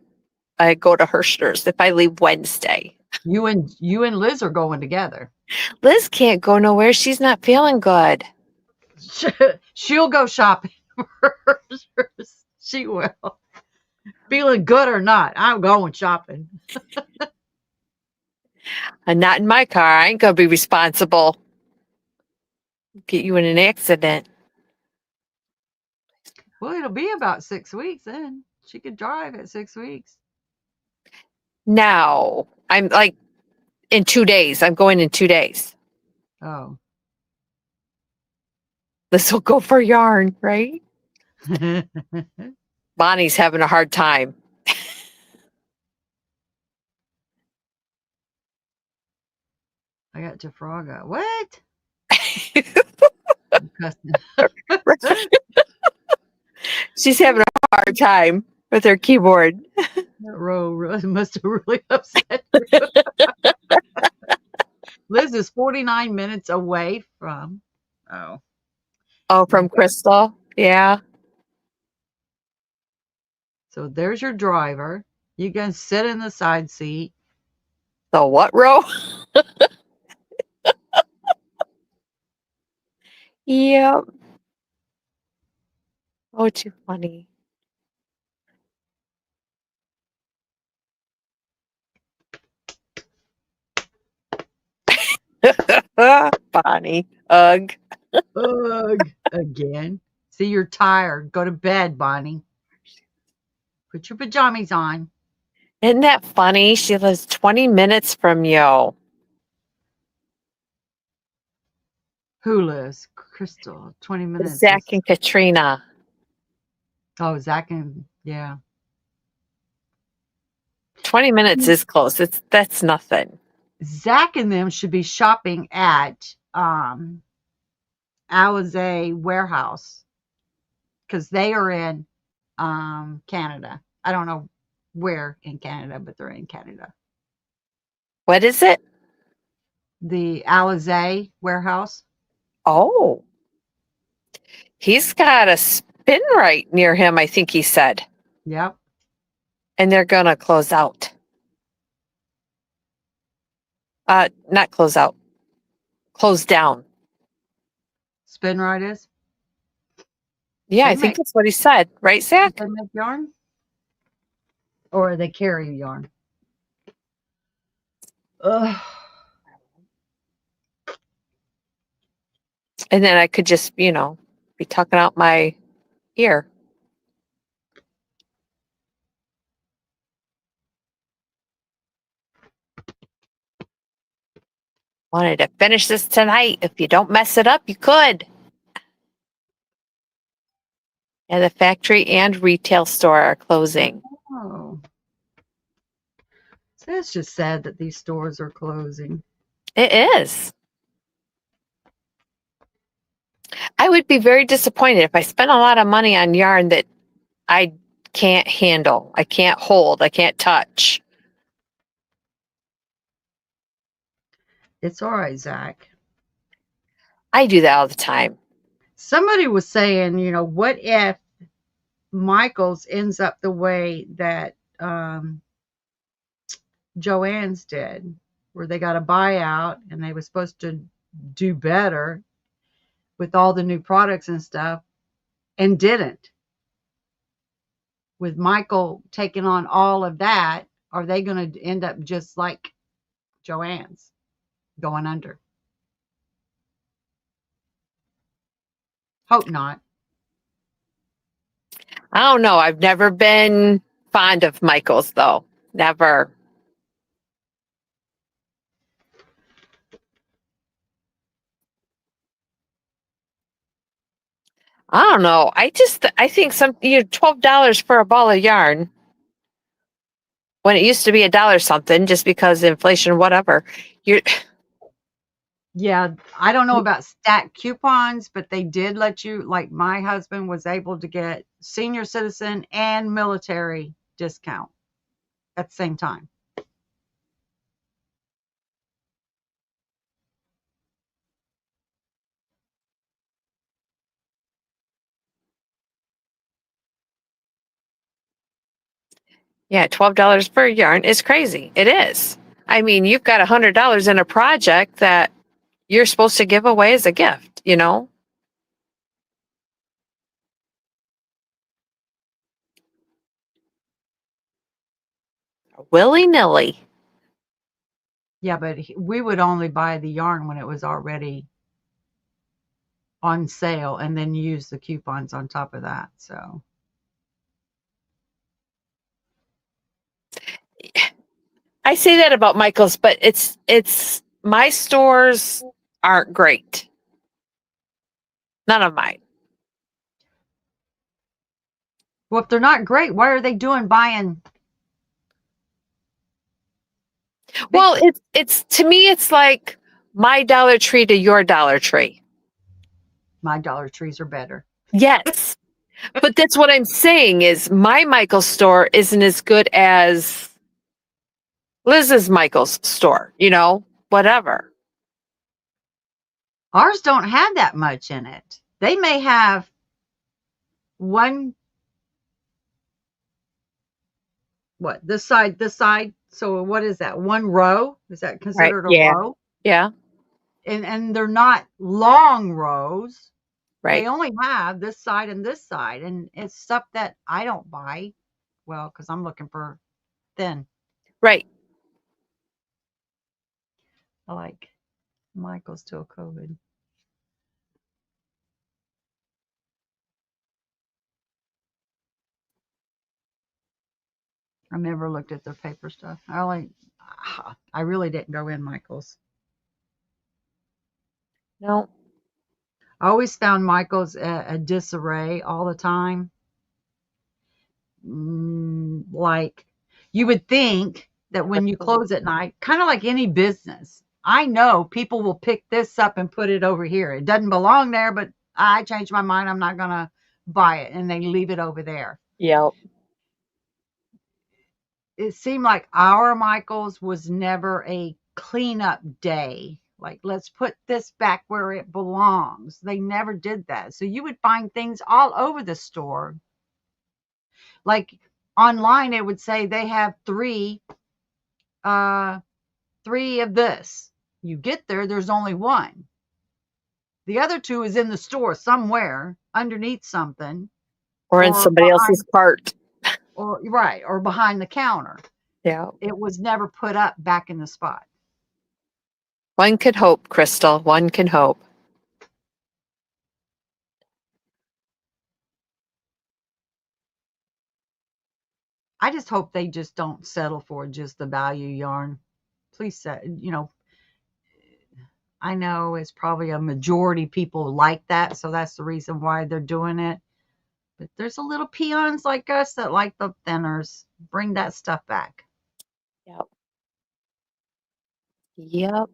A: I go to Hirschner's if I leave Wednesday.
B: You and Liz are going together.
A: Liz can't go nowhere. She's not feeling good.
B: She'll go shopping first. She will. Feeling good or not, I'm going shopping.
A: And not in my car. I ain't gonna be responsible. Get you in an accident.
B: Well, it'll be about 6 weeks then. She could drive at 6 weeks.
A: Now, I'm like in 2 days. I'm going in 2 days.
B: Oh.
A: This will go for yarn, right?
B: I
A: Bonnie's having a hard time.
B: got Jafraga. What?
A: She's having a hard time with her keyboard.
B: That row really must have really upset you. Liz is 49 minutes away from. Oh.
A: Oh,
B: You
A: from
B: got,
A: Crystal. Yeah.
B: so there's your driver. You can sit in the side seat.
A: The what row? Yep. Oh, too funny. Bonnie. Ugh.
B: Ugh. Again. See, you're tired. Go to bed, Bonnie. Put your pajamas on.
A: Isn't that funny? She lives 20 minutes from you.
B: Who lives? Crystal. 20 minutes
A: Zach
B: is.
A: and Katrina.
B: Oh, Zach and. Yeah.
A: 20 minutes is close. That's nothing.
B: Zach and them should be shopping at Alizé Warehouse because they are in Canada. I don't know where in Canada, but they're in Canada.
A: What is it?
B: The Alizé Warehouse.
A: Oh, he's got a spin right near him, I think he said.
B: Yep.
A: And they're going to close out. Not close out, close down.
B: Spin right is.
A: Yeah,
B: They
A: I think
B: make
A: that's what he said. Right,
B: they
A: Zach?
B: make yarn or they carry yarn. Ugh.
A: And then I could just, be tucking out my ear. Wanted to finish this tonight. If you don't mess it up, you could. And the factory and retail store are closing.
B: Oh. So it's just sad that these stores are closing.
A: It is. I would be very disappointed if I spent a lot of money on yarn that I can't handle, I can't hold, I can't touch.
B: It's all right, Zach.
A: I do that all the time.
B: Somebody was saying, what if Michael's ends up the way that Joanne's did, where they got a buyout and they were supposed to do better with all the new products and stuff and didn't. With Michael taking on all of that, are they going to end up just like Joanne's going under? Hope not.
A: I don't know. I've never been fond of Michael's though. Never. I don't know. I think $12 for a ball of yarn when it used to be a dollar something just because inflation, whatever. You're
B: Yeah, I don't know about stack coupons, but they did let you, like my husband was able to get senior citizen and military discount at the same time.
A: Yeah, $12 per yarn is crazy. It is. I mean, you've got $100 in a project that you're supposed to give away as a gift, willy nilly.
B: Yeah, but we would only buy the yarn when it was already on sale and then use the coupons on top of that. So,
A: I say that about Michael's, but it's my stores aren't great. None of mine.
B: well, if they're not great, why are they doing buying big?
A: Well, it's to me it's like my Dollar Tree to your Dollar Tree.
B: My Dollar Trees are better.
A: Yes. But that's what I'm saying is my Michael's store isn't as good as Liz's Michael's store, whatever.
B: Ours don't have that much in it. They may have one, what, this side. So what is that? One row? Is that
A: Right.
B: considered a
A: Yeah.
B: row?
A: Yeah.
B: And they're not long rows. They
A: Right.
B: only have this side and this side, and it's stuff that I don't buy. Well, because I'm looking for thin.
A: Right.
B: I like Michael's till COVID. I never looked at the paper stuff. I really didn't go in Michael's.
A: No.
B: I always found Michael's a disarray all the time. Like you would think that when you close at night, kind of like any business, I know people will pick this up and put it over here. It doesn't belong there, but I changed my mind. I'm not going to buy it. And they leave it over there.
A: Yep.
B: It seemed like our Michael's was never a cleanup day. Like, let's put this back where it belongs. They never did that. So you would find things all over the store. Like online, it would say they have uh, three of this. You get there, there's only one. The other two is in the store somewhere underneath something
A: Or in
B: or
A: somebody else's cart.
B: or behind the counter.
A: Yeah.
B: It was never put up back in the spot.
A: One could hope, Crystal. One can hope.
B: I just hope they just don't settle for just the value yarn. Please say, I know it's probably a majority people like that, so that's the reason why they're doing it. But there's a little peons like us that like the thinners. Bring that stuff back.
A: Yep. Yep.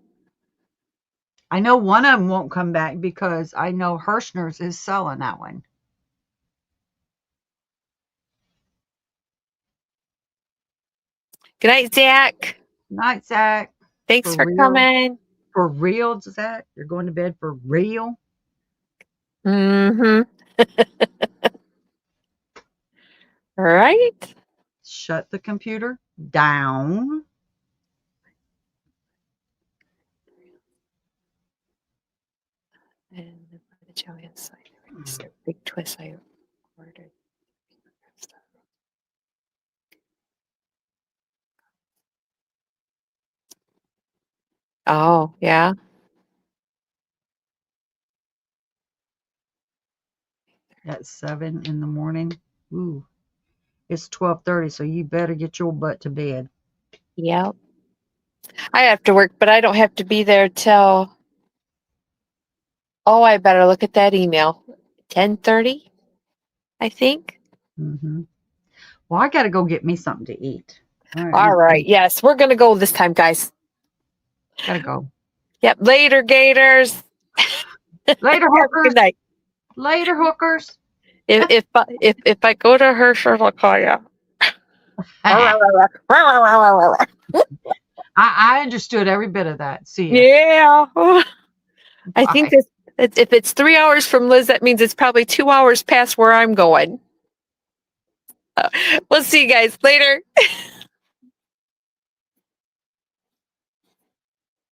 B: I know one of them won't come back because I know Hirschner's is selling that one.
A: Good night, Zach.
B: Night, Zach.
A: Thanks
B: For
A: for
B: real.
A: coming.
B: For real, Zach. You're going to bed for real.
A: Mm-hmm. Right?
B: Shut the computer down.
A: And the jelly inside. It's a big twist I ordered. Oh, yeah.
B: At 7 in the morning. Ooh, it's 12:30, so you better get your butt to bed.
A: Yep. I have to work, but I don't have to be there till, oh, I better look at that email. 10:30, I think.
B: Mm-hmm. Well, I got to go get me something to eat. All right,
A: All right. Yes, we're going to go this time, guys.
B: gotta go.
A: Yep. Later, Gators.
B: Later,
A: Have a good
B: hookers.
A: night.
B: Later, hookers.
A: If I go to Herschel, I'll call you.
B: I understood every bit of that. See ya.
A: Yeah. I think
B: Bye.
A: if it's 3 hours from Liz, that means it's probably 2 hours past where I'm going. We'll see you guys later.